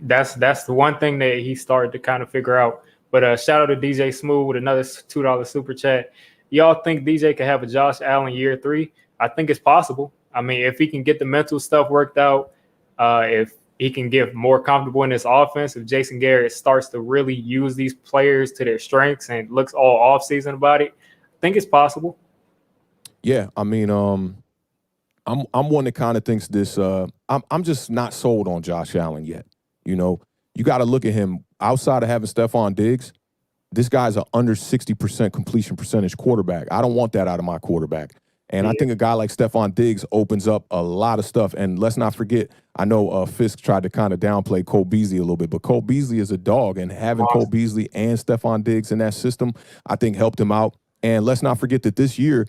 That's the one thing that he started to kind of figure out. But shout out to DJ Smooth with another $2 super chat. Y'all think DJ could have a Josh Allen year 3? I think it's possible. I mean, if he can get the mental stuff worked out, if he can get more comfortable in this offense, if Jason Garrett starts to really use these players to their strengths and looks all offseason about it, I think it's possible. Yeah, I mean, I'm one that kind of thinks this. I'm just not sold on Josh Allen yet. You got to look at him outside of having Stephon Diggs. This guy's an under 60% completion percentage quarterback. I don't want that out of my quarterback. And I think a guy like Stephon Diggs opens up a lot of stuff. And let's not forget, I know Fisk tried to kind of downplay Cole Beasley a little bit, but Cole Beasley is a dog. And having Cole Beasley and Stephon Diggs in that system, I think helped him out. And let's not forget that this year,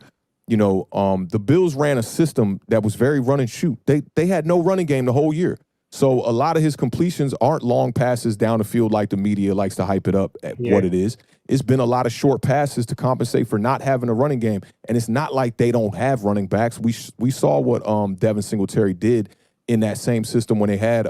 the Bills ran a system that was very run and shoot. They had no running game the whole year. So a lot of his completions aren't long passes down the field like the media likes to hype it up at what it is. It's been a lot of short passes to compensate for not having a running game. And it's not like they don't have running backs. We saw what Devin Singletary did in that same system when they had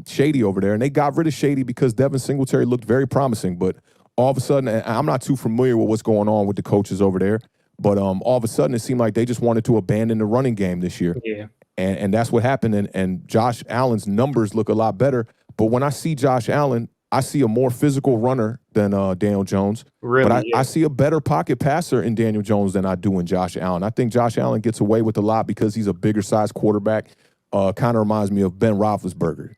Shady over there. And they got rid of Shady because Devin Singletary looked very promising. But all of a sudden, and I'm not too familiar with what's going on with the coaches over there, but all of a sudden it seemed like they just wanted to abandon the running game this year. Yeah. And that's what happened. And Josh Allen's numbers look a lot better. But when I see Josh Allen, I see a more physical runner than Daniel Jones. Really, but I see a better pocket passer in Daniel Jones than I do in Josh Allen. I think Josh Allen gets away with a lot because he's a bigger size quarterback. Kind of reminds me of Ben Roethlisberger,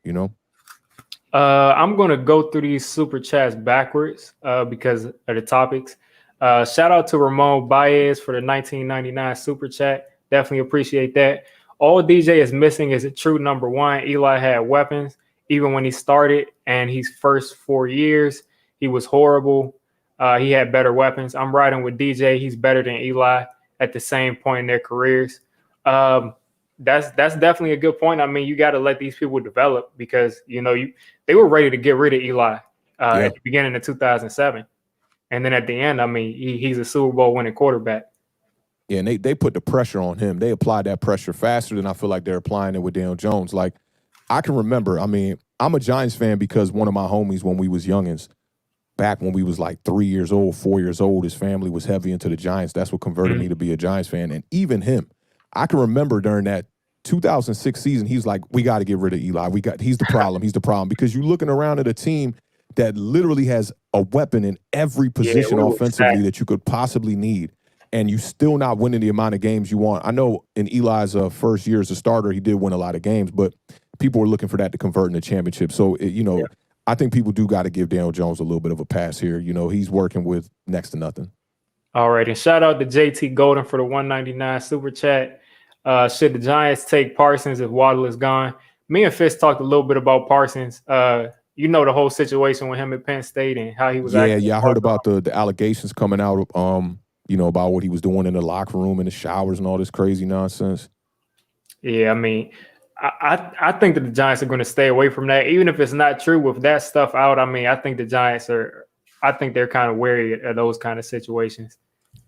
I'm going to go through these super chats backwards because of the topics. Shout out to Ramon Baez for the 1999 super chat. Definitely appreciate that. All DJ is missing is a true number one. Eli had weapons even when he started, and his first 4 years, he was horrible. He had better weapons. I'm riding with DJ. He's better than Eli at the same point in their careers. That's definitely a good point. I mean, you got to let these people develop because they were ready to get rid of Eli at the beginning of 2007, and then at the end, I mean, he's a Super Bowl winning quarterback. Yeah, and they put the pressure on him. They applied that pressure faster than I feel like they're applying it with Daniel Jones. Like, I can remember, I mean, I'm a Giants fan because one of my homies when we was youngins, back when we was like 3 years old, 4 years old, his family was heavy into the Giants. That's what converted me to be a Giants fan. And even him, I can remember during that 2006 season, he's like, we got to get rid of Eli. He's the problem. He's the problem. Because you're looking around at a team that literally has a weapon in every position offensively that you could possibly need. And you still not winning the amount of games you want. I know in Eli's first year as a starter, he did win a lot of games, but people were looking for that to convert into championships. So, I think people do got to give Daniel Jones a little bit of a pass here. He's working with next to nothing. All right, and shout out to JT Golden for the 199 super chat. Should the Giants take Parsons if Waddle is gone? Me and Fisk talked a little bit about Parsons. The whole situation with him at Penn State and how he was. Yeah, I heard about the allegations coming out. About what he was doing in the locker room, in the showers, and all this crazy nonsense. Yeah, I mean, I think that the Giants are going to stay away from that, even if it's not true. With that stuff out, I mean, I think the Giants they're kind of wary of those kind of situations.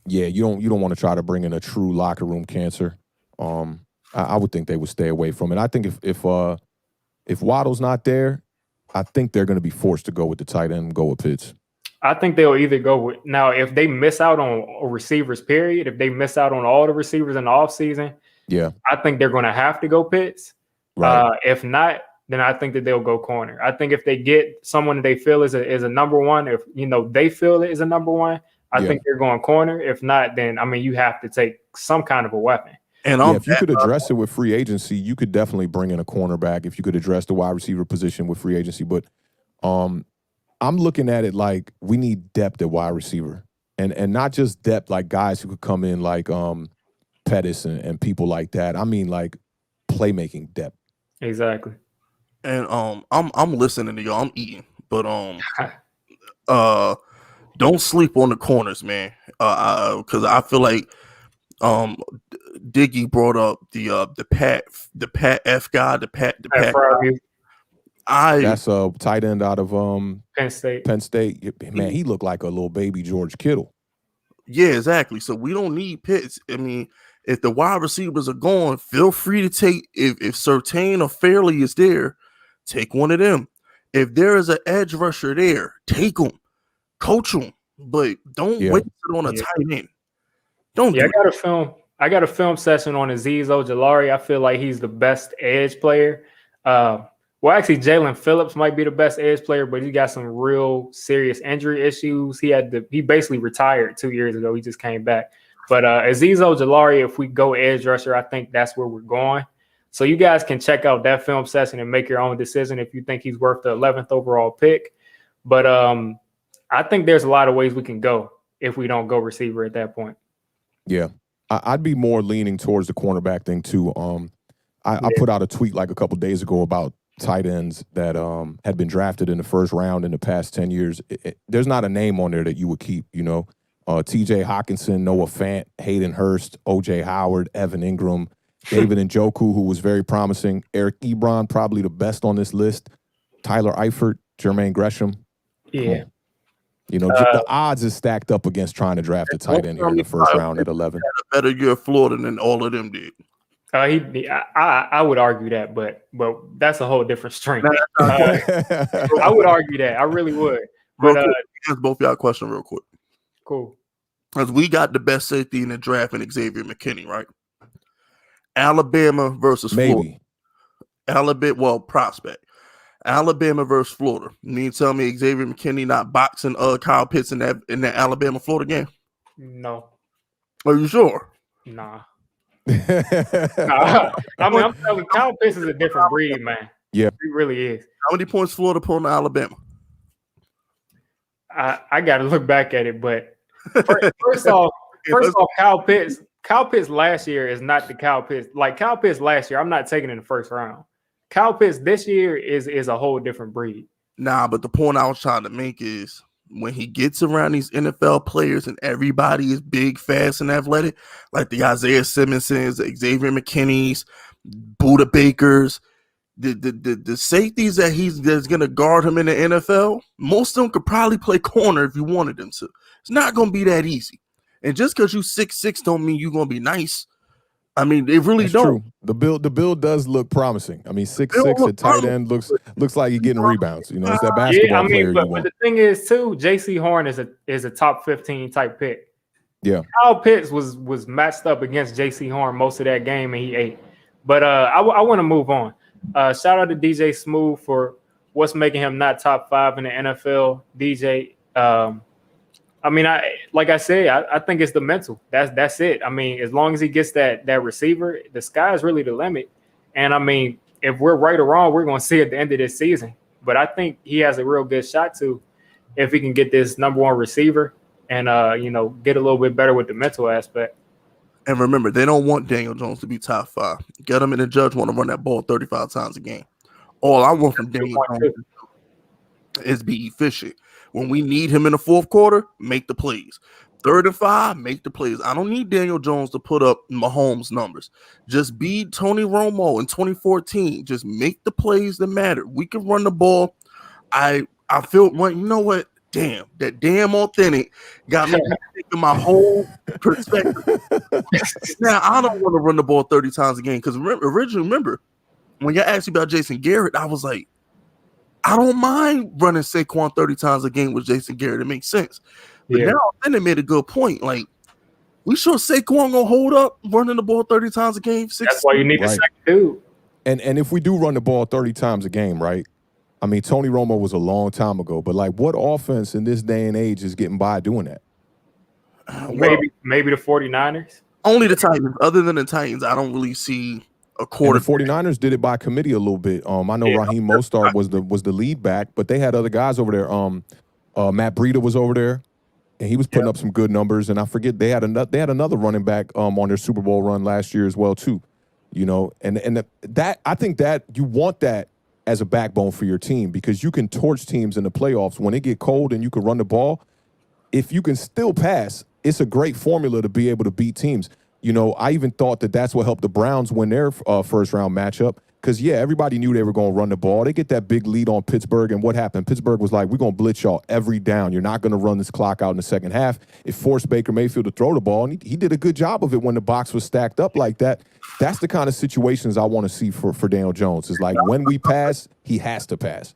Yeah, you don't want to try to bring in a true locker room cancer. I would think they would stay away from it. I think if Waddle's not there, I think they're going to be forced to go with the tight end and go with Pitts. I think they'll either go with – now, if they miss out on receivers, period, if they miss out on all the receivers in the offseason, I think they're going to have to go Pitts. Right. If not, then I think that they'll go corner. I think if they get someone that they feel is a number one, if they feel it is a number one, I think they're going corner. If not, then, I mean, you have to take some kind of a weapon. And if you could address it with free agency, you could definitely bring in a cornerback if you could address the wide receiver position with free agency. But I'm looking at it like we need depth at wide receiver, and not just depth like guys who could come in like Pettis and people like that. I mean like playmaking depth. Exactly. And I'm listening to y'all. I'm eating, but don't sleep on the corners, man. Because I feel like Diggy brought up the Pat F guy, the Pat. That's a tight end out of Penn State. Man, he looked like a little baby George Kittle. Yeah, exactly. So we don't need Pitts. I mean, if the wide receivers are gone, feel free to take if Surtain or Fairley is there, take one of them. If there is an edge rusher there, take them, coach them, but don't wait on a tight end. Don't. Yeah, I got a film session on Azeez Ojulari. I feel like he's the best edge player. Well, actually, Jalen Phillips might be the best edge player, but he got some real serious injury issues. He basically retired 2 years ago. He just came back. But Azeez Ojulari, if we go edge rusher, I think that's where we're going. So you guys can check out that film session and make your own decision if you think he's worth the 11th overall pick. But I think there's a lot of ways we can go if we don't go receiver at that point. Yeah, I'd be more leaning towards the cornerback thing too. I put out a tweet like a couple days ago about tight ends that had been drafted in the first round in the past 10 years. There's not a name on there that you would keep, TJ Hawkinson, Noah Fant, Hayden Hurst, OJ Howard, Evan Ingram, David Njoku, who was very promising, Eric Ebron, probably the best on this list, Tyler Eifert, Jermaine Gresham. Yeah. The odds is stacked up against trying to draft a tight end here in the first round at 11. Had a better year at Florida than all of them did. I would argue that, but that's a whole different string. I would argue that. I really would. But ask both y'all a question real quick. Cool. Because we got the best safety in the draft in Xavier McKinney, right? Alabama versus Florida. Prospect. Alabama versus Florida. You mean tell me Xavier McKinney not boxing Kyle Pitts in that Alabama-Florida game? No. Are you sure? Nah. I mean, I'm telling you, Kyle Pitts is a different breed, man. Yeah. He really is. How many points Florida put on Alabama? I got to look back at it, but first off, Kyle Pitts last year is not the Kyle Pitts. Like Kyle Pitts last year, I'm not taking in the first round. Kyle Pitts this year is a whole different breed. Nah, but the point I was trying to make is when he gets around these NFL players and everybody is big, fast, and athletic, like the Isaiah Simmonsons, Xavier McKinney's, Buda Bakers, the safeties that's gonna guard him in the NFL, most of them could probably play corner if you wanted them to. It's not gonna be that easy. And just because you 6'6" don't mean you're gonna be nice. I mean, they really don't. True. The build does look promising. I mean, 6'6" at tight end looks like you're getting rebounds. You know, it's that basketball player you want. But the thing is, too, J.C. Horn is a top 15 type pick. Yeah. Kyle Pitts was matched up against J.C. Horn most of that game, and he ate. But I want to move on. Shout out to DJ Smooth for what's making him not top 5 in the NFL. DJ, I mean, I think it's the mental. That's it. I mean, as long as he gets that receiver, the sky is really the limit. And I mean, if we're right or wrong, we're going to see at the end of this season. But I think he has a real good shot to, if he can get this number 1 receiver and get a little bit better with the mental aspect. And remember, they don't want Daniel Jones to be top 5. Get him in the judge want to run that ball 35 times a game. All I want from Daniel Jones is be efficient. When we need him in the fourth quarter, make the plays. 3rd and 5, make the plays. I don't need Daniel Jones to put up Mahomes numbers. Just be Tony Romo in 2014. Just make the plays that matter. We can run the ball. I feel, well, you know what? Damn, that damn authentic got me thinking my whole perspective. Now, I don't want to run the ball 30 times a game because remember, when you asked me about Jason Garrett, I was like, I don't mind running Saquon 30 times a game with Jason Garrett. It makes sense. But now, then they made a good point. Like, we sure Saquon gonna hold up running the ball 30 times a game? That's why you need a second dude. And if we do run the ball 30 times a game, right? I mean, Tony Romo was a long time ago, but like, what offense in this day and age is getting by doing that? Maybe the 49ers. Only the Titans. Other than the Titans, I don't really see a quarter. And the 49ers did it by committee a little bit. I know Raheem Mostert was the lead back, but they had other guys over there. Matt Breida was over there, and he was putting up some good numbers. And I forget they had another running back on their Super Bowl run last year as well too. You know, and that I think that you want that as a backbone for your team because you can torch teams in the playoffs when it get cold and you can run the ball. If you can still pass, it's a great formula to be able to beat teams. You know, I even thought that's what helped the Browns win their first-round matchup because, everybody knew they were going to run the ball. They get that big lead on Pittsburgh, and what happened? Pittsburgh was like, we're going to blitz y'all every down. You're not going to run this clock out in the second half. It forced Baker Mayfield to throw the ball, and he did a good job of it when the box was stacked up like that. That's the kind of situations I want to see for Daniel Jones. It's like when we pass, he has to pass.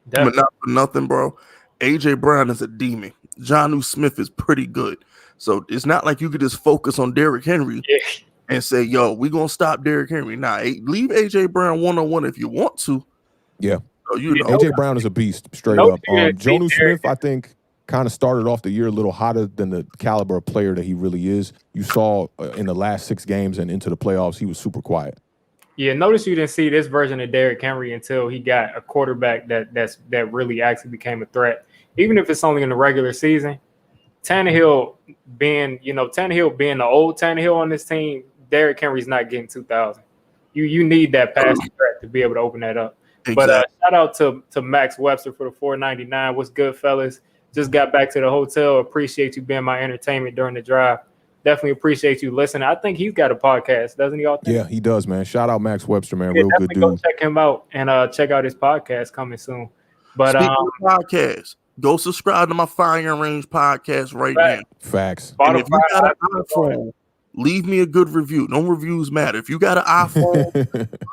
But not for nothing, bro. A.J. Brown is a demon. Jonnu Smith is pretty good. So it's not like you could just focus on Derrick Henry and say, yo, we're going to stop Derrick Henry. Nah, leave A.J. Brown one-on-one if you want to. Yeah. So, you know. A.J. Brown is a beast, straight up. Jonnu Smith, I think, kind of started off the year a little hotter than the caliber of player that he really is. You saw in the last 6 games and into the playoffs, he was super quiet. Yeah, notice you didn't see this version of Derrick Henry until he got a quarterback that really actually became a threat. Even if it's only in the regular season, Tannehill being the old Tannehill on this team, Derrick Henry's not getting 2,000. You need that passing threat to be able to open that up. Exactly. But shout out to Max Webster for the $4.99. What's good, fellas? Just got back to the hotel. Appreciate you being my entertainment during the drive. Definitely appreciate you listening. I think he's got a podcast, doesn't he? All think? Yeah, he does, man. Shout out Max Webster, man. Real good dude. Go check him out and check out his podcast coming soon. But podcast. Go subscribe to my Fire and Range podcast right now. Facts. And if you got an iPhone, leave me a good review. No reviews matter. If you got an iPhone,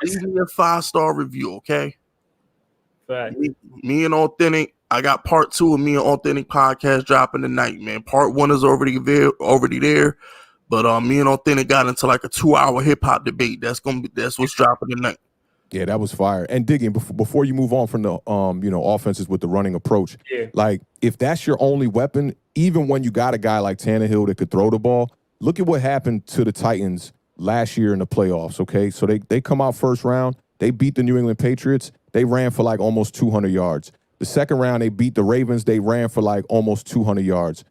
leave me a 5-star review, okay? Facts. Me and Authentic, I got part 2 of me and Authentic podcast dropping tonight, man. Part 1 is already there. But me and Authentic got into like a 2-hour hip-hop debate. That's what's dropping tonight. Yeah, that was fire. And digging before you move on from the offenses with the running approach, like if that's your only weapon, even when you got a guy like Tannehill that could throw the ball, look at what happened to the Titans last year in the playoffs. Okay, so they come out first round, they beat the New England Patriots, they ran for like almost 200 yards. The second round, they beat the Ravens, they ran for like almost 200 yards.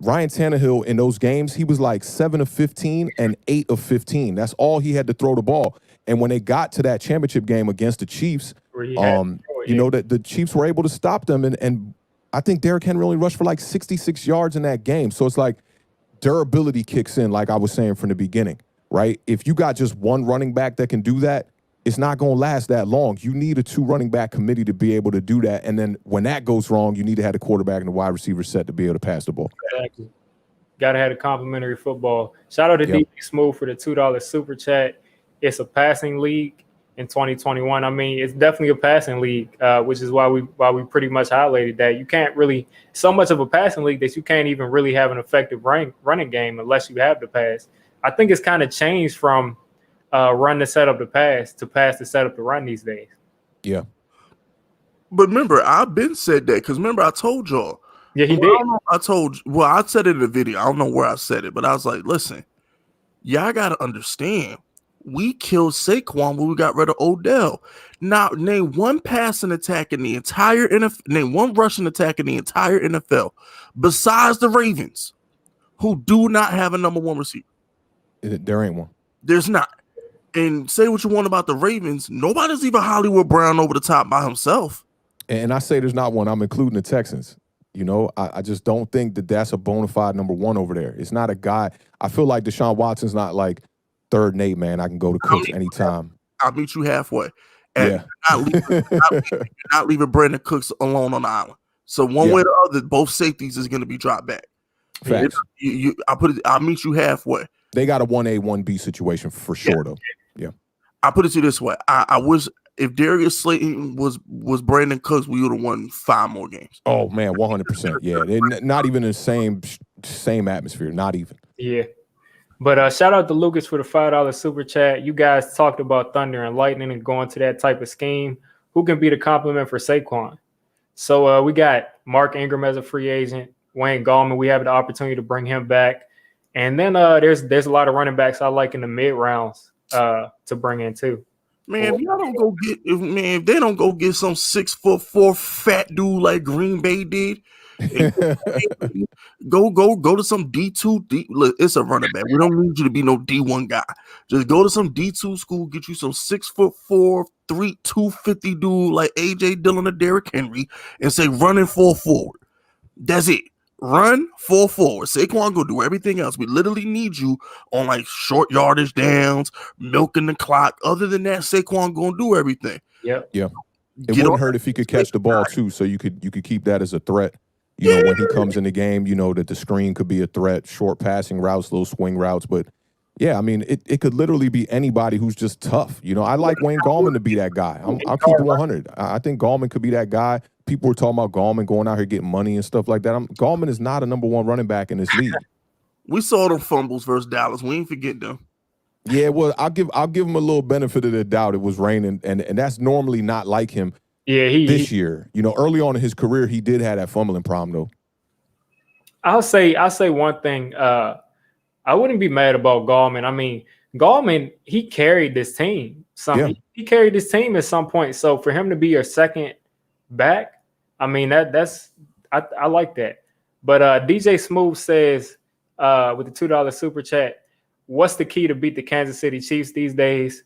Ryan Tannehill in those games, he was like 7 of 15 and 8 of 15. That's all he had to throw the ball. And when they got to that championship game against the Chiefs, that the Chiefs were able to stop them. And I think Derrick Henry only rushed for like 66 yards in that game. So it's like durability kicks in, like I was saying from the beginning, right? If you got just one running back that can do that, it's not going to last that long. You need a 2 running back committee to be able to do that. And then when that goes wrong, you need to have the quarterback and the wide receiver set to be able to pass the ball. Exactly. Got to have a complimentary football. Shout out to DJ Smooth for the $2 super chat. It's a passing league in 2021. I mean, it's definitely a passing league, which is why we pretty much highlighted that you can't really so much of a passing league that you can't even really have an effective running game unless you have the pass. I think it's kind of changed from run to set up the pass to pass to set up the run these days. Yeah. But remember, I've been said that because remember I told y'all. Yeah, he did. I said it in the video. I don't know where I said it, but I was like, listen, y'all got to understand. We killed Saquon when we got rid of Odell. Now, name one passing attack in the entire NFL, name one rushing attack in the entire NFL besides the Ravens who do not have a number 1 receiver. There ain't one. There's not. And say what you want about the Ravens, nobody's even Hollywood Brown over the top by himself. And I say there's not one. I'm including the Texans. You know, I just don't think that that's a bona fide number 1 over there. It's not a guy. I feel like Deshaun Watson's not like 3rd and 8, man. I can go to Cooks anytime. I'll meet you halfway. And Yeah. you're not leaving Brandon Cooks alone on the island. So one way or the other, both safeties is going to be dropped back. Facts. I'll meet you halfway. They got a 1A, 1B situation for sure, though. Yeah. I'll put it to you this way. I wish if Darius Slayton was Brandon Cooks, we would have won 5 more games. Oh, man, 100%. Yeah. They're not even in the same atmosphere. Not even. Yeah. But shout out to Lucas for the $5 super chat. You guys talked about thunder and lightning and going to that type of scheme. Who can be the compliment for Saquon? So we got Mark Ingram as a free agent. Wayne Gallman, we have the opportunity to bring him back. And then there's a lot of running backs I like in the mid rounds to bring in too. Man, if they don't go get some 6'4" fat dude like Green Bay did, go to some D2. Look, it's a running back. We don't need you to be no D1 guy. Just go to some D2 school, get you some 6'4", 250 dude like AJ Dillon or Derrick Henry, and say running full forward. That's it. Run full forward. Saquon go do everything else. We literally need you on like short yardage downs, milking the clock. Other than that, Saquon gonna do everything. Yep. Yeah. It wouldn't hurt if he could catch the ball too, so you could keep that as a threat. You know, when he comes in the game, you know that the screen could be a threat, short passing routes, little swing routes. But yeah, I mean, it could literally be anybody who's just tough. You know, I like Wayne Gallman to be that guy. I'll keep it 100. I think Gallman could be that guy. People were talking about Gallman going out here getting money and stuff like that. Gallman is not a number 1 running back in this league. We saw them fumbles versus Dallas. We ain't forget them. Yeah, well, I'll give him a little benefit of the doubt. It was raining, and that's normally not like him. Yeah, this year, you know, early on in his career, he did have that fumbling problem though. I'll say one thing. I wouldn't be mad about Gallman. I mean, Gallman, he carried this team. He carried this team at some point. So for him to be your second back, I mean I like that. But DJ Smooth says with the $2 super chat, what's the key to beat the Kansas City Chiefs these days?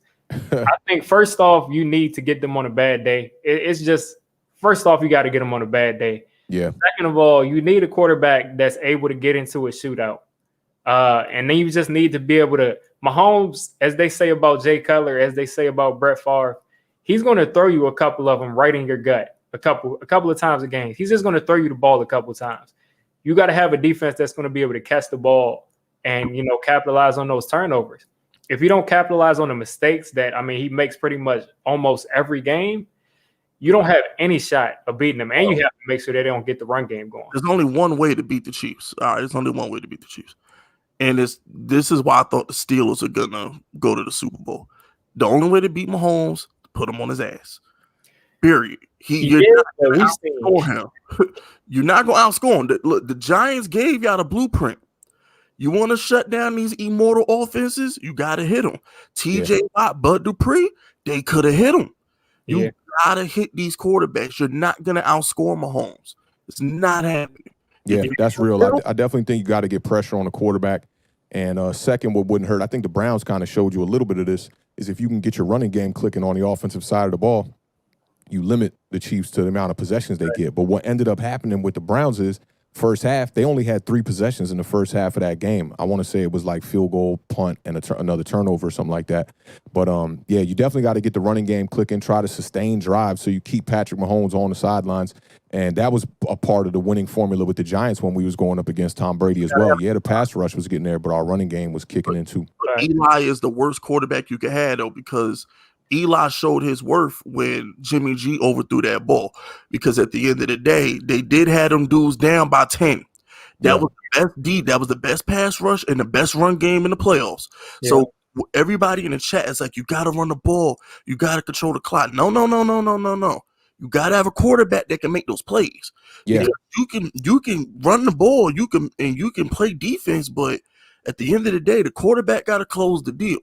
I think first off, you need to get them on a bad day. It's just first off, you got to get them on a bad day. Yeah. Second of all, you need a quarterback that's able to get into a shootout. And then you just need to be able to Mahomes, as they say about Jay Cutler, as they say about Brett Favre, he's going to throw you a couple of them right in your gut a couple of times a game. He's just going to throw you the ball a couple of times. You got to have a defense that's going to be able to catch the ball and, you know, capitalize on those turnovers. If you don't capitalize on the mistakes that, I mean, he makes pretty much almost every game, you don't have any shot of beating them. And you have to make sure they don't get the run game going. There's only one way to beat the Chiefs. All right, there's only one way to beat the Chiefs. And this is why I thought the Steelers are going to go to the Super Bowl. The only way to beat Mahomes, put him on his ass. Period. You're not going to outscore him. You're not going to outscore him. Look, the Giants gave y'all the blueprint. You want to shut down these immortal offenses? You got to hit them. TJ Watt, Bud Dupree, they could have hit them. You got to hit these quarterbacks. You're not going to outscore Mahomes. It's not happening. Yeah, that's real. I definitely think you got to get pressure on the quarterback. And second, what wouldn't hurt, I think the Browns kind of showed you a little bit of this, is if you can get your running game clicking on the offensive side of the ball, you limit the Chiefs to the amount of possessions they get. But what ended up happening with the Browns is first half, they only had 3 possessions in the first half of that game. I want to say it was like field goal, punt, and another turnover or something like that. But, yeah, you definitely got to get the running game clicking, try to sustain drives so you keep Patrick Mahomes on the sidelines. And that was a part of the winning formula with the Giants when we was going up against Tom Brady as well. Yeah, the pass rush was getting there, but our running game was kicking in too. Eli is the worst quarterback you could have, though, because Eli showed his worth when Jimmy G overthrew that ball. Because at the end of the day, they did have them dudes down by 10. That was the best D. That was the best pass rush and the best run game in the playoffs. Yeah. So everybody in the chat is like, you got to run the ball. You got to control the clock. No. You got to have a quarterback that can make those plays. Yeah, you can run the ball. You can play defense, but at the end of the day, the quarterback got to close the deal.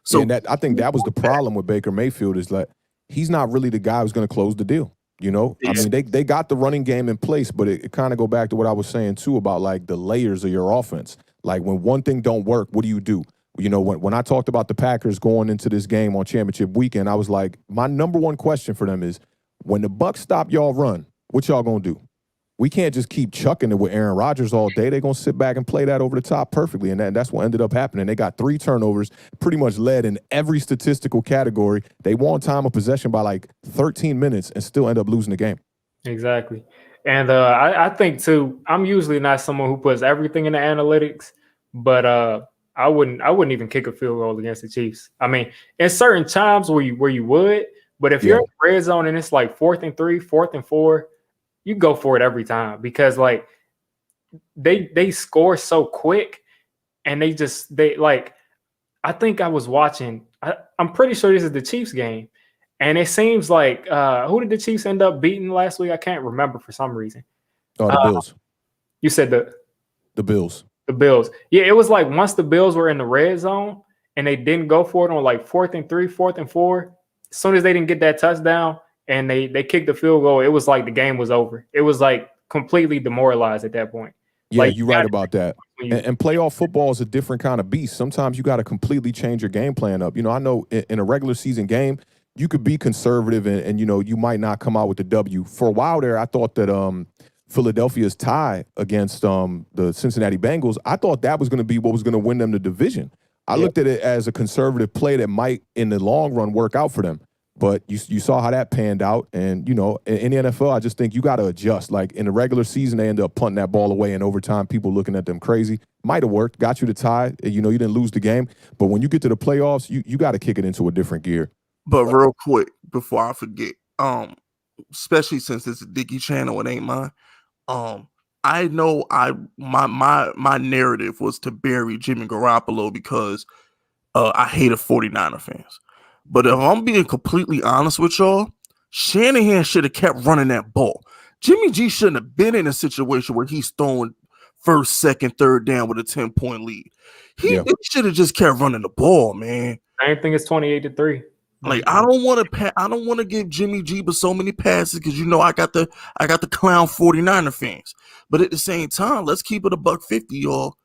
So I think that was the problem with Baker Mayfield is like he's not really the guy who's going to close the deal. You know, I mean, they got the running game in place, but it kind of go back to what I was saying too about like the layers of your offense. Like when one thing don't work, what do? You know, when I talked about the Packers going into this game on championship weekend, I was like, my number one question for them is when the Bucs stop y'all run, what y'all gonna do? We can't just keep chucking it with Aaron Rodgers all day. They're going to sit back and play that over the top perfectly, and that's what ended up happening. They got 3 turnovers, pretty much led in every statistical category. They won time of possession by like 13 minutes and still end up losing the game. Exactly. And I think, too, I'm usually not someone who puts everything in the analytics, but I wouldn't even kick a field goal against the Chiefs. I mean, in certain times where you would, but if you're in the red zone and it's like 4th and 3, 4th and 4, you go for it every time because like they score so quick and they like I think I was watching I'm pretty sure this is the Chiefs game and it seems like who did the Chiefs end up beating last week? I can't remember for some reason. Oh, the Bills. You said the Bills. The Bills. Yeah, it was like once the Bills were in the red zone and they didn't go for it on like 4th and 3, 4th and 4, as soon as they didn't get that touchdown and they kicked the field goal, it was like the game was over. It was like completely demoralized at that point. Yeah, like, you're right about that. And playoff football is a different kind of beast. Sometimes you got to completely change your game plan up. You know, I know in a regular season game, you could be conservative and you know, you might not come out with the W. For a while there, I thought that Philadelphia's tie against the Cincinnati Bengals, I thought that was going to be what was going to win them the division. I looked at it as a conservative play that might, in the long run, work out for them. But you saw how that panned out. And, you know, in the NFL, I just think you got to adjust. Like, in the regular season, they end up punting that ball away. And overtime, people looking at them crazy. Might have worked. Got you the tie. You know, you didn't lose the game. But when you get to the playoffs, you got to kick it into a different gear. But real quick, before I forget, especially since it's a Dicky channel, it ain't mine. I know my narrative was to bury Jimmy Garoppolo because I hated 49er fans. But if I'm being completely honest with y'all, Shanahan should have kept running that ball. Jimmy G shouldn't have been in a situation where he's throwing first, second, third down with a 10-point lead. He should have just kept running the ball, man. I think it's 28-3. Like I don't want to give Jimmy G but so many passes because you know I got the clown 49er fans. But at the same time, let's keep it $150, y'all.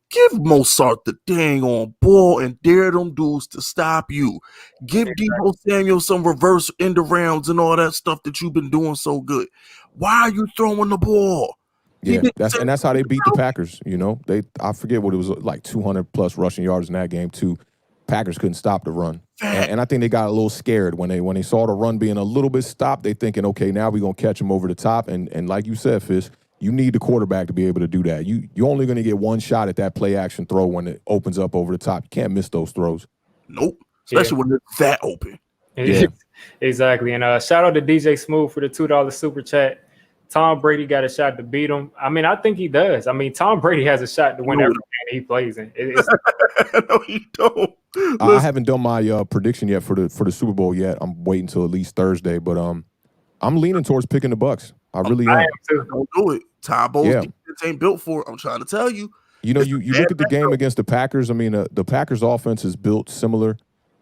Give Mozart the dang on ball and dare them dudes to stop you. Give Deebo Samuel some reverse end rounds and all that stuff that you've been doing so good. Why are you throwing the ball? Yeah, that's how they beat the Packers. You know, I forget what it was like 200 plus rushing yards in that game too. Packers couldn't stop the run, and I think they got a little scared when they saw the run being a little bit stopped. They thinking, okay, now we're gonna catch them over the top, and like you said, Fisk, you need the quarterback to be able to do that. You're only going to get one shot at that play action throw when it opens up over the top. You can't miss those throws. Nope, especially when it's that open. Yeah, exactly. And shout out to DJ Smooth for the $2 super chat. Tom Brady got a shot to beat him. I mean, I think he does. I mean, Tom Brady has a shot to win every game he plays in. No, you don't. I haven't done my prediction yet for the Super Bowl yet. I'm waiting until at least Thursday, but I'm leaning towards picking the Bucs. I really am. Don't do it. Tybo's defense ain't built for it. I'm trying to tell you. You know, you look at the game against the Packers. I mean, the Packers offense is built similar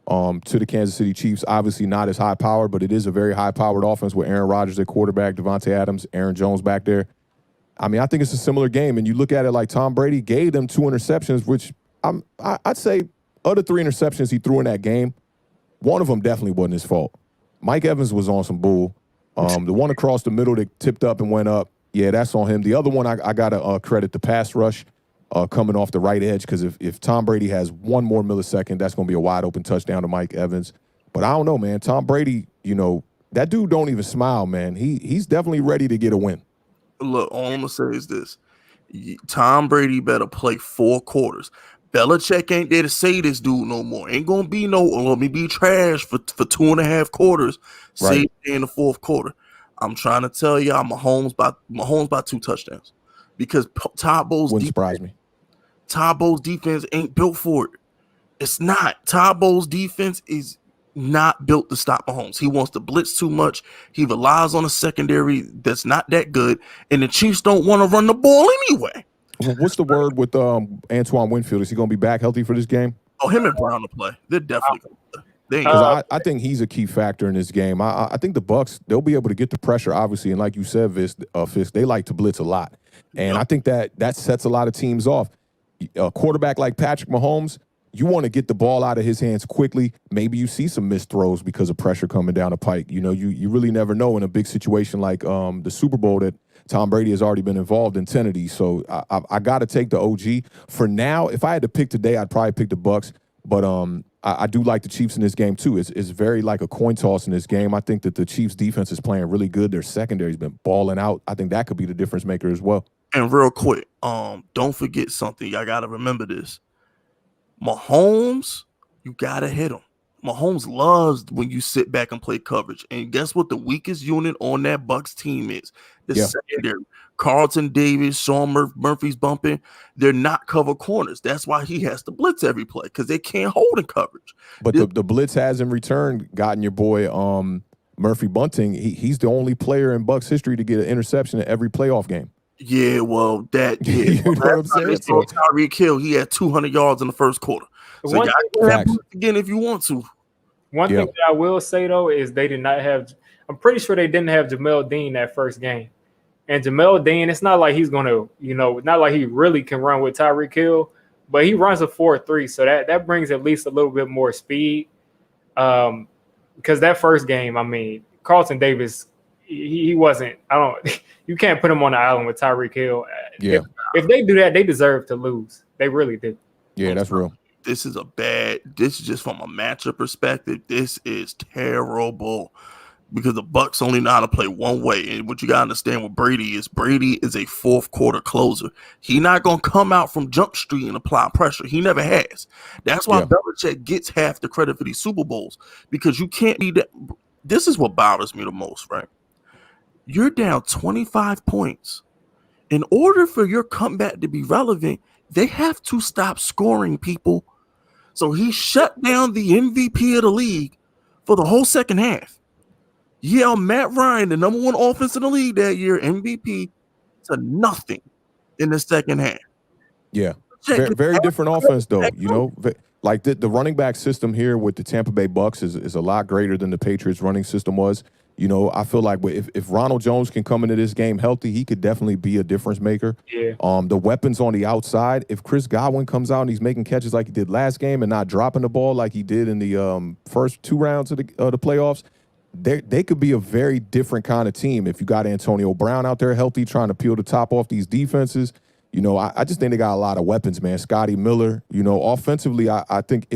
to the Kansas City Chiefs. Obviously not as high powered, but it is a very high powered offense with Aaron Rodgers at quarterback, Devontae Adams, Aaron Jones back there. I mean, I think it's a similar game. And you look at it like Tom Brady gave them 2 interceptions, which I'd say of the 3 interceptions he threw in that game, one of them definitely wasn't his fault. Mike Evans was on some bull. The one across the middle that tipped up and went up, yeah, that's on him. The other one, I got to credit the pass rush coming off the right edge, because if Tom Brady has one more millisecond, that's going to be a wide open touchdown to Mike Evans. But I don't know, man. Tom Brady, that dude don't even smile, man. He's definitely ready to get a win. Look, all I'm going to say is this. Tom Brady better play 4 quarters. Belichick ain't there to say this dude no more. Ain't going to be let me be trash for 2.5 quarters. Right. Say in the 4th quarter. I'm trying to tell y'all Mahomes by 2 touchdowns. Because Todd Bowles' defense ain't built for it. It's not. Todd Bowles' defense is not built to stop Mahomes. He wants to blitz too much. He relies on a secondary that's not that good. And the Chiefs don't want to run the ball anyway. What's the word with Antoine Winfield? Is he going to be back healthy for this game? Oh, him and Brown to play. They're definitely going to play. Because I think he's a key factor in this game. I think the Bucs, they'll be able to get the pressure, obviously. And like you said, Fisk, they like to blitz a lot. And I think that sets a lot of teams off. A quarterback like Patrick Mahomes, you want to get the ball out of his hands quickly. Maybe you see some missed throws because of pressure coming down the pike. You really never know in a big situation like the Super Bowl that Tom Brady has already been involved in 10 of these. So I got to take the OG. For now, if I had to pick today, I'd probably pick the Bucs. But I do like the Chiefs in this game, too. It's very like a coin toss in this game. I think that the Chiefs' defense is playing really good. Their secondary's been balling out. I think that could be the difference maker as well. And real quick, don't forget something. Y'all got to remember this. Mahomes, you got to hit him. Mahomes loves when you sit back and play coverage. And guess what the weakest unit on that Bucs team is? The secondary. Carlton Davis, Sean Murphy's bumping. They're not cover corners. That's why he has to blitz every play, because they can't hold in coverage. But the blitz has in return gotten your boy Murphy Bunting. He's the only player in Bucs history to get an interception in every playoff game. Yeah, well, you know what I'm saying? Tyreek Hill, he had 200 yards in the first quarter. So y'all can have blitz again if you want to. One thing that I will say, though, is they did not have – I'm pretty sure they didn't have Jamel Dean that first game. And Jamel Dean, it's not like he's going to, not like he really can run with Tyreek Hill, but he runs a 4.3, so that brings at least a little bit more speed. Because that first game, I mean, Carlton Davis, he wasn't – you can't put him on the island with Tyreek Hill. Yeah. If they do that, they deserve to lose. They really do. Yeah, that's real. This is just from a matchup perspective. This is terrible because the Bucs only know how to play one way. And what you got to understand with Brady is a 4th quarter closer. He's not going to come out from Jump Street and apply pressure. He never has. That's why Belichick gets half the credit for these Super Bowls, because you can't be that. This is what bothers me the most, right? You're down 25 points. In order for your comeback to be relevant, they have to stop scoring, people. So he shut down the MVP of the league for the whole second half. Yeah, Matt Ryan, the number 1 offense in the league that year, MVP, to nothing in the second half. Yeah, very different offense, though. Like the running back system here with the Tampa Bay Bucs is a lot greater than the Patriots running system was. I feel like if Ronald Jones can come into this game healthy, he could definitely be a difference maker. Yeah. The weapons on the outside, if Chris Godwin comes out and he's making catches like he did last game and not dropping the ball like he did in the first 2 rounds of the playoffs, they could be a very different kind of team. If you got Antonio Brown out there healthy, trying to peel the top off these defenses, I just think they got a lot of weapons, man. Scotty Miller, offensively, I think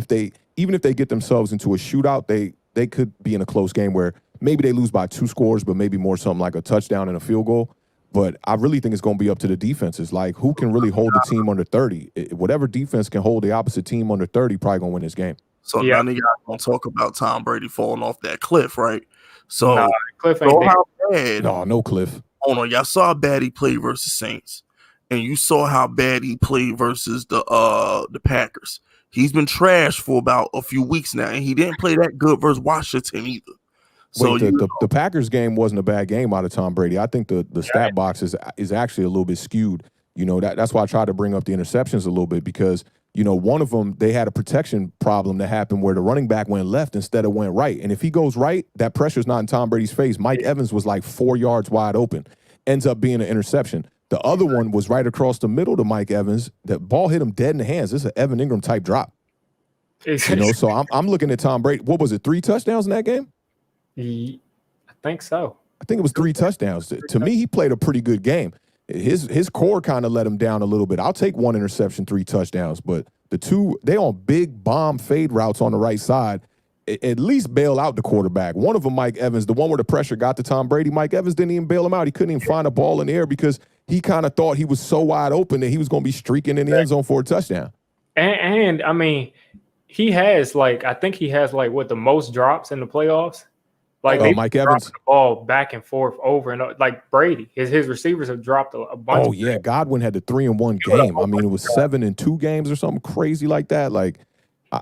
even if they get themselves into a shootout, they could be in a close game where maybe they lose by 2 scores, but maybe more something like a touchdown and a field goal. But I really think it's going to be up to the defenses. Like, who can really hold the team under 30? Whatever defense can hold the opposite team under 30 probably going to win this game. So none of y'all going to talk about Tom Brady falling off that cliff, right? So Cliff ain't how bad. No cliff. Hold on, y'all saw how bad he played versus Saints. And you saw how bad he played versus the Packers. He's been trashed for about a few weeks now, and he didn't play that good versus Washington either. So the Packers game wasn't a bad game out of Tom Brady. I think the stat box is actually a little bit skewed. That's why I tried to bring up the interceptions a little bit, because one of them, they had a protection problem that happened where the running back went left instead of went right. And if he goes right, that pressure's not in Tom Brady's face. Mike Evans was like 4 yards wide open, ends up being an interception. The other one was right across the middle to Mike Evans. That ball hit him dead in the hands. This is an Evan Ingram type drop. So I'm looking at Tom Brady. What was it, 3 touchdowns in that game? I think so. I think it was 3 touchdowns. To me, he played a pretty good game. His core kind of let him down a little bit. I'll take 1 interception, 3 touchdowns, but the 2, they on big bomb fade routes on the right side. At least bail out the quarterback. One of them, Mike Evans, the one where the pressure got to Tom Brady, Mike Evans didn't even bail him out. He couldn't even find a ball in the air because he kind of thought he was so wide open that he was going to be streaking in the end zone for a touchdown. And I mean, he has I think he has what the most drops in the playoffs. Mike Evans, the ball back and forth over and over, like Brady. His receivers have dropped a bunch. Oh yeah, Godwin had the 3-1 game. I mean, it was 7-2 games or something crazy like that.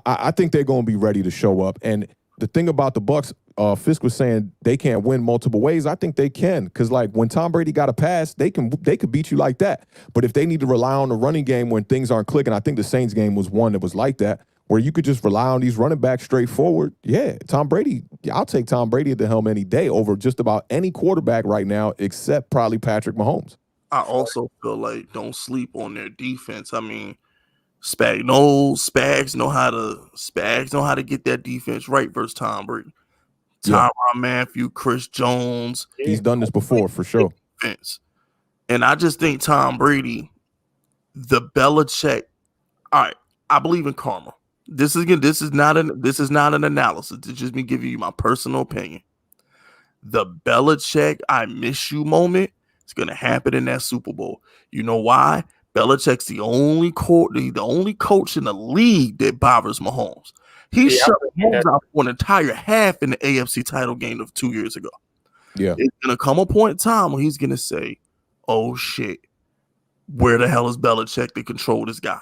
I think they're going to be ready to show up. And the thing about the Bucs, Fisk was saying they can't win multiple ways. I think they can, because when Tom Brady got a pass, they could beat you like that. But if they need to rely on the running game when things aren't clicking, I think the Saints game was one that was like that, where you could just rely on these running backs straightforward. Yeah, Tom Brady. I'll take Tom Brady at the helm any day over just about any quarterback right now, except probably Patrick Mahomes. I also feel like don't sleep on their defense. I mean, Spags know how to get that defense right versus Tom Brady. Tyrann Mathieu, Chris Jones. He's done this before for sure. Defense. And I just think Tom Brady, the Belichick. All right, I believe in karma. This is not an analysis. It's just me giving you my personal opinion. The Belichick "I miss you" moment is going to happen in that Super Bowl. You know why? Belichick's the only coach in the league that bothers Mahomes. He shut Mahomes out for an entire half in the AFC title game of 2 years ago. Yeah, it's gonna come a point in time where he's gonna say, "Oh shit, where the hell is Belichick to control this guy?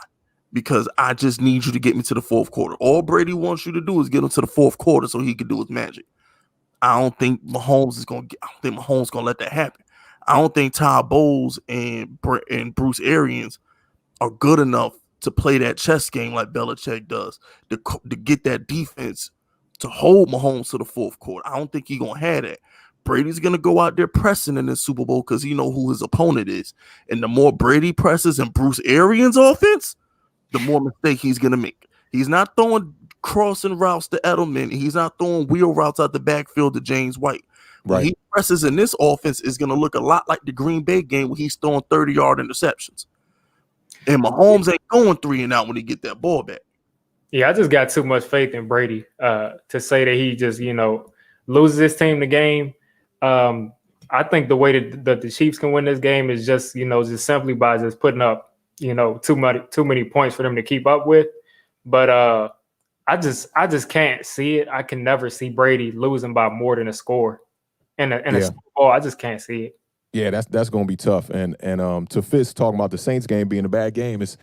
Because I just need you to get me to the fourth quarter. All Brady wants you to do is get him to the fourth quarter so he can do his magic." I don't think Mahomes gonna let that happen. I don't think Todd Bowles and Bruce Arians are good enough to play that chess game like Belichick does to get that defense to hold Mahomes to the fourth quarter. I don't think he's gonna have that. Brady's gonna go out there pressing in the Super Bowl because he know who his opponent is, and the more Brady presses and Bruce Arians' offense, the more mistake he's gonna make. He's not throwing crossing routes to Edelman. He's not throwing wheel routes out the backfield to James White. Right. When he presses in this offense is going to look a lot like the Green Bay game where he's throwing 30-yard interceptions. And Mahomes ain't going 3 and out when he get that ball back. Yeah, I just got too much faith in Brady to say that he just, loses his team the game. I think the way that the Chiefs can win this game is just simply by just putting up, too many points for them to keep up with. But I just can't see it. I can never see Brady losing by more than a score. In a Super Bowl, I just can't see it. Yeah, that's going to be tough. And to Fisk talking about the Saints game being a bad game, it's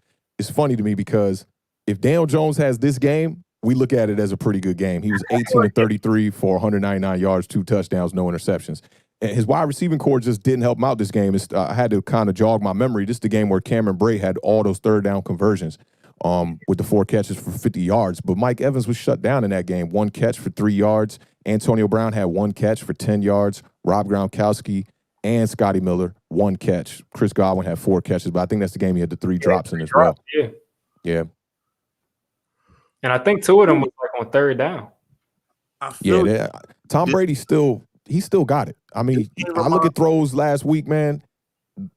funny to me because if Daniel Jones has this game, we look at it as a pretty good game. He was 18-33 for 199 yards, 2 touchdowns, no interceptions. And his wide receiving core just didn't help him out this game. I had to kind of jog my memory. This is the game where Cameron Brate had all those third down conversions with the 4 catches for 50 yards. But Mike Evans was shut down in that game. 1 catch for 3 yards. Antonio Brown had 1 catch for 10 yards. Rob Gronkowski and Scotty Miller, 1 catch. Chris Godwin had 4 catches, but I think that's the game he had the 3 drops in as well. Yeah. And I think 2 of them was on third down. Tom Brady still got it. I mean, I look at throws last week, man.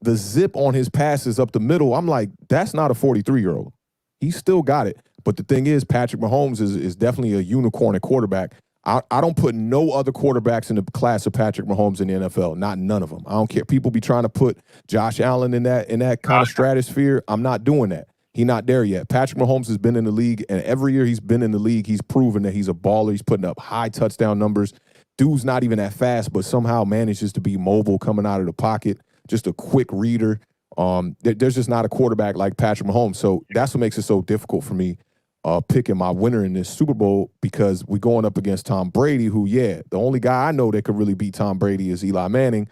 The zip on his passes up the middle, I'm like, that's not a 43-year-old. He still got it. But the thing is, Patrick Mahomes is definitely a unicorn at quarterback. I don't put no other quarterbacks in the class of Patrick Mahomes in the NFL. Not none of them. I don't care. People be trying to put Josh Allen in that kind of stratosphere. I'm not doing that. He's not there yet. Patrick Mahomes has been in the league, and every year he's been in the league, he's proven that he's a baller. He's putting up high touchdown numbers. Dude's not even that fast, but somehow manages to be mobile coming out of the pocket. Just a quick reader. There's just not a quarterback like Patrick Mahomes. So that's what makes it so difficult for me picking my winner in this Super Bowl, because we're going up against Tom Brady, who, the only guy I know that could really beat Tom Brady is Eli Manning,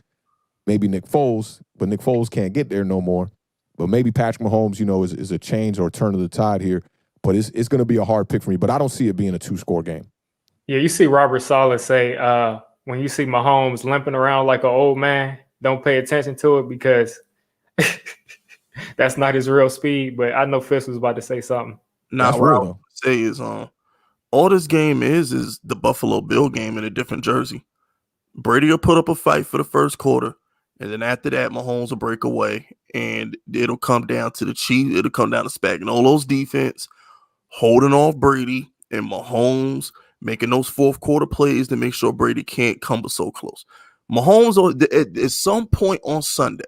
maybe Nick Foles, but Nick Foles can't get there no more. But maybe Patrick Mahomes, is a change or a turn of the tide here. But it's going to be a hard pick for me. But I don't see it being a 2-score game. Yeah, you see Robert Saleh say, when you see Mahomes limping around like an old man, don't pay attention to it because that's not his real speed. But I know Fisk was about to say something. Now, what I would say is all this game is the Buffalo Bill game in a different jersey. Brady will put up a fight for the first quarter, and then after that, Mahomes will break away, and it'll come down to the Chiefs. It'll come down to Spagnuolo's defense holding off Brady and Mahomes making those fourth quarter plays to make sure Brady can't come so close. Mahomes, at some point on Sunday,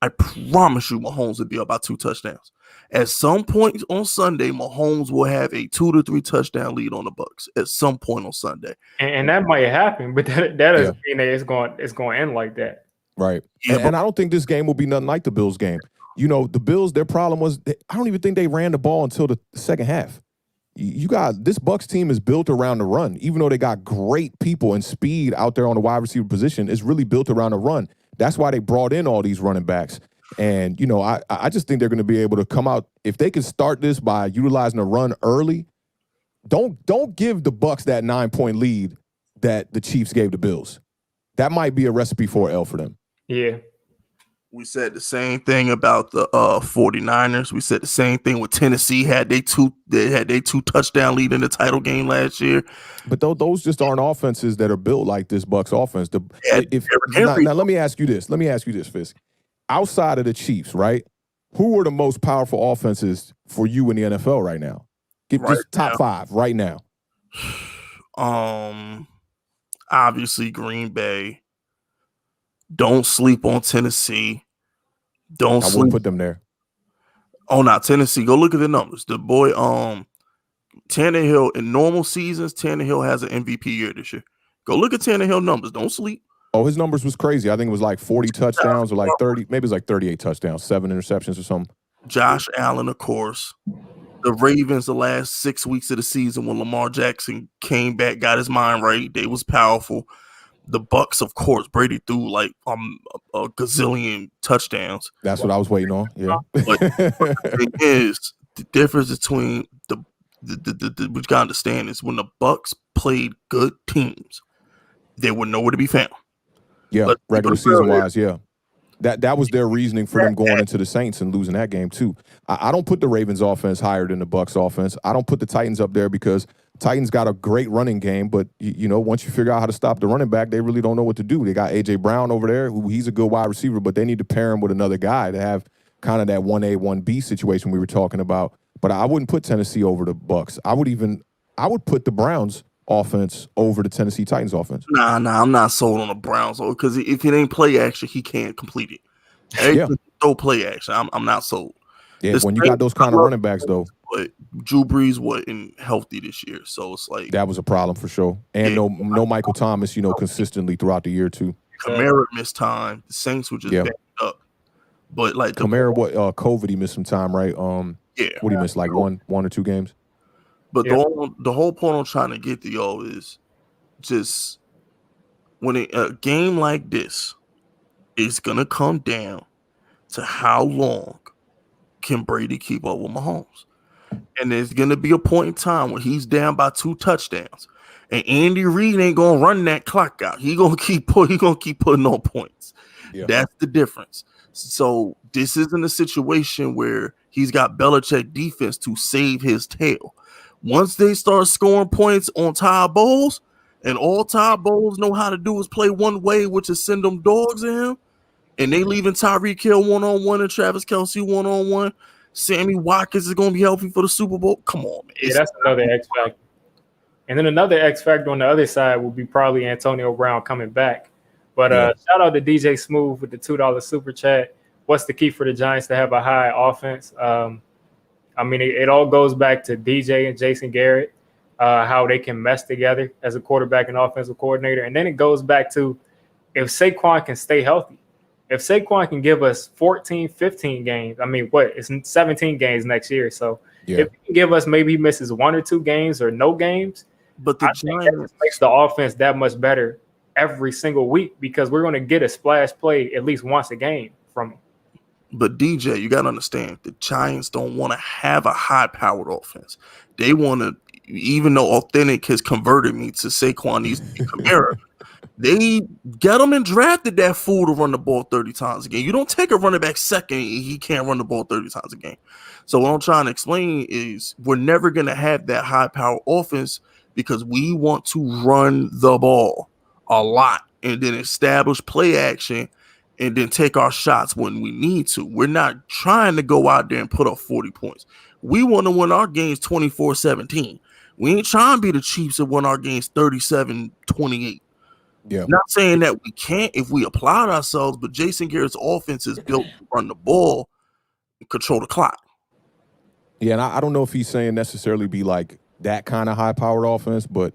I promise you Mahomes will be up by 2 touchdowns. At some point on Sunday, Mahomes will have a 2 to 3 touchdown lead on the Bucs at some point on Sunday. And that might happen, but that doesn't mean that it's going to end like that. Right. And I don't think this game will be nothing like the Bills game. The Bills, their problem was I don't even think they ran the ball until the second half. You got this Bucs team is built around the run. Even though they got great people and speed out there on the wide receiver position, it's really built around the run. That's why they brought in all these running backs. And, I just think they're going to be able to come out. If they can start this by utilizing the run early, don't give the Bucs that 9-point lead that the Chiefs gave the Bills. That might be a recipe for L for them. Yeah. We said the same thing about the 49ers. We said the same thing with Tennessee. They had their 2 touchdown lead in the title game last year. But those just aren't offenses that are built like this Bucs offense. Now let me ask you this. Fisk. Outside of the Chiefs, right? Who are the most powerful offenses for you in the NFL right now? Just top 5 right now. Obviously Green Bay. Don't sleep on Tennessee. I wouldn't put them there. Oh, not Tennessee. Go look at the numbers. The boy, Tannehill, in normal seasons, Tannehill has an MVP year this year. Go look at Tannehill numbers. Don't sleep. Oh, his numbers was crazy. I think it was like 40 touchdowns or like 30, maybe it was like 38 touchdowns, 7 interceptions or something. Josh Allen, of course. The Ravens, the last 6 weeks of the season when Lamar Jackson came back, got his mind right. They was powerful. The Bucs, of course, Brady threw like a gazillion touchdowns. That's what I was waiting on. Yeah. But the thing is, the difference between the what you gotta understand is when the Bucs played good teams, they were nowhere to be found. Yeah, regular season wise, yeah. That was their reasoning for them going into the Saints and losing that game too. I don't put the Ravens offense higher than the Bucs offense. I don't put the Titans up there because Titans got a great running game, but once you figure out how to stop the running back, they really don't know what to do. They got A.J. Brown over there, who he's a good wide receiver, but they need to pair him with another guy to have kind of that 1A, 1B situation we were talking about. But I wouldn't put Tennessee over the Bucs. I would put the Browns offense over the Tennessee Titans offense. Nah, I'm not sold on the Browns because if it ain't play action, he can't complete it. No play action. I'm not sold. Yeah, when you got those kind of running backs, though. But Drew Brees wasn't healthy this year, so it's like that was a problem for sure. And no Michael Thomas, consistently throughout the year too. Kamara missed time. The Saints were just backed up. But like Kamara, COVID, he missed some time, right? What he missed, like one or 2 games. But the whole point I'm trying to get to y'all is just when a game like this is gonna come down to how long can Brady keep up with Mahomes. And there's going to be a point in time where he's down by 2 touchdowns. And Andy Reid ain't going to run that clock out. He going to keep putting on points. Yeah. That's the difference. So this isn't a situation where he's got Belichick defense to save his tail. Once they start scoring points on Todd Bowles, and all Todd Bowles know how to do is play one way, which is send them dogs in him, and they leaving Tyreek Hill one-on-one and Travis Kelce one-on-one, Sammy Watkins is going to be healthy for the Super Bowl. Come on, man. Yeah, that's another X factor. And then another X factor on the other side will be probably Antonio Brown coming back. But shout out to DJ Smooth with the $2 super chat. What's the key for the Giants to have a high offense? It all goes back to DJ and Jason Garrett, how they can mesh together as a quarterback and offensive coordinator. And then it goes back to if Saquon can stay healthy. If Saquon can give us 14, 15 games, it's 17 games next year. So if he can give us, maybe he misses 1 or 2 games or no games, but the Giants makes the offense that much better every single week because we're going to get a splash play at least once a game from him. But DJ, you got to understand, the Giants don't want to have a high-powered offense. They want to, even though Authentic has converted me to Saquon needs to be Kamara, they got him and drafted that fool to run the ball 30 times a game. You don't take a running back second, he can't run the ball 30 times a game. So what I'm trying to explain is we're never going to have that high-powered offense because we want to run the ball a lot. and then establish play action and then take our shots when we need to. We're not trying to go out there and put up 40 points. We want to win our games 24-17. We ain't trying to be the Chiefs that win our games 37-28. Yeah. Not saying that we can't if we applied ourselves, but Jason Garrett's offense is built to run the ball and control the clock. Yeah, and I don't know if he's saying necessarily be like that kind of high-powered offense, but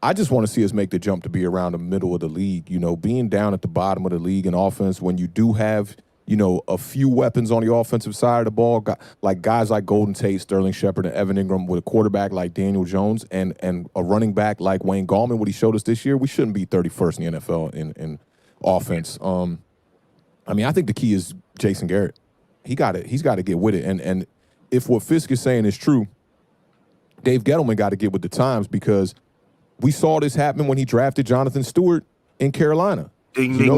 I just want to see us make the jump to be around the middle of the league. You know, being down at the bottom of the league in offense when you do have, you know, a few weapons on the offensive side of the ball, like guys like Golden Tate, Sterling Shepard, and Evan Ingram, with a quarterback like Daniel Jones and a running back like Wayne Gallman, what he showed us this year, we shouldn't be 31st in the NFL in offense. I mean, I think the key is Jason Garrett. He's got to get with it. And if what Fisk is saying is true, Dave Gettleman got to get with the times, because we saw this happen when he drafted Jonathan Stewart in Carolina. He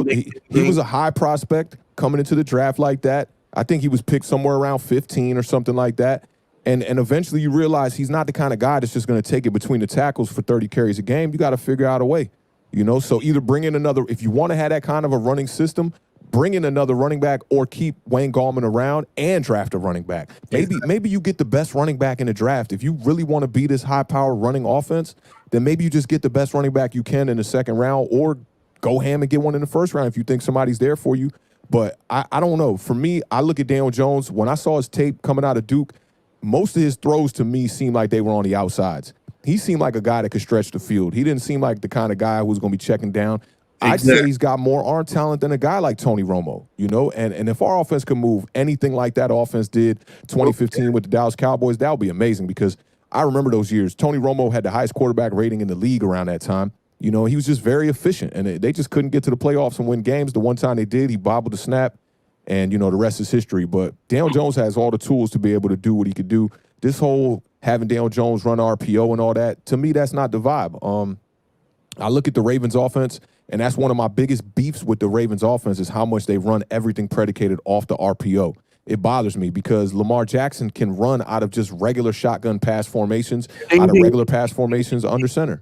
was a high prospect coming into the draft like that. I think he was picked somewhere around 15 or something like that. And eventually you realize he's not the kind of guy that's just going to take it between the tackles for 30 carries a game. You got to figure out a way, you know? So either bring in another, if you want to have that kind of a running system, bring in another running back, or keep Wayne Gallman around and draft a running back. Maybe you get the best running back in the draft. If you really want to be this high-powered running offense, then maybe you just get the best running back you can in the second round, or go ham and get one in the first round if you think somebody's there for you. But I don't know. For me, I look at Daniel Jones. When I saw his tape coming out of Duke, most of his throws to me seemed like they were on the outsides. He seemed like a guy that could stretch the field. He didn't seem like the kind of guy who's going to be checking down. I'd say he's got more arm talent than a guy like Tony Romo, you know? And if our offense could move anything like that offense did 2015 with the Dallas Cowboys, that would be amazing, because I remember those years. Tony Romo had the highest quarterback rating in the league around that time. You know, he was just very efficient, and they just couldn't get to the playoffs and win games. The one time they did, he bobbled the snap, and, you know, the rest is history. But Daniel Jones has all the tools to be able to do what he could do. This whole having Daniel Jones run RPO and all that, to me, that's not the vibe. I look at the Ravens offense, and that's one of my biggest beefs with the Ravens offense, is how much they run everything predicated off the RPO. It bothers me, because Lamar Jackson can run out of just regular shotgun pass formations, out of regular pass formations under center.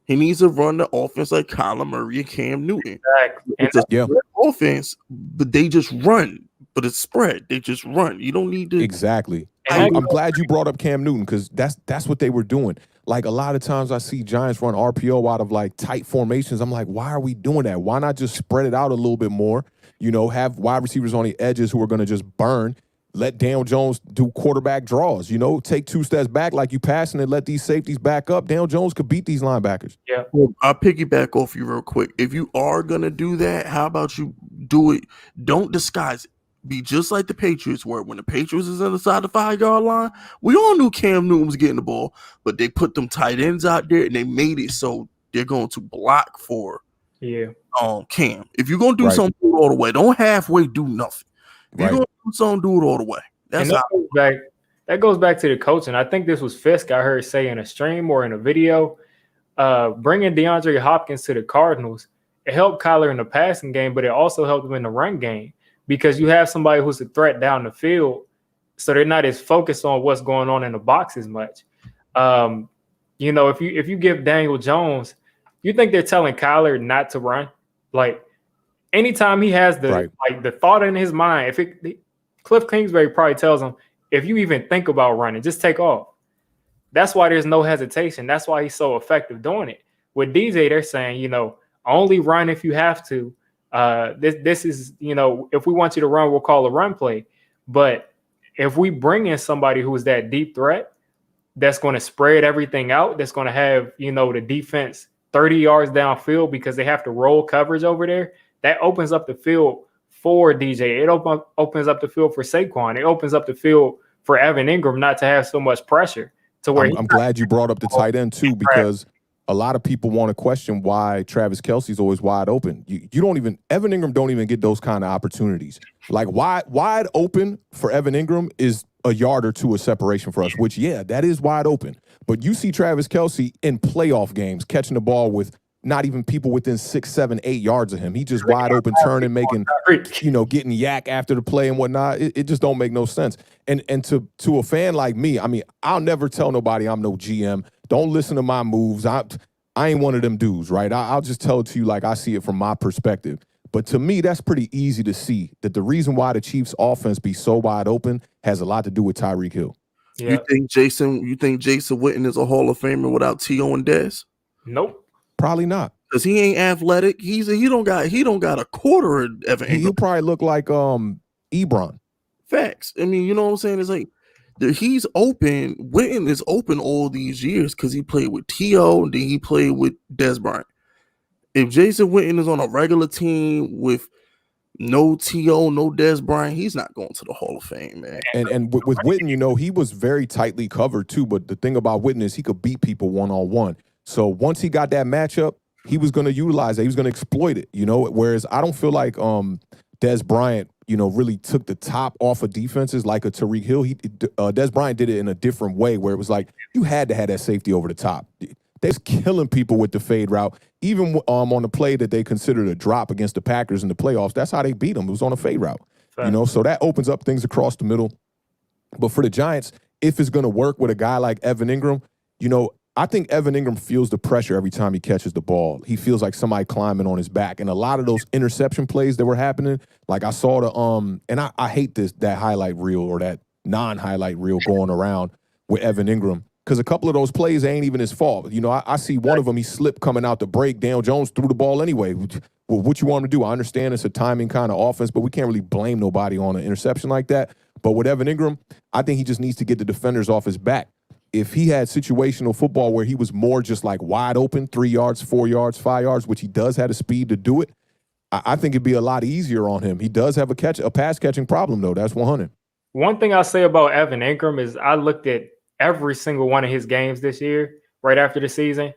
He needs to run the offense like Kyler Murray and Cam Newton. Exactly. It's a offense, but they just run. But it's spread. They just run. You don't need to. Exactly. I'm glad you brought up Cam Newton, because that's what they were doing. Like, a lot of times I see Giants run RPO out of like tight formations. I'm like, why are we doing that? Why not just spread it out a little bit more? You know, have wide receivers on the edges who are going to just burn. Let Daniel Jones do quarterback draws. You know, take 2 steps back like you passing and let these safeties back up. Daniel Jones could beat these linebackers. Yeah. Well, I'll piggyback off you real quick. If you are going to do that, how about you do it? Don't disguise it. Be just like the Patriots were. When the Patriots is inside the 5-yard line, we all knew Cam Newton was getting the ball, but they put them tight ends out there, and they made it so they're going to block for Cam. If you're going to do something, do it all the way. Don't halfway do nothing. If you're going to do something, do it all the way. That goes back to the coaching. I think this was Fisk I heard say in a stream or in a video. Bringing DeAndre Hopkins to the Cardinals, it helped Kyler in the passing game, but it also helped him in the run game, because you have somebody who's a threat down the field, so they're not as focused on what's going on in the box as much. You know, if you give Daniel Jones, you think they're telling Kyler not to run? Like, anytime he has the thought in his mind, Cliff Kingsbury probably tells him, if you even think about running, just take off. That's why there's no hesitation. That's why he's so effective doing it. With DJ, they're saying, you know, only run if you have to. This is, you know, if we want you to run, we'll call a run play. But if we bring in somebody who is that deep threat, that's going to spread everything out, that's going to have, you know, the defense 30 yards downfield because they have to roll coverage over there, that opens up the field for DJ. It opens up the field for Saquon. It opens up the field for Evan Ingram not to have so much pressure. To where I'm glad you brought up the tight end too, because a lot of people want to question why Travis Kelce's always wide open. Evan Ingram don't even get those kind of opportunities. Like, wide open for Evan Ingram is a yard or two of separation for us, which, that is wide open. But you see Travis Kelce in playoff games catching the ball with not even people within 6, 7, 8 yards of him. He just wide open, turning, making, getting yak after the play and whatnot. It just don't make no sense. And to a fan like me, I mean, I'll never tell nobody I'm no GM. Don't listen to my moves. I ain't one of them dudes, right? I'll just tell it to you like I see it from my perspective. But to me, that's pretty easy to see that the reason why the Chiefs' offense be so wide open has a lot to do with Tyreek Hill. Yeah. You think Jason Witten is a Hall of Famer without T.O. and Dez? Nope. Probably not. Because he ain't athletic. He don't got a quarter of Evan Ingram. He'll probably look like Ebron. Facts. I mean, you know what I'm saying? It's like he's open. Witten is open all these years because he played with T.O. and then he played with Dez Bryant. If Jason Witten is on a regular team with no T.O., no Dez Bryant, he's not going to the Hall of Fame, man. And with Witten, you know, he was very tightly covered too. But the thing about Witten is he could beat people one-on-one. So once he got that matchup, he was going to utilize it. He was going to exploit it, you know. Whereas I don't feel like Dez Bryant, you know, really took the top off of defenses like a Tyreek Hill. Dez Bryant did it in a different way where it was like you had to have that safety over the top. They're killing people with the fade route. Even on the play that they considered a drop against the Packers in the playoffs, that's how they beat them. It was on a fade route. Fair. You know, so that opens up things across the middle. But for the Giants, if it's going to work with a guy like Evan Ingram, you know, I think Evan Ingram feels the pressure every time he catches the ball. He feels like somebody climbing on his back. And a lot of those interception plays that were happening, like I saw and I hate that highlight reel or that non-highlight reel going around with Evan Ingram. Because a couple of those plays ain't even his fault. You know, I see one of them, he slipped coming out the break. Daniel Jones threw the ball anyway. Well, what you want him to do? I understand it's a timing kind of offense, but we can't really blame nobody on an interception like that. But with Evan Ingram, I think he just needs to get the defenders off his back. If he had situational football where he was more just like wide open, 3 yards, 4 yards, 5 yards, which he does have the speed to do it, I think it'd be a lot easier on him. He does have a pass catching problem, though. That's 100. One thing I'll say about Evan Ingram is I looked at every single one of his games this year, right after the season.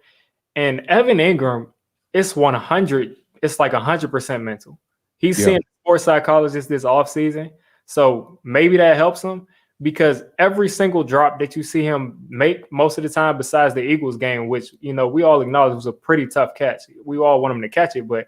And Evan Ingram, it's 100. It's like 100% mental. He's seeing a sports psychologist this offseason. So maybe that helps him because every single drop that you see him make most of the time, besides the Eagles game, which, you know, we all acknowledge was a pretty tough catch. We all want him to catch it. But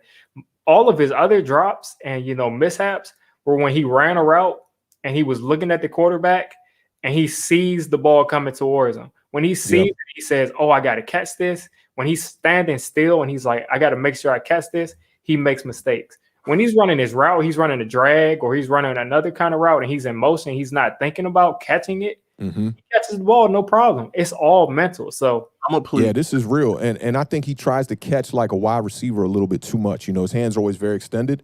all of his other drops and, you know, mishaps were when he ran a route and he was looking at the quarterback and he sees the ball coming towards him. When he sees it, he says, oh, I got to catch this. When he's standing still and he's like, I got to make sure I catch this, he makes mistakes. When he's running his route, he's running a drag or he's running another kind of route and he's in motion, he's not thinking about catching it. Mm-hmm. He catches the ball, no problem. It's all mental. So this is real. And I think he tries to catch like a wide receiver a little bit too much. You know, his hands are always very extended.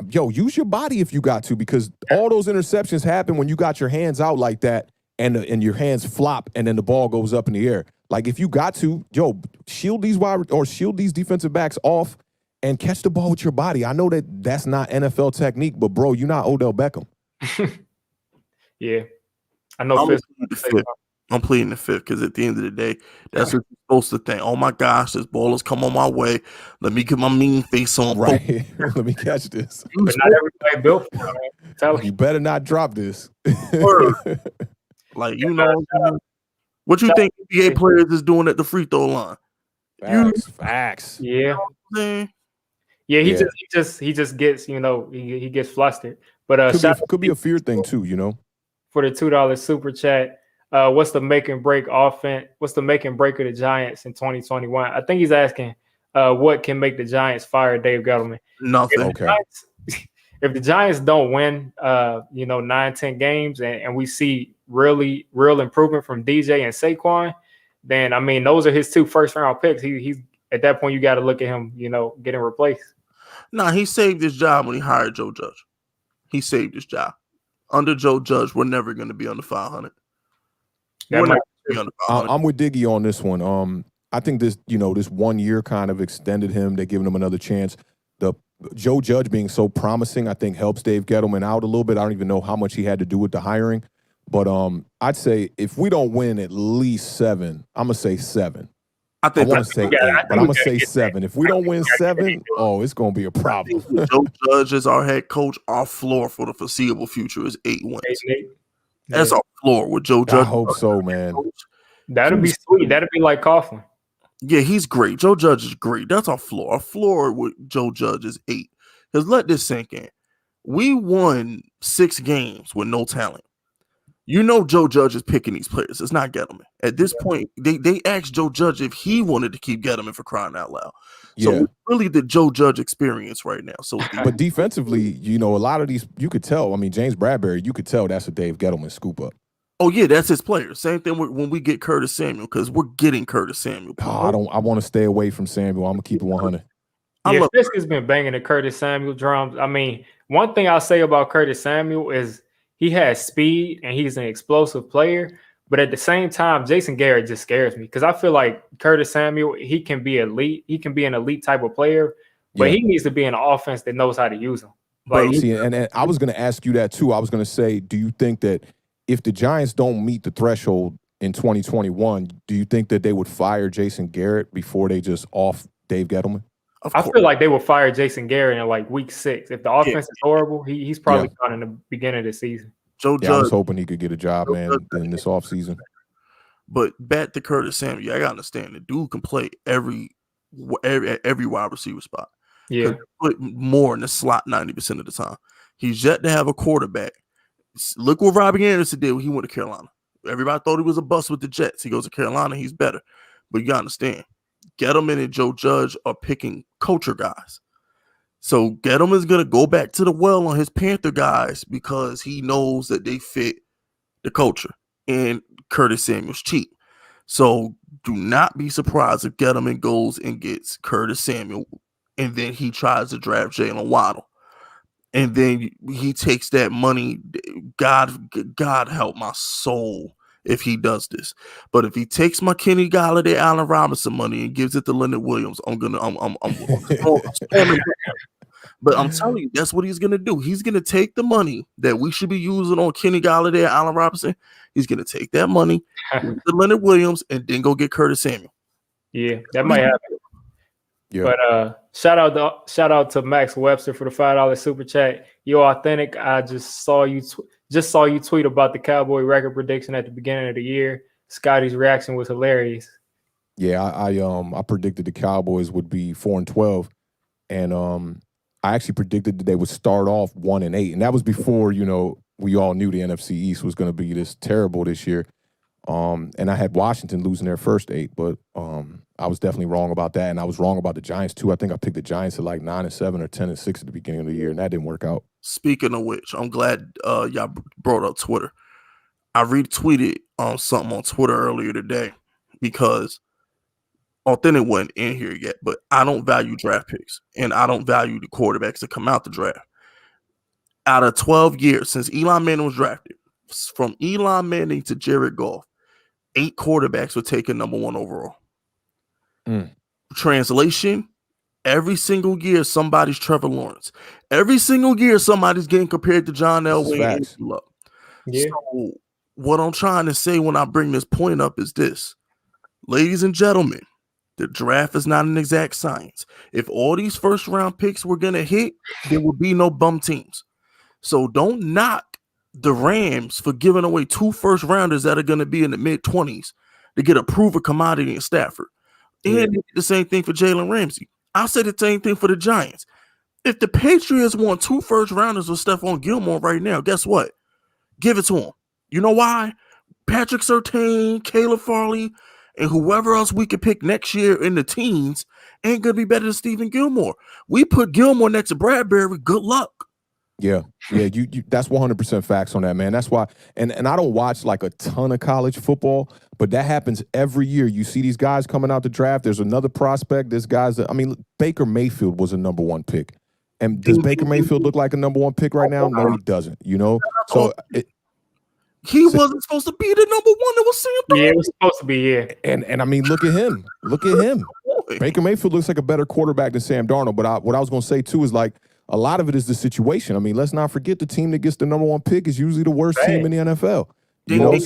Yo, use your body if you got to, because all those interceptions happen when you got your hands out like that and your hands flop and then the ball goes up in the air. Like if you got to, shield these defensive backs off and catch the ball with your body. I know that's not NFL technique, but bro, you're not Odell Beckham. Yeah. I know I'm pleading the fifth because at the end of the day, that's what you're supposed to think. Oh my gosh, this ball has come on my way. Let me get my mean face on. Right. Let me catch this. But not everybody built for it. You better not drop this. Like, you know, what you think NBA players is doing at the free throw line? Facts. Yeah. Yeah, he just gets, you know, he gets flustered. But could be a fear thing too, you know. For the $2 super chat, what's the make and break offense? What's the make and break of the Giants in 2021? I think he's asking what can make the Giants fire Dave Gettleman. Nothing. If the Giants don't win 9-10 games and we see real improvement from DJ and Saquon, then I mean those are his 2 first-round picks. He's at that point you got to look at him, you know, getting replaced. Nah, he saved his job when he hired Joe Judge. He saved his job. Under Joe Judge, we're never going to be under 500. I'm with Diggy on this one. I think this 1 year kind of extended him. They're giving him another chance. The Joe Judge being so promising, I think helps Dave Gettleman out a little bit. I don't even know how much he had to do with the hiring. But I'd say if we don't win at least 7, I'm going to say 7. I want to say 8, but I'm going to say 7. If we don't win 7, it's going to be a problem. Joe Judge is our head coach. Our floor for the foreseeable future is 8 wins. That's our floor with Joe Judge. I hope so, man. That'd be sweet. That'd be like Coughlin. Yeah, he's great. Joe Judge is great. That's our floor. Our floor with Joe Judge is 8. Because let this sink in. We won 6 games with no talent. You know Joe Judge is picking these players. It's not Gettleman. At this point, they asked Joe Judge if he wanted to keep Gettleman for crying out loud. So Yeah. it's really the Joe Judge experience right now. So But defensively, a lot of these, you could tell. I mean, James Bradbury, you could tell that's a Dave Gettleman scoop up. oh yeah, that's his player. Same thing when we get Curtis Samuel, because we're getting Curtis Samuel. I want to stay away from Samuel. I'm gonna keep it 100. Yeah, Fisk has been banging the Curtis Samuel drums. I mean, one thing I'll say about Curtis Samuel is he has speed and he's an explosive player. But at the same time, Jason Garrett just scares me because I feel like Curtis Samuel, he can be elite. He can be an elite type of player, but he needs to be in an offense that knows how to use him. Like, see, and I was going to ask you that too. I was going to say, do you think that if the Giants don't meet the threshold in 2021, do you think that they would fire Jason Garrett before they just off Dave Gettleman? I feel like they will fire Jason Garrett in like week 6. If the offense is horrible, he's probably gone in the beginning of the season. Joe Judge, I was hoping he could get a job, man, in this offseason. But back to Curtis Samuel, I gotta understand the dude can play every wide receiver spot. Yeah, put more in the slot 90% of the time. He's yet to have a quarterback. Look what Robbie Anderson did when he went to Carolina. Everybody thought he was a bust with the Jets. He goes to Carolina, he's better. But you gotta understand, Gettleman and Joe Judge are picking culture guys. So Gettleman's going to go back to the well on his Panther guys because he knows that they fit the culture. And Curtis Samuel's cheap. So do not be surprised if Gettleman goes and gets Curtis Samuel and then he tries to draft Jalen Waddle. And then he takes that money. God help my soul if he does this. But if he takes my Kenny Golladay, Allen Robinson money and gives it to Leonard Williams, I'm but I'm telling you, that's what he's gonna do. He's gonna take the money that we should be using on Kenny Golladay and Allen Robinson. He's gonna take that money to Leonard Williams and then go get Curtis Samuel. Yeah, that might happen. Yeah. But shout out to Max Webster for the $5 super chat. You're authentic. I just saw you tweet about the Cowboy record prediction at the beginning of the year. Scotty's reaction was hilarious. Yeah, I predicted the Cowboys would be 4-12, and I actually predicted that they would start off 1-8, and that was before we all knew the NFC East was going to be this terrible this year. And I had Washington losing their first 8, but I was definitely wrong about that, and I was wrong about the Giants too. I think I picked the Giants at like 9-7 or 10-6 at the beginning of the year, and that didn't work out. Speaking of which, I'm glad y'all brought up Twitter. I retweeted something on Twitter earlier today because Authentic wasn't in here yet, but I don't value draft picks, and I don't value the quarterbacks that come out the draft. Out of 12 years since Eli Manning was drafted, from Eli Manning to Jared Goff, 8 quarterbacks were taken number 1 overall. Translation, every single year somebody's Trevor Lawrence. Every single year somebody's getting compared to John Elway and Love. Yeah. So what I'm trying to say when I bring this point up is this. Ladies and gentlemen, the draft is not an exact science. If all these first round picks were going to hit, there would be no bum teams. So don't knock the Rams for giving away 2 first rounders that are going to be in the mid-20s to get a proven commodity in Stafford. And the same thing for Jalen Ramsey. I'll say the same thing for the Giants. If the Patriots want 2 first rounders with Stephon Gilmore right now, guess what? Give it to them. You know why? Patrick Surtain, Caleb Farley, and whoever else we could pick next year in the teens ain't going to be better than Stephen Gilmore. We put Gilmore next to Bradbury. Good luck. Yeah, you that's 100% facts on that, man. That's why, and I don't watch like a ton of college football, but that happens every year. You see these guys coming out the draft. There's another prospect. There's guys that, Baker Mayfield was a number 1 pick. And does Baker Mayfield look like a number 1 pick right now? No, he doesn't, So he wasn't supposed to be the number 1. It was Sam Darnold. Yeah, it was supposed to be, yeah. And look at him. Look at him. Baker Mayfield looks like a better quarterback than Sam Darnold. But what I was going to say, too, is like, a lot of it is the situation. Let's not forget the team that gets the number 1 pick is usually the worst team in the NFL.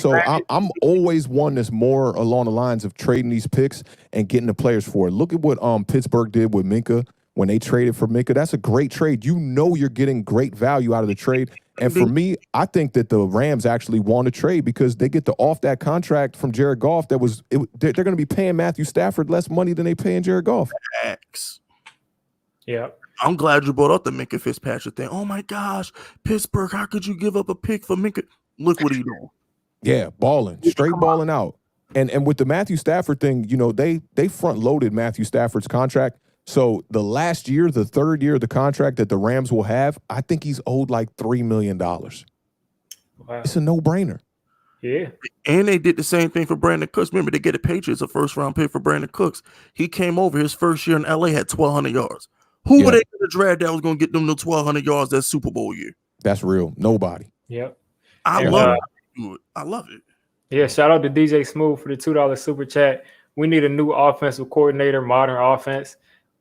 So I'm always one that's more along the lines of trading these picks and getting the players for it. Look at what Pittsburgh did with Minka when they traded for Minka. That's a great trade. You're getting great value out of the trade. And for me, I think that the Rams actually won the trade because they get to off that contract from Jared Goff. They're going to be paying Matthew Stafford less money than they paying Jared Goff. X. Yeah. I'm glad you brought up the Minka Fitzpatrick thing. Oh my gosh, Pittsburgh, how could you give up a pick for Minka? Look what he's doing. Yeah, balling, straight balling out. And with the Matthew Stafford thing, they front loaded Matthew Stafford's contract. So the last year, the third year of the contract that the Rams will have, I think he's owed like $3 million. Wow. It's a no-brainer. Yeah. And they did the same thing for Brandon Cooks. Remember, they get the Patriots a first-round pick for Brandon Cooks. He came over his first year in L.A., had 1,200 yards. Who were they going to draft that was going to get them the 1,200 yards that Super Bowl year? That's real. Nobody. Yep. I love it. I love it. Yeah, shout out to DJ Smooth for the $2 super chat. We need a new offensive coordinator, modern offense.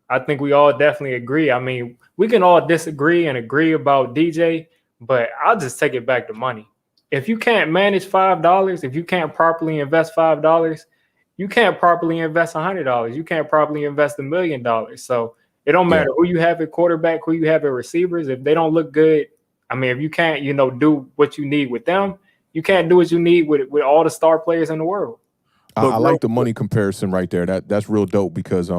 I think we all definitely agree. I mean, we can all disagree and agree about DJ, but I'll just take it back to money. If you can't manage $5, if you can't properly invest $5, you can't properly invest $100. You can't properly invest $1 million. So it don't matter who you have at quarterback, who you have at receivers. If they don't look good, I mean, if you can't, do what you need with them, you can't do what you need with all the star players in the world. I like the money comparison right there. That's real dope because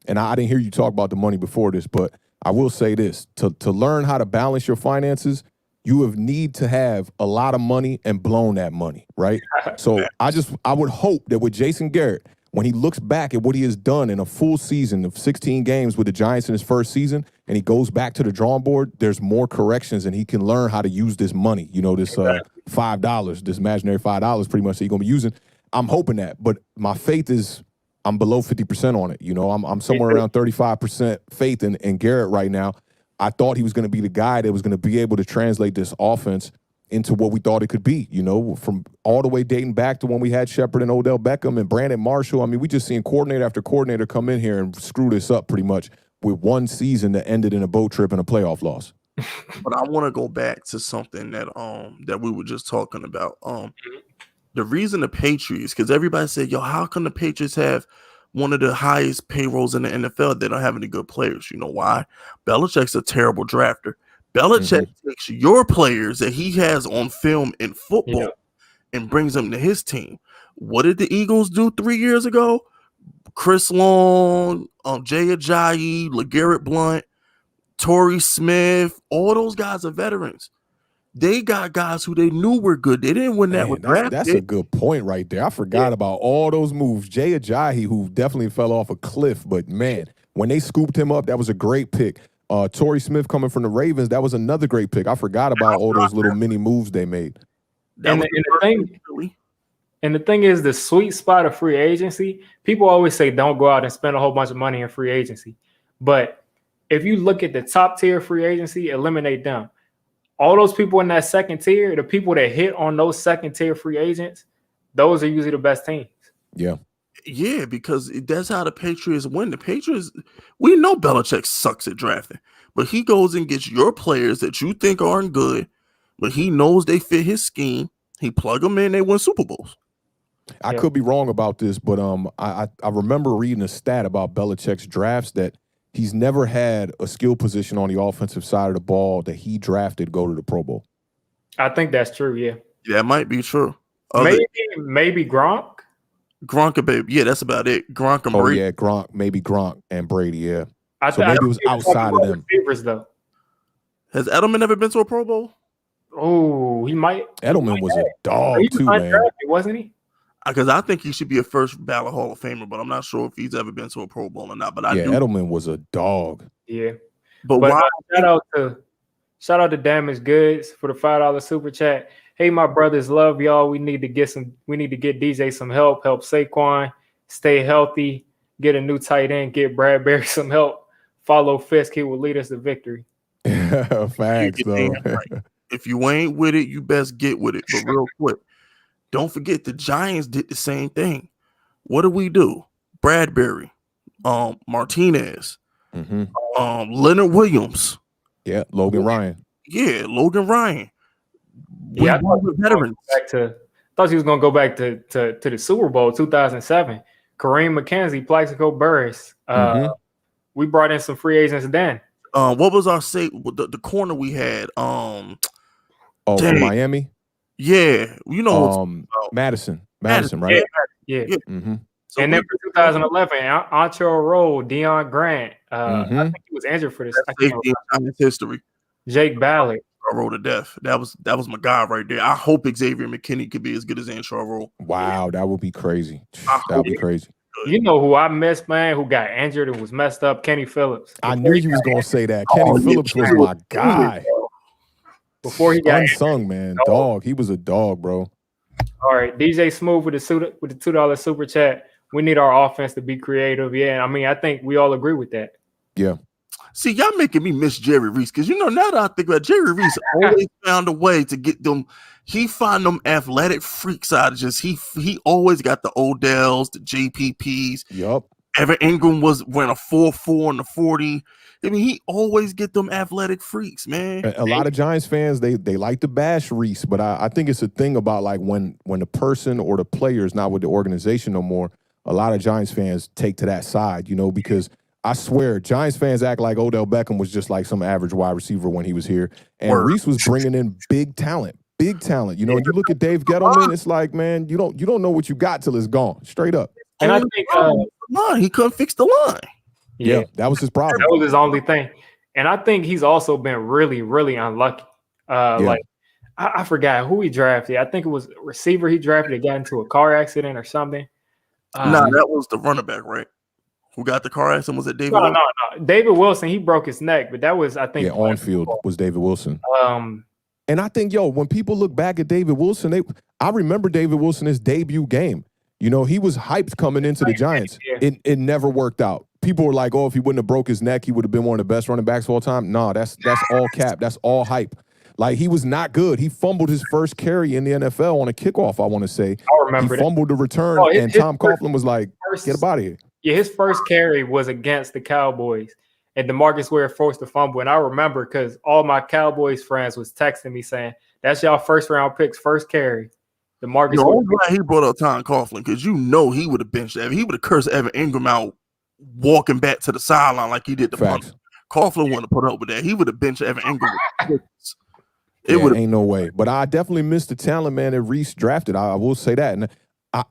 and I didn't hear you talk about the money before this, but I will say this: to learn how to balance your finances, you need to have a lot of money and blown that money, right? So I would hope that with Jason Garrett, when he looks back at what he has done in a full season of 16 games with the Giants in his first season, and he goes back to the drawing board, there's more corrections and he can learn how to use this money. This $5, this imaginary $5 pretty much that you're going to be using. I'm hoping that, but my faith is I'm below 50% on it. I'm somewhere around 35% faith in Garrett right now. I thought he was going to be the guy that was going to be able to translate this offense into what we thought it could be, from all the way dating back to when we had Shepard and Odell Beckham and Brandon Marshall. I mean, we just seen coordinator after coordinator come in here and screw this up pretty much with one season that ended in a boat trip and a playoff loss. But I want to go back to something that we were just talking about. The reason the Patriots, because everybody said, how come the Patriots have one of the highest payrolls in the NFL? They don't have any good players. You know why? Belichick's a terrible drafter. Belichick takes your players that he has on film in football and brings them to his team. What did the Eagles do 3 years ago? Chris Long, Jay Ajayi, LeGarrette Blount, Torrey Smith, all those guys are veterans. They got guys who they knew were good. They didn't win that with draft. That's a good point right there. I forgot about all those moves. Jay Ajayi, who definitely fell off a cliff, but man, when they scooped him up, that was a great pick. Torrey Smith coming from the Ravens, that was another great pick. I forgot about all those little mini moves they made. And the thing is, the sweet spot of free agency, people always say don't go out and spend a whole bunch of money in free agency. But if you look at the top tier free agency, eliminate them. All those people in that second tier, the people that hit on those second tier free agents, those are usually the best teams. Yeah. Yeah, because that's how the Patriots win. The Patriots, we know Belichick sucks at drafting, but he goes and gets your players that you think aren't good, but he knows they fit his scheme. He plug them in, they win Super Bowls. I could be wrong about this, but I remember reading a stat about Belichick's drafts that he's never had a skill position on the offensive side of the ball that he drafted go to the Pro Bowl. I think that's true, yeah. That might be true. Maybe Gronk. Gronk and baby. Yeah, that's about it. Gronk and Brady. Oh, yeah, Gronk. Maybe Gronk and Brady, yeah. So maybe it was outside of them. Receivers, though. Has Edelman ever been to a Pro Bowl? Oh, he might. Edelman was a dog, too, man. Wasn't he? Because I think he should be a first ballot Hall of Famer, but I'm not sure if he's ever been to a Pro Bowl or not. But Edelman was a dog. Yeah. But why? Shout out to Damaged Goods for the $5 super chat. Hey, my brothers, love y'all. We need to get DJ some help Saquon stay healthy, get a new tight end, get Bradbury some help. Follow Fisk, he will lead us to victory. Facts, though. If you ain't with it, you best get with it. But real quick, don't forget the Giants did the same thing. What do? Bradbury, Martinez, Leonard Williams. Yeah, Logan Ryan. Yeah, Logan Ryan. Yeah, I thought he was going to go back to the Super Bowl 2007. Kareem McKenzie, Plaxico Burress. We brought in some free agents then. What was our the corner we had? From Miami. Yeah, Madison, right? Yeah. So and then for 2011, Antrell Roll, Deion Grant. I think he was injured for this. History. Jake Ballard. Roll to death. That was my guy right there. I hope Xavier McKinney could be as good as Antrell Roll. Wow, that would be crazy. That would be crazy. You know who I missed, man, who got injured and was messed up? Kenny Phillips. I knew you was going to say that. Kenny Phillips was my guy. Before he got unsung, man. Dog. He was a dog, bro. All right, DJ Smooth with the $2 super chat. We need our offense to be creative. Yeah, I mean, I think we all agree with that. Yeah. See, y'all making me miss Jerry Reese because now that I think about it, Jerry Reese, always found a way to get them. He find them athletic freaks out of just he always got the Odells, the JPPs. Yup. Evan Ingram ran a 4.4 in the 40. I mean, he always get them athletic freaks, man. A lot of Giants fans, they like to bash Reese, but I think it's a thing about like when the person or the player is not with the organization no more, a lot of Giants fans take to that side, because I swear Giants fans act like Odell Beckham was just like some average wide receiver when he was here. And Reese was bringing in big talent. Big talent. And you look at Dave Gettleman, it's like, man, you don't know what you got till it's gone. Straight up. And I think he couldn't fix the line. Yeah, that was his problem. That was his only thing. And I think he's also been really, really unlucky. Like I forgot who he drafted. I think it was a receiver he drafted that got into a car accident or something. No, that was the running back, right? Who got the car accident? Was it David? No. David Wilson, he broke his neck, but that was, I think, on field was David Wilson. And I think, when people look back at David Wilson, I remember David Wilson his debut game. He was hyped coming into the Giants. Yeah. It never worked out. People were like, if he wouldn't have broke his neck, he would have been one of the best running backs of all time. No, that's all cap. That's all hype. Like, he was not good. He fumbled his first carry in the NFL on a kickoff, I want to say. I remember he fumbled the return, and Tom Coughlin was like, get up out of here. Yeah, his first carry was against the Cowboys, and DeMarcus Ware forced the fumble. And I remember because all my Cowboys friends was texting me saying, that's y'all first-round picks, first carry. DeMarcus Ware. I'm glad he brought up Tom Coughlin because he would have benched Evan. He would have cursed Evan Ingram out walking back to the sideline like he did the punt. Coughlin wouldn't have put up with that. He would have benched Evan Ingram. Ain't no way. But I definitely missed the talent, man, that Reese drafted. I will say that. And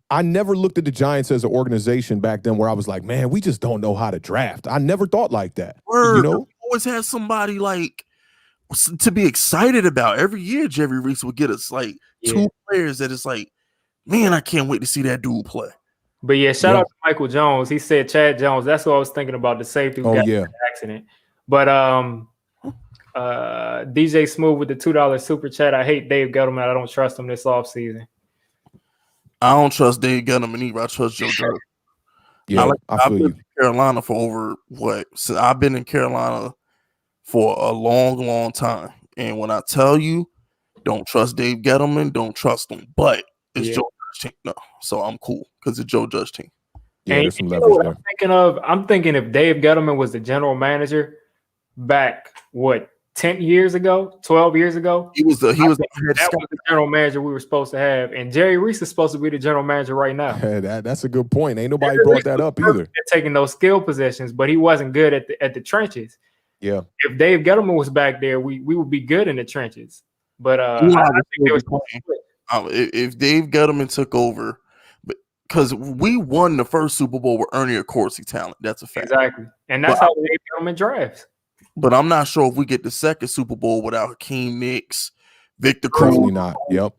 I never looked at the Giants as an organization back then where I was like, man, we just don't know how to draft. I never thought like that. Always had somebody like to be excited about. Every year, Jerry Reese would get us like two players that is like, man, I can't wait to see that dude play. But yeah, shout out to Michael Jones. He said Chad Jones. That's what I was thinking about, the safety who got in the accident. But DJ Smooth with the $2 super chat. I hate Dave Gettleman. I don't trust him this offseason. I don't trust Dave Gettleman either. I trust Joe Judge. Yeah, I've been in Carolina for over So I've been in Carolina for a long, long time. And when I tell you, don't trust Dave Gettleman, don't trust him. But it's Joe Judge team. No, so I'm cool because it's Joe Judge team. Yeah, there's some leverage there. I'm thinking if Dave Gettleman was the general manager back 10 years ago, 12 years ago. He was the general manager we were supposed to have. And Jerry Reese is supposed to be the general manager right now. That's a good point. Ain't nobody brought that up either. Taking those skill positions, but he wasn't good at the trenches. Yeah. If Dave Gettleman was back there, we would be good in the trenches. But I think there was if Dave Gettleman took over, because we won the first Super Bowl with Ernie Accorsi talent. That's a fact. Exactly. And that's how Dave Gettleman drafts. But I'm not sure if we get the second Super Bowl without Hakeem Nicks, Victor Cruz. Probably not. Yep.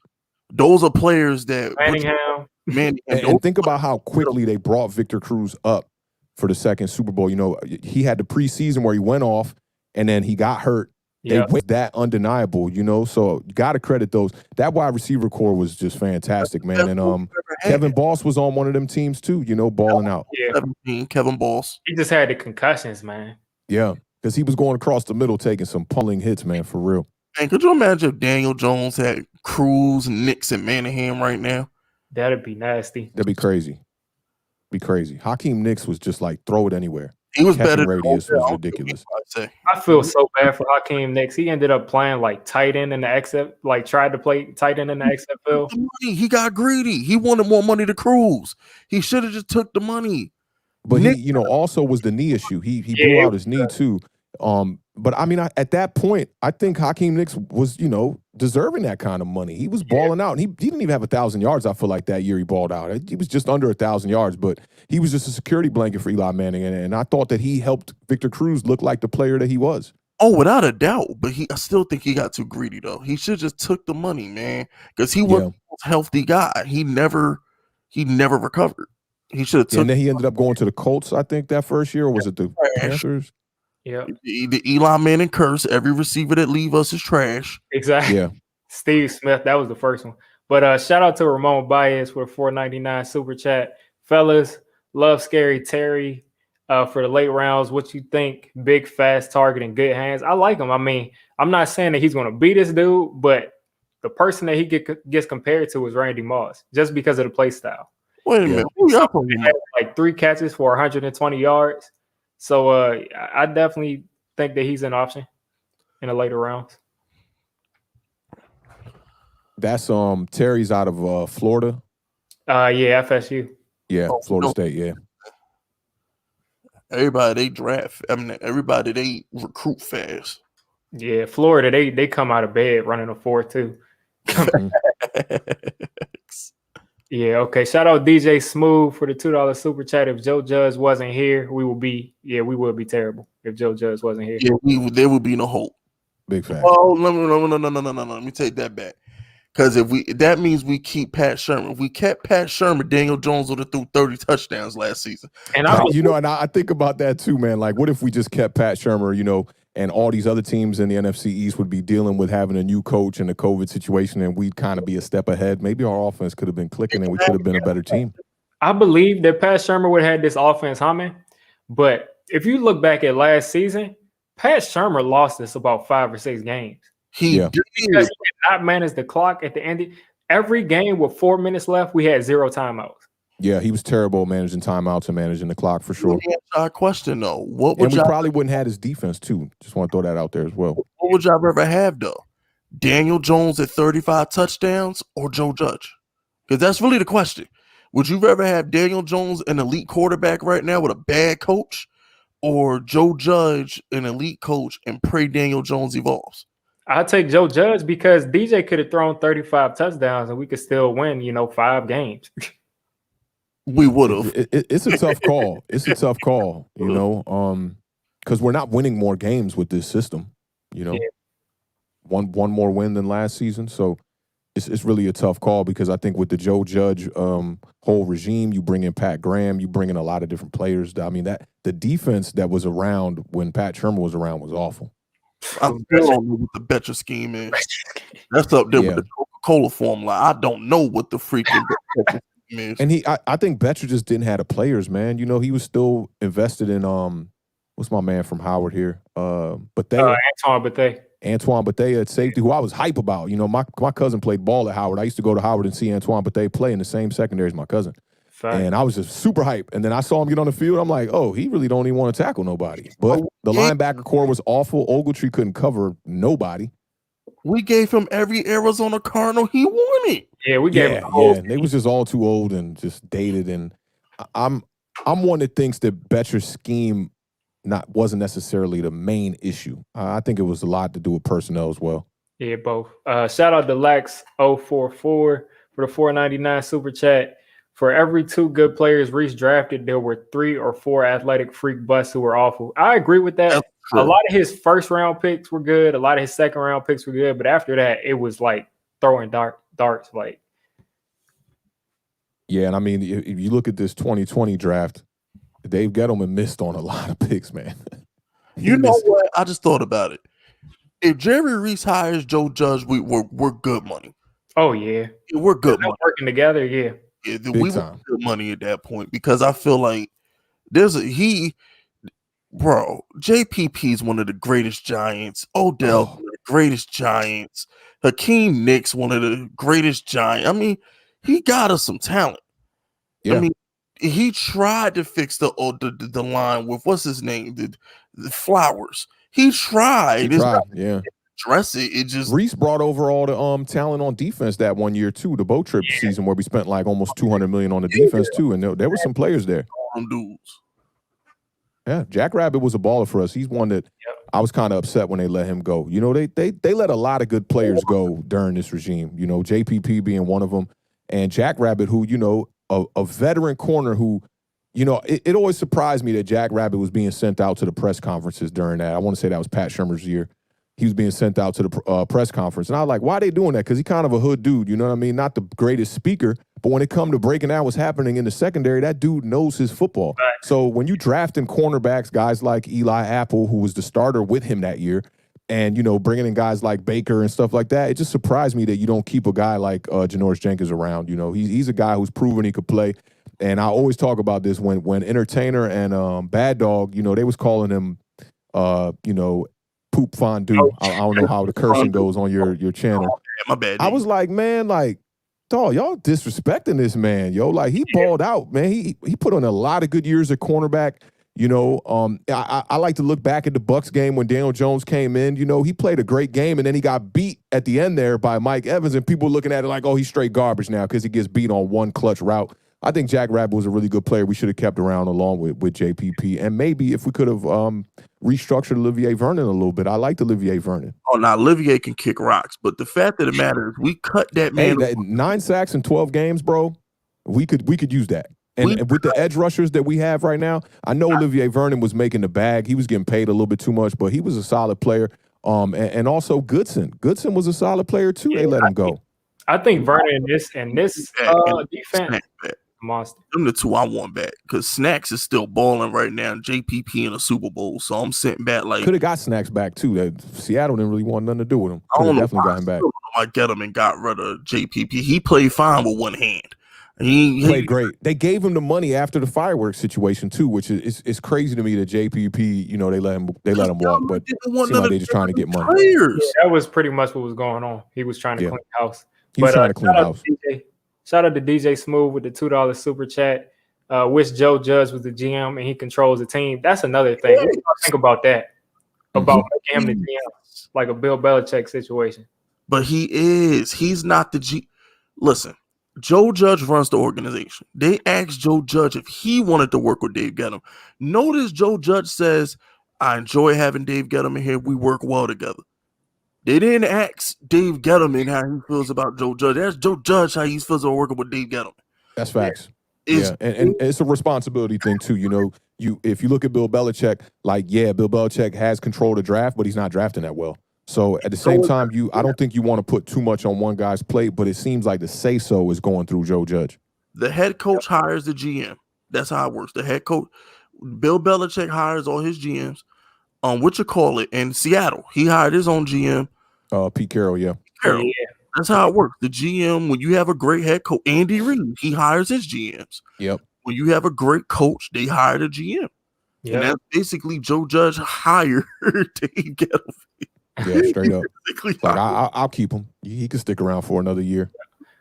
Those are players that Manningham. And think about how quickly they brought Victor Cruz up for the second Super Bowl. He had the preseason where he went off and then he got hurt. They went that undeniable, so you got to credit those. That wide receiver core was just fantastic, man. And Kevin Boss was on one of them teams too, balling out. Yeah. Kevin Boss. He just had the concussions, man. Yeah. Because he was going across the middle taking some pulling hits, man, for real. And could you imagine if Daniel Jones had Cruz, Nicks, and Manningham right now? That'd be nasty. That'd be crazy. Hakeem Nicks was just like throw it anywhere. He was better. Radius was ridiculous. I feel so bad for Hakeem Nicks. He ended up playing like tight end in the XF, like tried to play tight end in the XFL. He got greedy. He wanted more money to Cruz. He should have just took the money. But he, also was the knee issue. He blew out his knee too. But I mean, at that point, I think Hakeem Nicks was, deserving that kind of money. He was balling out. And he didn't even have 1,000 yards, I feel like, that year he balled out. He was just under 1,000 yards, but he was just a security blanket for Eli Manning. And I thought that he helped Victor Cruz look like the player that he was. Oh, without a doubt. But I still think he got too greedy though. He should just took the money, man, because he was a healthy guy. He never recovered. He should have took. And then he ended up going to the Colts, I think, that first year, or was it the Panthers? Yeah. The Eli Manning curse. Every receiver that leave us is trash. Exactly. Yeah. Steve Smith, that was the first one. But shout out to Ramon Baez for the $4.99 super chat. Fellas, love Scary Terry for the late rounds. What you think? Big, fast target and good hands. I like him. I mean, I'm not saying that he's going to beat this dude, but the person that he gets compared to is Randy Moss just because of the play style. Wait a minute. He had like 3 catches for 120 yards. So I definitely think that he's an option in the later rounds. That's Terry's out of Florida. Yeah, FSU. Yeah, Florida State. Yeah. Everybody they draft. I mean, everybody they recruit fast. Yeah, Florida they come out of bed running a 4.2. Yeah, okay. Shout out DJ Smooth for the $2 super chat. If Joe Judge wasn't here, we would be terrible if Joe Judge wasn't here. Yeah, there would be no hope. Big fact. Oh, no. Let me take that back. Because that means we keep Pat Sherman. If we kept Pat Sherman, Daniel Jones would have threw 30 touchdowns last season. And I think about that too, man. Like, what if we just kept Pat Shermer, and all these other teams in the NFC East would be dealing with having a new coach and the COVID situation, and we'd kind of be a step ahead. Maybe our offense could have been clicking and we could have been a better team. I believe that Pat Shermer would have had this offense humming. But if you look back at last season, Pat Shermer lost us about 5 or 6 games. He did not manage the clock at the end. Every game with 4 minutes left, we had 0 timeouts. Yeah, he was terrible managing timeouts and managing the clock for sure. Our question though, we probably wouldn't have his defense too. Just want to throw that out there as well. What would y'all rather have though? Daniel Jones at 35 touchdowns or Joe Judge? Because that's really the question. Would you rather have Daniel Jones, an elite quarterback right now with a bad coach, or Joe Judge, an elite coach, and pray Daniel Jones evolves? I'll take Joe Judge because DJ could have thrown 35 touchdowns and we could still win, 5 games. We would have. It's a tough call. It's a tough call, because we're not winning more games with this system. Yeah. One more win than last season, so it's really a tough call because I think with the Joe Judge whole regime, you bring in Pat Graham, you bring in a lot of different players. I mean, that the defense that was around when Pat Shermer was around was awful. I still don't know what the Betcher scheme is. That's up there with the Coca-Cola formula. I don't know what the freaking Betcher scheme is. And I think Betcher just didn't have the players, man. He was still invested in what's my man from Howard here? Bethea. Antoine Bethea at safety, who I was hype about. My cousin played ball at Howard. I used to go to Howard and see Antoine Bethea play in the same secondary as my cousin. And I was just super hype. And then I saw him get on the field. I'm like, oh, he really don't even want to tackle nobody. But the linebacker core was awful. Ogletree couldn't cover nobody. We gave him every Arizona Cardinal he wanted. Yeah, we gave him. Yeah, they was just all too old and just dated. And I'm one that thinks that Betcher's scheme wasn't necessarily the issue. issue. I think it was a lot to do with personnel as well. Yeah, both. Shout out to Lax044 for the $4.99 super chat. For every 2 good players Reese drafted, there were 3 or 4 athletic freak busts who were awful. I agree with that. A lot of his first round picks were good. A lot of his second round picks were good. But after that, it was like throwing darts. Like, yeah, and I mean, if you look at this 2020 draft, Dave Gettleman missed on a lot of picks, man. You know what? I just thought about it. If Jerry Reese hires Joe Judge, we're good money. Oh yeah, we're good money. Working together, yeah. Yeah, we were good money at that point because I feel like JPP is one of the greatest Giants. Odell, one of the greatest Giants. Hakeem Nicks, one of the greatest Giants. I mean, he got us some talent. Yeah. I mean, he tried to fix the line with what's his name, the Flowers. He tried. Address it. It just Reese brought over all the talent on defense that one year too. The boat trip season where we spent like almost $200 million on the defense too, and there were some players there. Dudes. Yeah, Jack Rabbit was a baller for us. He's one that I was kind of upset when they let him go. They let a lot of good players go during this regime. JPP being one of them, and Jack Rabbit, who a veteran corner who it always surprised me that Jack Rabbit was being sent out to the press conferences during that. I want to say that was Pat Shurmur's year. He was being sent out to the press conference. And I was like, why are they doing that? Because he's kind of a hood dude, you know what I mean? Not the greatest speaker, but when it comes to breaking down what's happening in the secondary, that dude knows his football. Right. So when you draft in cornerbacks, guys like Eli Apple, who was the starter with him that year, and, bringing in guys like Baker and stuff like that, it just surprised me that you don't keep a guy like Janoris Jenkins around. He's a guy who's proven he could play. And I always talk about this when Entertainer and Bad Dog, they was calling him, poop fondue. I don't know how the cursing goes on your channel. Oh, my bad. I was like, man, dog, y'all disrespecting this man, yo. Like, he balled out, man. He put on a lot of good years at cornerback. I like to look back at the Bucs game when Daniel Jones came in. He played a great game, and then he got beat at the end there by Mike Evans, and people looking at it like, oh, he's straight garbage now because he gets beat on one clutch route. I think Jack Rabbit was a really good player we should have kept around along with JPP. And maybe if we could have restructured Olivier Vernon a little bit. I liked Olivier Vernon. Oh, now Olivier can kick rocks. But the fact of the matter is we cut that man. Hey, 9 sacks in 12 games, bro. We could use that. And with the edge rushers that we have right now, I know Olivier Vernon was making the bag. He was getting paid a little bit too much, but he was a solid player. And also Goodson. Goodson was a solid player too. They let him go. I think Vernon in this defense. Monster. Them the two I want back because Snacks is still balling right now. JPP in a Super Bowl, so I'm sitting back like could have got Snacks back too. That Seattle didn't really want nothing to do with him. Could have definitely got him back. I get him and got rid of JPP. He played fine with one hand. He played great. They gave him the money after the fireworks situation too, which is crazy to me that JPP. They let him walk, but it seemed like they just trying to get money. Yeah, that was pretty much what was going on. He was trying to clean house. He was trying to clean house. Shout out to DJ Smooth with the $2 super chat. Wish Joe Judge was the GM and he controls the team. That's another thing. What do you think about that? About making him the GM, like a Bill Belichick situation. But he is. He's not the G. Listen, Joe Judge runs the organization. They asked Joe Judge if he wanted to work with Dave Gettleman. Notice Joe Judge says, I enjoy having Dave Gettleman here. We work well together. They didn't ask Dave Gettleman how he feels about Joe Judge. That's Joe Judge how he feels about working with Dave Gettleman. That's facts. And it's a responsibility thing too. If you look at Bill Belichick, Bill Belichick has control of the draft, but he's not drafting that well. So at the same time, I don't think you want to put too much on one guy's plate, but it seems like the say-so is going through Joe Judge. The head coach hires the GM. That's how it works. The head coach, Bill Belichick hires all his GMs. In Seattle, he hired his own GM. Pete Carroll, yeah. Carroll. Yeah. That's how it works. The GM, when you have a great head coach, Andy Reid, he hires his GMs. Yep. When you have a great coach, they hire the GM. Yep. And that's basically Joe Judge hired Dave Gettleman. Yeah, straight up. I'll keep him. He can stick around for another year.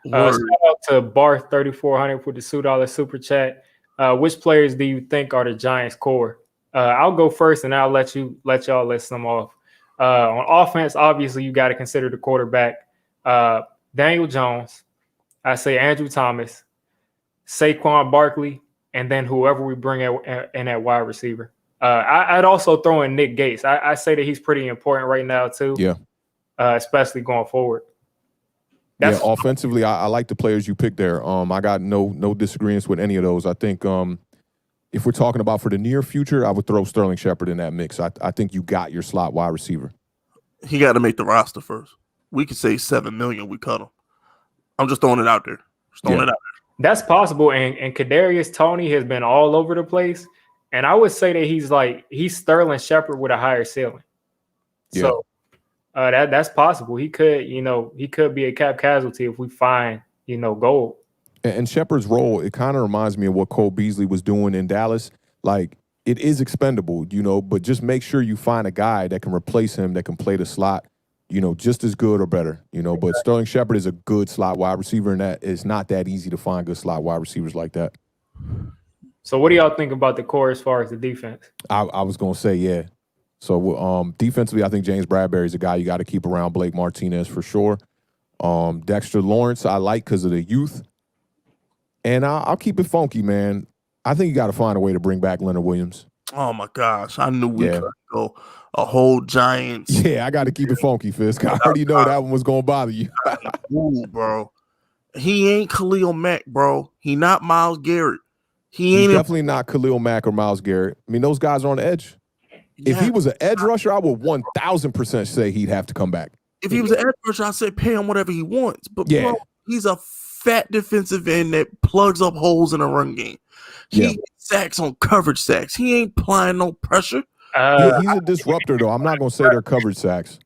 Shout out to Barth 3400 for the $2 super chat. Which players do you think are the Giants' core? I'll go first, and I'll let y'all list them off. On offense, obviously, you got to consider the quarterback. Daniel Jones, I say Andrew Thomas, Saquon Barkley, and then whoever we bring in at wide receiver. I'd also throw in Nick Gates. I say that he's pretty important right now too. Yeah, especially going forward. Offensively, I like the players you picked there. I got no disagreements with any of those. I think if we're talking about for the near future, I would throw Sterling Shepard in that mix. I think you got your slot wide receiver. He got to make the roster first. We could say $7 million. We cut him. I'm just throwing it out there. That's possible. And Kadarius Toney has been all over the place. And I would say that he's Sterling Shepard with a higher ceiling. Yeah. So that's possible. He could be a cap casualty if we find gold. And Shepard's role, it kind of reminds me of what Cole Beasley was doing in Dallas. Like, it is expendable, but just make sure you find a guy that can replace him, that can play the slot, just as good or better, But Sterling Shepard is a good slot wide receiver, and that is not that easy to find good slot wide receivers like that. So what do y'all think about the core as far as the defense? I was going to say, yeah. So defensively, I think James Bradbury is a guy you got to keep around Blake Martinez for sure. Dexter Lawrence, I like because of the youth. And I'll keep it funky, man. I think you got to find a way to bring back Leonard Williams. Oh, my gosh. I knew we could go a whole Giants. Yeah, I got to keep it funky, Fisk. I already know that one was going to bother you. Ooh, bro. He ain't Khalil Mack, bro. He not Myles Garrett. He's definitely not Khalil Mack or Myles Garrett. I mean, those guys are on the edge. Yeah. If he was an edge rusher, I would 1,000% say he'd have to come back. If he was an edge rusher, I'd say pay him whatever he wants. But bro, he's a fat defensive end that plugs up holes in a run game. He sacks on coverage sacks. He ain't applying no pressure. He's a disruptor, though. I'm not going to say they're coverage sacks.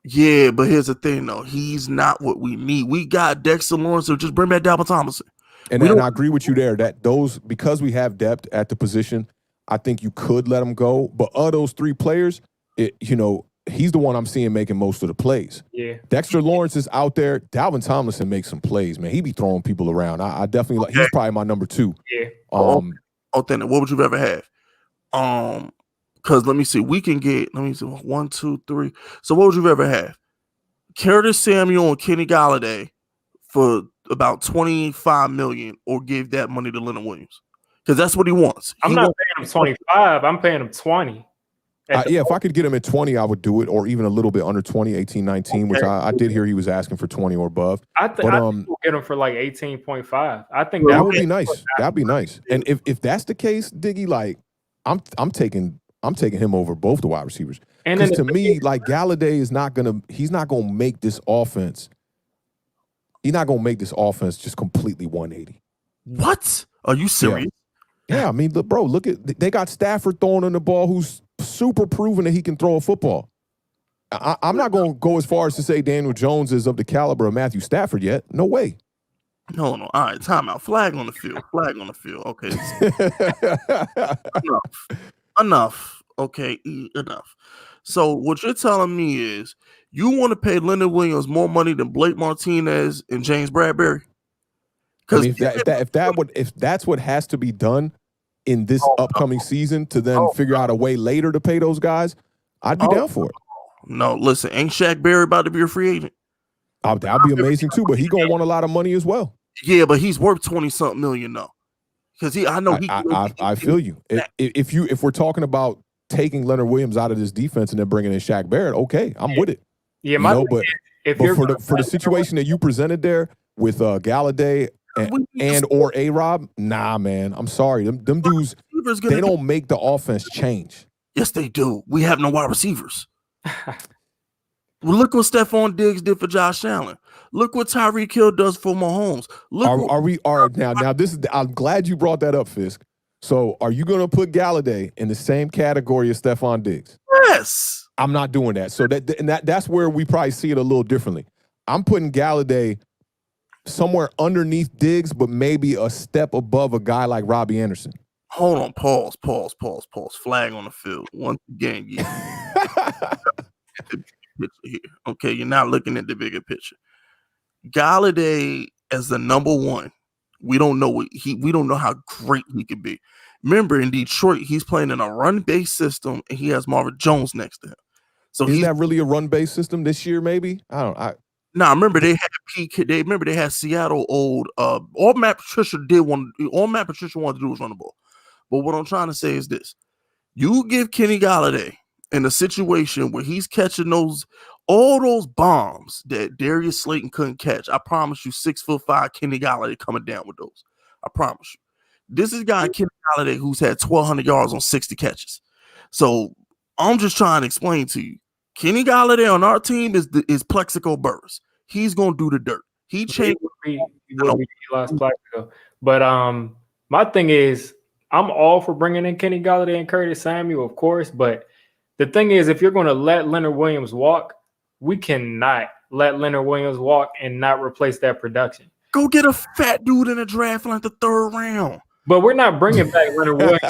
Yeah, but here's the thing, though. He's not what we need. We got Dexter Lawrence, so just bring back Dalvin Tomlinson. And I agree with you there that because we have depth at the position, I think you could let him go. But of those three players, he's the one I'm seeing making most of the plays. Yeah. Dexter Lawrence is out there. Dalvin Tomlinson makes some plays, man. He be throwing people around. I definitely like. He's probably my number 2. Yeah. Then what would you ever have? Because let me see. We can get 1, 2, 3. So what would you ever have? Curtis Samuel and Kenny Galladay for about $25 million, or give that money to Leonard Williams because that's what he wants. I'm not paying him 25. I'm paying him 20. If I could get him at 20, I would do it, or even a little bit under 20, 18, 19, which I did hear he was asking for 20 or above. I think we'll get him for like 18.5. I think that would be nice. That'd be nice. And if that's the case, Diggy, like I'm taking him over both the wide receivers. Because to me, like Galladay he's not gonna make this offense. He's not gonna make this offense just completely 180. What? Are you serious? Yeah, I mean, look at they got Stafford throwing in the ball, who's super proven that he can throw a football. I'm not going to go as far as to say Daniel Jones is of the caliber of Matthew Stafford yet. No way. No. All right, timeout. Flag on the field. Okay. Enough. Okay, enough. So what you're telling me is you want to pay Leonard Williams more money than Blake Martinez and James Bradbury? I mean, if that's what has to be done in this upcoming season to then figure out a way later to pay those guys, I'd be down for it. No, listen, ain't Shaq Barry about to be a free agent? That'd be amazing too, but he gonna want a lot of money as well. Yeah, but he's worth 20-something million though. Because I feel you. If we're talking about taking Leonard Williams out of this defense and then bringing in Shaq Barrett, okay, I'm with it. Yeah, but for the situation that you presented there with Galladay and or A-Rob, nah, man. I'm sorry. Them dudes, they don't make the offense change. Yes, they do. We have no wide receivers. Well, look what Stephon Diggs did for Josh Allen. Look what Tyreek Hill does for Mahomes. Now this is I'm glad you brought that up, Fisk. So are you gonna put Galladay in the same category as Stephon Diggs? Yes. I'm not doing that. So that's where we probably see it a little differently. I'm putting Galladay somewhere underneath Diggs, but maybe a step above a guy like Robbie Anderson. Hold on, pause. Flag on the field. Once again, here. Okay, you're not looking at the bigger picture. Galladay as the number 1, we don't know how great he could be. Remember, in Detroit, he's playing in a run-based system, and he has Marvin Jones next to him. So is that really a run-based system this year? Maybe remember they had PK. They had Seattle old. All Matt Patricia wanted to do was run the ball. But what I'm trying to say is this: you give Kenny Galladay in a situation where he's catching all those bombs that Darius Slayton couldn't catch. I promise you, 6'5" Kenny Galladay coming down with those. I promise you. This is guy Kenny Galladay who's had 1,200 yards on 60 catches. So I'm just trying to explain to you. Kenny Galladay on our team is Plexico Burris. He's gonna do the dirt. He changed. But my thing is, I'm all for bringing in Kenny Galladay and Curtis Samuel, of course. But the thing is, if you're going to let Leonard Williams walk, we cannot let Leonard Williams walk and not replace that production. Go get a fat dude in the draft in like the 3rd round. But we're not bringing back Leonard Williams.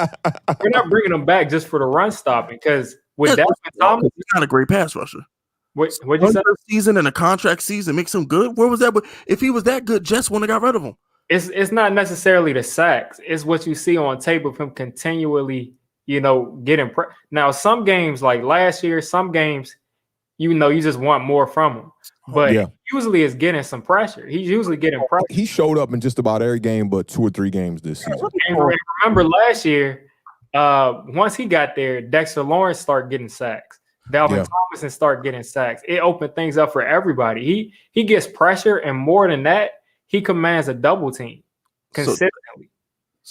We're not bringing him back just for the run stopping because with Dalvin Thomas, he's not a great pass rusher. What'd you say? Season and a contract season makes him good. Where was that? If he was that good, Jets wouldn't have got rid of him. It's not necessarily the sacks. It's what you see on tape of him continually, getting now, some games like last year, some games, you just want more from him. But usually it's getting some pressure. He's usually getting pressure. He showed up in just about every game but 2 or 3 games this season. And remember last year, once he got there, Dexter Lawrence started getting sacks. Dalvin Tomlinson started getting sacks. It opened things up for everybody. He gets pressure, and more than that, he commands a double team consistently.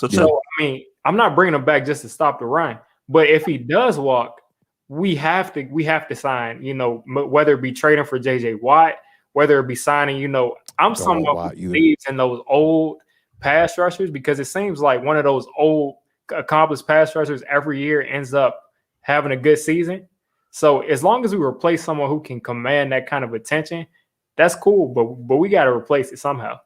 So, I mean, I'm not bringing him back just to stop the run, but if he does walk, we have to sign. Whether it be trading for J.J. Watt, whether it be signing. I'm someone who believes in those old pass rushers because it seems like one of those old accomplished pass rushers every year ends up having a good season. So as long as we replace someone who can command that kind of attention, that's cool. But we got to replace it somehow.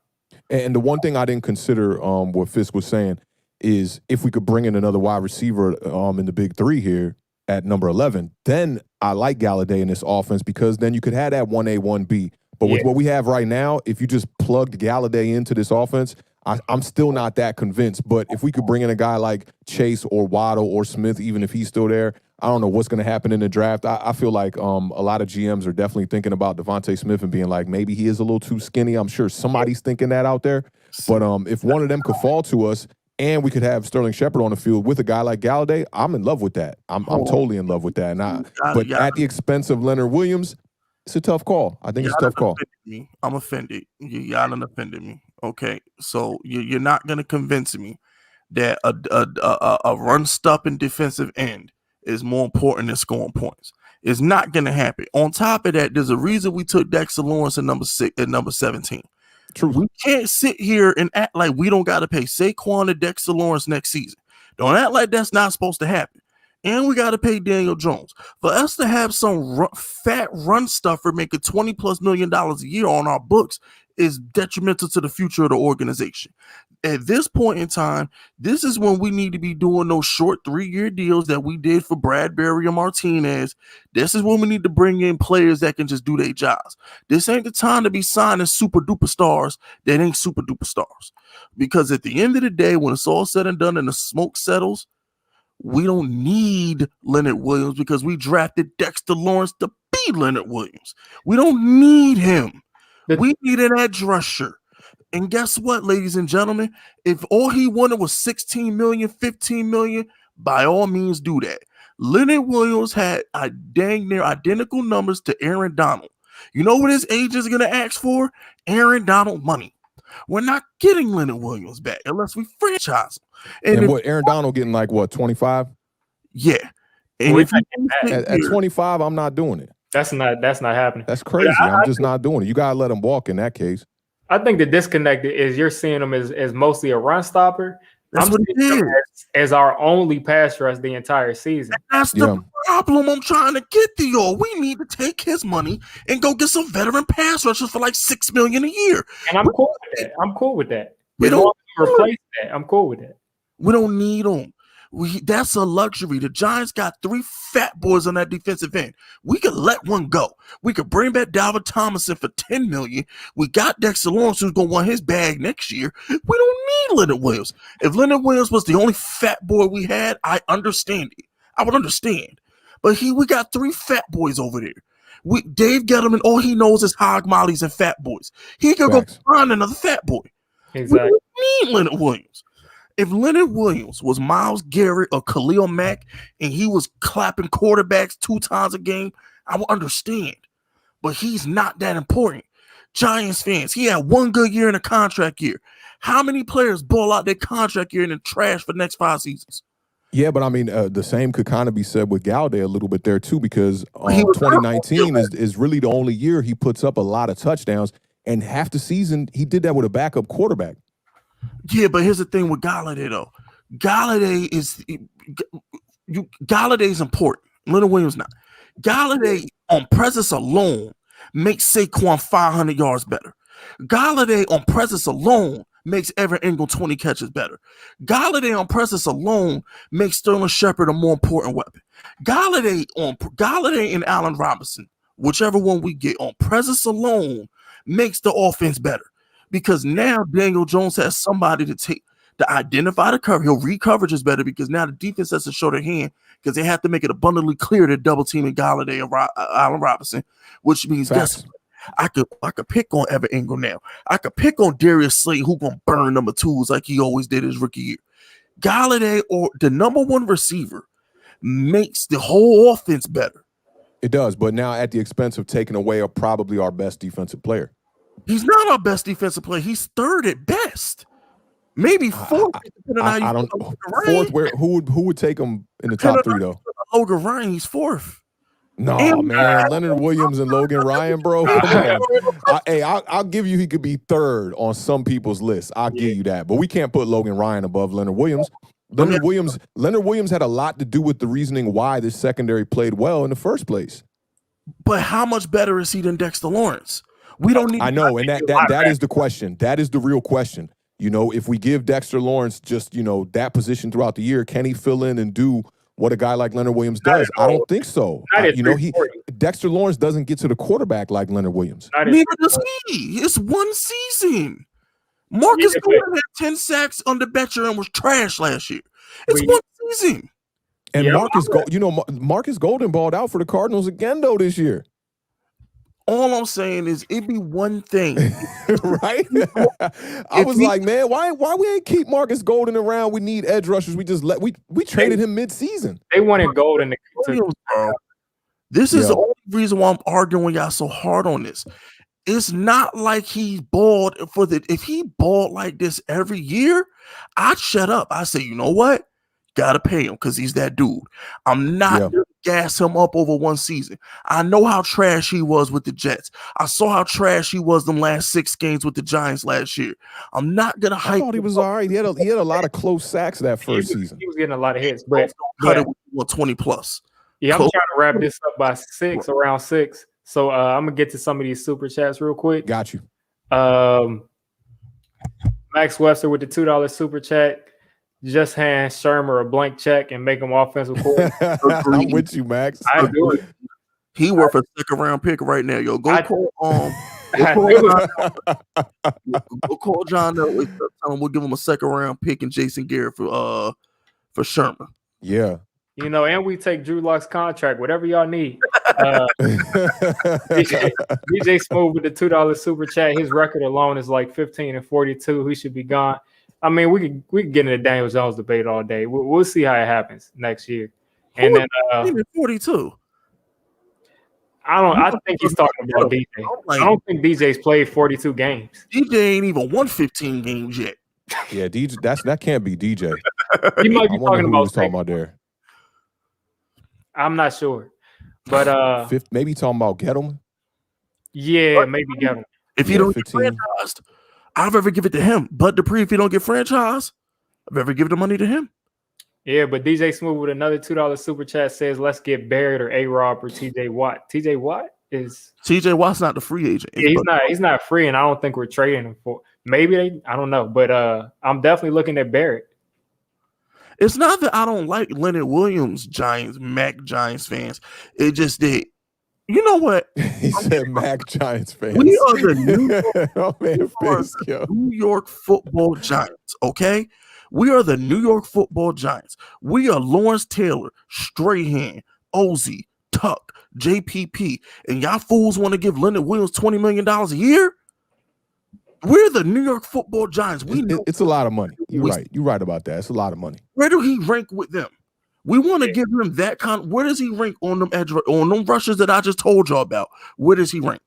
And the one thing I didn't consider, what Fisk was saying, is if we could bring in another wide receiver in the big three here at number 11, then I like Galladay in this offense because then you could have that 1A, 1B. But with what we have right now, if you just plugged Galladay into this offense, I'm still not that convinced. But if we could bring in a guy like Chase or Waddle or Smith, even if he's still there, I don't know what's going to happen in the draft. I feel like a lot of GMs are definitely thinking about Devontae Smith and being like, maybe he is a little too skinny. I'm sure somebody's thinking that out there. But if one of them could fall to us and we could have Sterling Shepard on the field with a guy like Galladay, I'm in love with that. I'm totally in love with that. But at the expense of Leonard Williams, it's a tough call. I think it's a tough call. I'm offended. Y'all done offended me. Okay, so you're not going to convince me that a run-stopping defensive end is more important than scoring points. It's not going to happen. On top of that, there's a reason we took Dexter Lawrence at number 17. True. We can't sit here and act like we don't got to pay Saquon and Dexter Lawrence next season. Don't act like that's not supposed to happen. And we got to pay Daniel Jones. For us to have some fat run stuffer making $20+ million a year on our books is detrimental to the future of the organization. At this point in time, this is when we need to be doing those short 3-year deals that we did for Bradbury and Martinez. This is when we need to bring in players that can just do their jobs. This ain't the time to be signing super duper stars that ain't super duper stars. Because at the end of the day, when it's all said and done and the smoke settles, we don't need Leonard Williams because we drafted Dexter Lawrence to be Leonard Williams. We don't need him. We need an edge rusher. And guess what, ladies and gentlemen? If all he wanted was 16 million, 15 million, by all means do that. Leonard Williams had a dang near identical numbers to Aaron Donald. You know what his agent is going to ask for? Aaron Donald money. We're not getting Leonard Williams back unless we franchise him. And what, Aaron Donald getting like what, 25? Yeah. And at 25, I'm not doing it. That's not happening. That's crazy. I'm just not doing it. You gotta let him walk in that case. I think the disconnect is you're seeing him as mostly a run stopper. That's what it is. As our only pass rush the entire season. That's the problem I'm trying to get to y'all. We need to take his money and go get some veteran pass rushers for like $6 million a year. And I'm cool with that. I'm cool with that. We don't replace that. I'm cool with that. We don't need them. That's a luxury. The Giants got 3 fat boys on that defensive end. We could let one go. We could bring back Dalvin Tomlinson for $10 million. We got Dexter Lawrence who's going to want his bag next year. We don't need Leonard Williams. If Leonard Williams was the only fat boy we had, I understand it. I would understand. But we got 3 fat boys over there. Dave Gettleman, all he knows is hog mollies and fat boys. He could go find another fat boy. Exactly. We don't need Leonard Williams. If Leonard Williams was Myles Garrett or Khalil Mack and he was clapping quarterbacks 2 times a game, I would understand. But he's not that important. Giants fans, he had 1 good year in a contract year. How many players ball out their contract year and then trash for the next 5 seasons? Yeah, but I mean, the same could kind of be said with Galladay a little bit there too, because 2019 is really the only year he puts up a lot of touchdowns, and half the season he did that with a backup quarterback. Yeah, but here's the thing with Galladay though. Galladay's important. Leonard Williams not. Galladay on presence alone makes Saquon 500 yards better. Galladay on presence alone makes Evan Ingram 20 catches better. Galladay on presence alone makes Sterling Shepard a more important weapon. Galladay and Allen Robinson, whichever one we get on presence alone, makes the offense better. Because now Daniel Jones has somebody to identify the cover. He'll read coverages better because now the defense has to show their hand because they have to make it abundantly clear they're double teaming Galladay and Allen Robinson, which means guess what? I could pick on Evan Ingram now. I could pick on Darius Slade, who gonna burn number 2s like he always did his rookie year. Galladay or the number 1 receiver makes the whole offense better. It does, but now at the expense of taking away probably our best defensive player. He's not our best defensive player. He's 3rd at best. Maybe fourth. I don't know. Fourth, who would take him in the top three though? Logan Ryan, he's fourth. No, man, Leonard Williams and Logan Ryan, bro. Come on. I'll give you he could be third on some people's list. I'll give you that. But we can't put Logan Ryan above Leonard Williams. Leonard Williams had a lot to do with the reasoning why this secondary played well in the first place. But how much better is he than Dexter Lawrence? We don't need. I know, and that is the question. That is the real question. You know, if we give Dexter Lawrence just, you know, that position throughout the year, can he fill in and do what a guy like Leonard Williams does? I don't think so. Dexter Lawrence doesn't get to the quarterback like Leonard Williams. Neither does he. It's one season. Marcus Golden had 10 sacks under Betcher and was trash last year. It's one season. And Marcus Golden balled out for the Cardinals again, though, this year. All I'm saying is it'd be one thing. Right? I was like, man, why we ain't keep Marcus Golden around? We need edge rushers. We traded him mid-season. They wanted Golden This is the only reason why I'm arguing y'all so hard on this. It's not like he balled if he balled like this every year, I'd shut up. I say, you know what? Gotta pay him because he's that dude. I'm not gonna gas him up over one season. I know how trash he was with the Jets. I saw how trash he was them last 6 games with the Giants last year. I'm not gonna hype. I thought he was all right. He had a lot of close sacks that first season. He was getting a lot of hits, but cut it with 20 plus. Yeah, I'm trying to wrap this up by around 6. So I'm gonna get to some of these super chats real quick. Got you. Max Webster with the $2 super chat. Just hand Shermer a blank check and make him offensive coordinator. I'm with you, Max. I do it. He worth a second round pick right now, yo. Go call John. Tell him we'll give him a second round pick and Jason Garrett for Shermer. Yeah. You know, and we take Drew Lock's contract, whatever y'all need. DJ Smooth with the $2 super chat. His record alone is like 15-42. He should be gone. I mean, we could get into Daniel Jones debate all day. We'll see how it happens next year. And then 42. I think he's talking about DJ. I don't think DJ's played 42 games. DJ ain't even won 15 games yet. Yeah, DJ. That can't be DJ. He might be talking about there. I'm not sure, but maybe talking about Gettleman. Yeah, maybe Gettleman. If you don't get franchised, I've ever give it to him. But Dupree, if you don't get franchised, I've ever give the money to him. Yeah, but DJ Smooth with another $2 super chat says, "Let's get Barrett or A-Rob or TJ Watt." TJ Watt is TJ Watt's not the free agent. Yeah, he's not free, and I don't think we're trading him for. Maybe I don't know, but I'm definitely looking at Barrett. It's not that I don't like Leonard Williams, Mac Giants fans. It just that, you know what? He said Mac Giants fans. We are the New New York Football Giants, okay? We are the New York Football Giants. We are Lawrence Taylor, Strahan, Ozzie, Tuck, JPP, and y'all fools want to give Leonard Williams $20 million a year? We're the New York Football Giants. It's a lot of money. You're right. You're right about that. It's a lot of money. Where do he rank with them? We want to give him that kind. Where does he rank on them rushes that I just told y'all about? Where does he rank?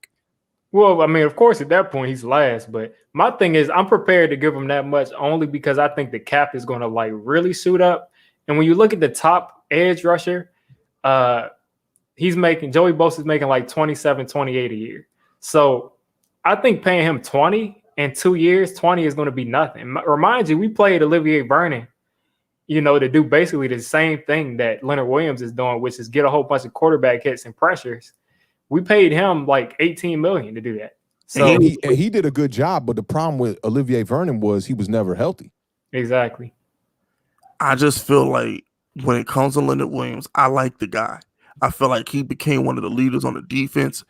Well, I mean, of course, at that point he's last. But my thing is, I'm prepared to give him that much only because I think the cap is going to like really shoot up. And when you look at the top edge rusher, Joey Bosa's making like 27, 28 a year. So I think paying him 20 in 2 years, 20 is going to be nothing. Remind you, we played Olivier Vernon, to do basically the same thing that Leonard Williams is doing, which is get a whole bunch of quarterback hits and pressures. We paid him like $18 million to do that. So and he did a good job, but the problem with Olivier Vernon was he was never healthy. Exactly. I just feel like when it comes to Leonard Williams, I like the guy. I feel like he became one of the leaders on the defense.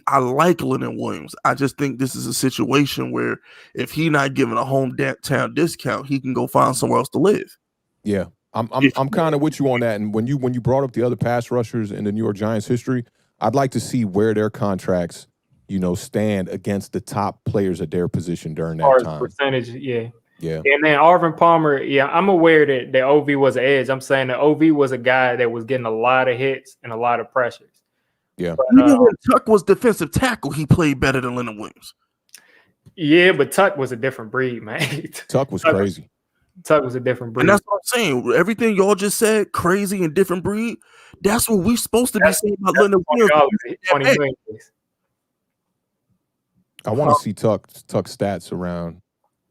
I like Leonard Williams. I just think this is a situation where if he's not given a hometown discount, he can go find somewhere else to live. Yeah, I'm kind of with you on that. And when you brought up the other pass rushers in the New York Giants history, I'd like to see where their contracts, stand against the top players at their position during that time. Percentage, yeah. Yeah. And then Arvin Palmer, I'm aware that OV was an edge. I'm saying that OV was a guy that was getting a lot of hits and a lot of pressures. Yeah. But, when Tuck was defensive tackle, he played better than Leonard Williams. Yeah, but Tuck was a different breed, man. Tuck was crazy. Tuck was a different breed. And that's what I'm saying. Everything y'all just said, crazy and different breed. That's what we're supposed to be saying about Leonard Williams. $20 million. I want to see Tuck stats around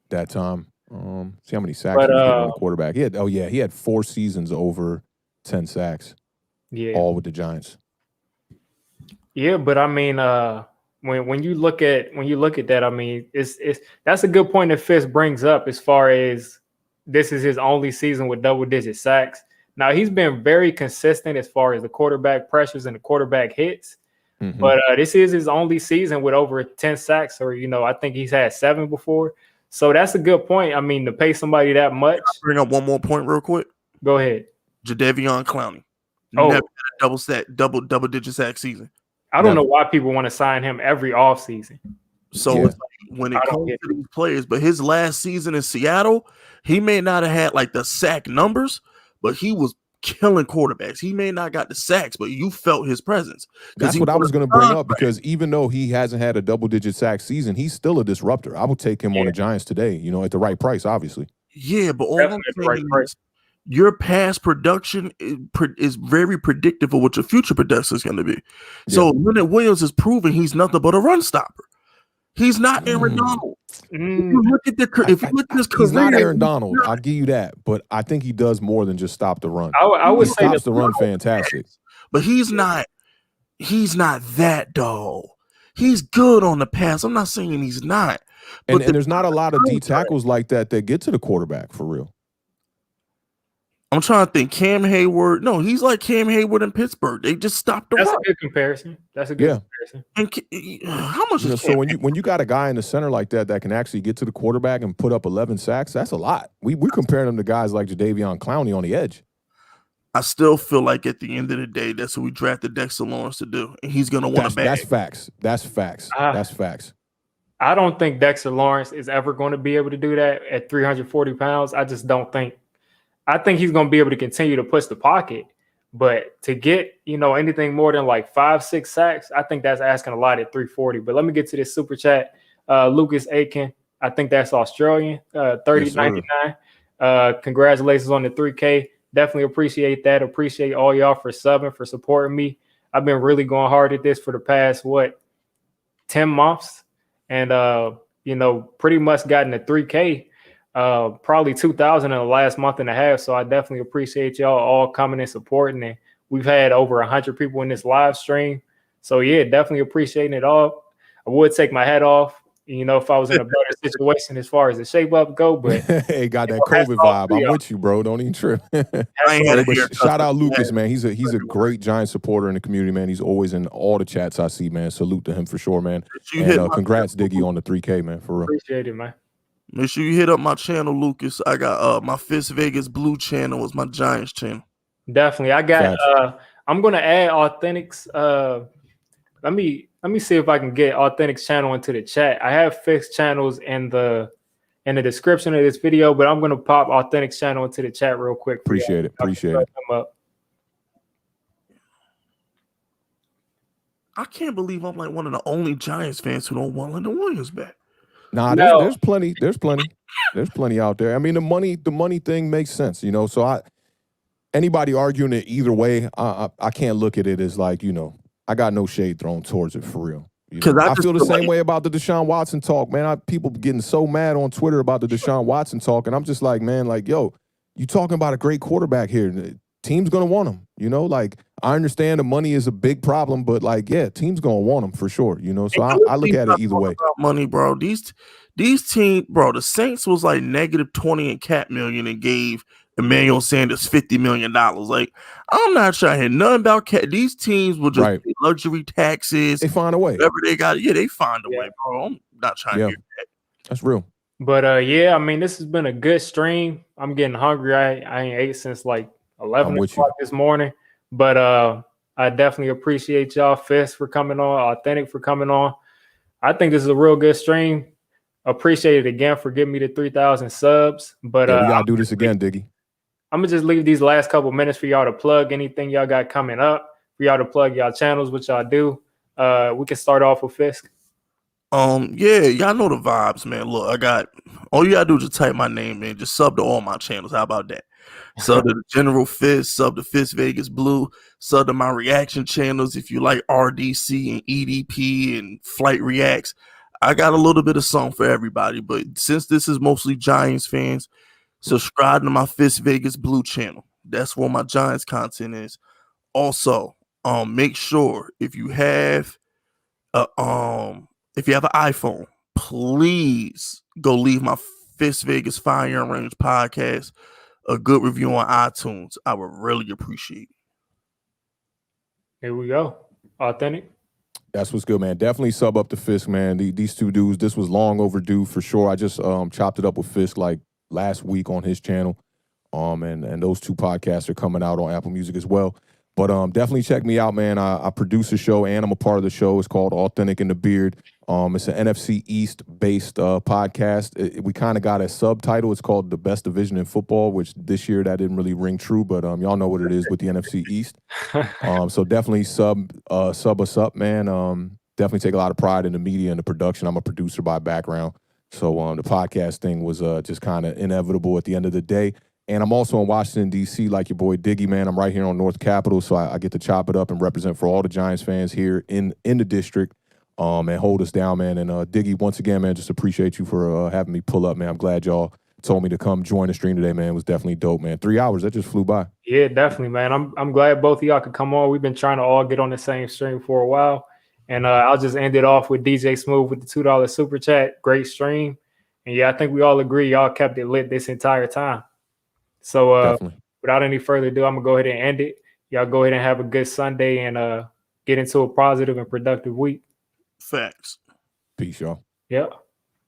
that time. See how many sacks he was getting on the quarterback. He had 4 seasons over 10 sacks. Yeah, all with the Giants. Yeah, but I mean, when you look at that, I mean, it's that's a good point that Fisk brings up as far as this is his only season with double-digit sacks. Now, he's been very consistent as far as the quarterback pressures and the quarterback hits. Mm-hmm. But this is his only season with over 10 sacks, or, I think he's had 7 before. So that's a good point. I mean, to pay somebody that much. I'll bring up one more point real quick. Go ahead. Jadeveon Clowney. Never had a double-digit sack season. I don't know why people want to sign him every offseason. So it's like when it comes to these players, but his last season in Seattle, he may not have had like the sack numbers, but he was killing quarterbacks. He may not got the sacks, but you felt his presence. That's what I was going to bring up, because even though he hasn't had a double-digit sack season, he's still a disruptor. I would take him on the Giants today, at the right price, obviously. Yeah, but all I'm saying is your past production is very predictive of what your future production is going to be. Yeah. So Leonard Williams is proving he's nothing but a run stopper. He's not Aaron Donald. If you look at his career, he's not Aaron Donald. I'll give you that, but I think he does more than just stop the run. I would say stops the run fantastic, but he's not that dog. He's good on the pass. I'm not saying he's not. And there's not a lot of D tackles like that get to the quarterback for real. I'm trying to think. Cam Hayward. No, he's like Cam Hayward in Pittsburgh. They just stopped the run. That's a good comparison. Comparison. And how much is so when you got a guy in the center like that can actually get to the quarterback and put up 11 sacks, that's a lot. We're comparing them to guys like Jadeveon Clowney on the edge. I still feel like at the end of the day, that's what we drafted Dexter Lawrence to do, and he's going to want to bag. That's facts. That's facts. I don't think Dexter Lawrence is ever going to be able to do that at 340 pounds. I just don't think. I think he's going to be able to continue to push the pocket, but to get, anything more than like 5-6 sacks, I think that's asking a lot at 340. But let me get to this super chat. Lucas Aiken, I think that's Australian, 30.99. Congratulations on the 3K. Definitely appreciate that. Appreciate all y'all for subbing, for supporting me. I've been really going hard at this for the past, 10 months. And, pretty much gotten the 3K. Probably 2,000 in the last month and a half. So I definitely appreciate y'all all coming and supporting. And we've had over 100 people in this live stream. So yeah, definitely appreciating it all. I would take my hat off, if I was in a better situation as far as the shape up go. But hey, got that COVID vibe. I'm with you, bro. Don't even trip. Shout out Lucas, man. He's a great Giant supporter in the community, man. He's always in all the chats I see, man. Salute to him for sure, man. And congrats, Diggy, on the 3K, man. For real. Appreciate it, man. Make sure you hit up my channel, Lucas. I got my Fisk Vegas Blue channel was my Giants channel. Definitely. I got I'm gonna add Authentics. Let me see if I can get Authentics channel into the chat. I have Fisk channels in the description of this video, but I'm gonna pop Authentics channel into the chat real quick. Appreciate it. I can't believe I'm like one of the only Giants fans who don't want Leonard Williams back. Nah, there's plenty out there. I mean, the money thing makes sense, So anybody arguing it either way, I can't look at it as like, I got no shade thrown towards it for real. Because I feel the same way about the Deshaun Watson talk, man. People getting so mad on Twitter about the Deshaun Watson talk, and I'm just like, man, like, yo, you talking about a great quarterback here. Team's gonna want him, Like, I understand the money is a big problem, but like, yeah, team's gonna want him for sure, So I look at it either way. Money, bro. These teams, bro. The Saints was like -20 in cap million and gave Emmanuel Sanders $50 million. Like, I'm not trying to hear nothing about cap. These teams will just pay luxury taxes. They find a way. Whatever they got, they find a way, bro. I'm not trying to hear that. That's real. But I mean, this has been a good stream. I'm getting hungry. I ain't ate since like 11 o'clock this morning, but I definitely appreciate y'all, Fisk, for coming on, Authentic for coming on. I think this is a real good stream. Appreciate it again for giving me the 3,000 subs. But we gotta do this again, Diggy. I'm gonna just leave these last couple minutes for y'all to plug anything y'all got coming up, for y'all to plug y'all channels, which y'all do. We can start off with Fisk. Yeah, y'all know the vibes, man. Look, all you gotta do is just type my name in, just sub to all my channels. How about that? Sub to the General Fisk, sub to Fisk Vegas Blue, sub to my reaction channels if you like RDC and EDP and Flight Reacts. I got a little bit of something for everybody, but since this is mostly Giants fans, subscribe to my Fisk Vegas Blue channel. That's where my Giants content is. Also, make sure if you have an iPhone, please go leave my Fisk Vegas Fire and Range podcast a good review on iTunes. I would really appreciate it. Here we go. Authentic. That's what's good, man. Definitely sub up to Fisk, man. These two dudes, this was long overdue for sure. I just chopped it up with Fisk like last week on his channel. And those two podcasts are coming out on Apple Music as well. But definitely check me out, man. I produce a show and I'm a part of the show. It's called Authentic in the Beard. It's an NFC East-based podcast. We kind of got a subtitle. It's called The Best Division in Football, which this year that didn't really ring true, but y'all know what it is with the NFC East. So definitely sub us up, man. Definitely take a lot of pride in the media and the production. I'm a producer by background. So the podcast thing was just kind of inevitable at the end of the day. And I'm also in Washington, D.C., like your boy Diggy, man. I'm right here on North Capitol, so I get to chop it up and represent for all the Giants fans here in the district and hold us down, man. And Diggy, once again, man, just appreciate you for having me pull up, man. I'm glad y'all told me to come join the stream today, man. It was definitely dope, man. 3 hours, that just flew by. Yeah, definitely, man. I'm glad both of y'all could come on. We've been trying to all get on the same stream for a while. And I'll just end it off with DJ Smooth with the $2 super chat. Great stream. And yeah, I think we all agree y'all kept it lit this entire time. So without any further ado, I'm going to go ahead and end it. Y'all go ahead and have a good Sunday and get into a positive and productive week. Facts. Peace, y'all. Yep.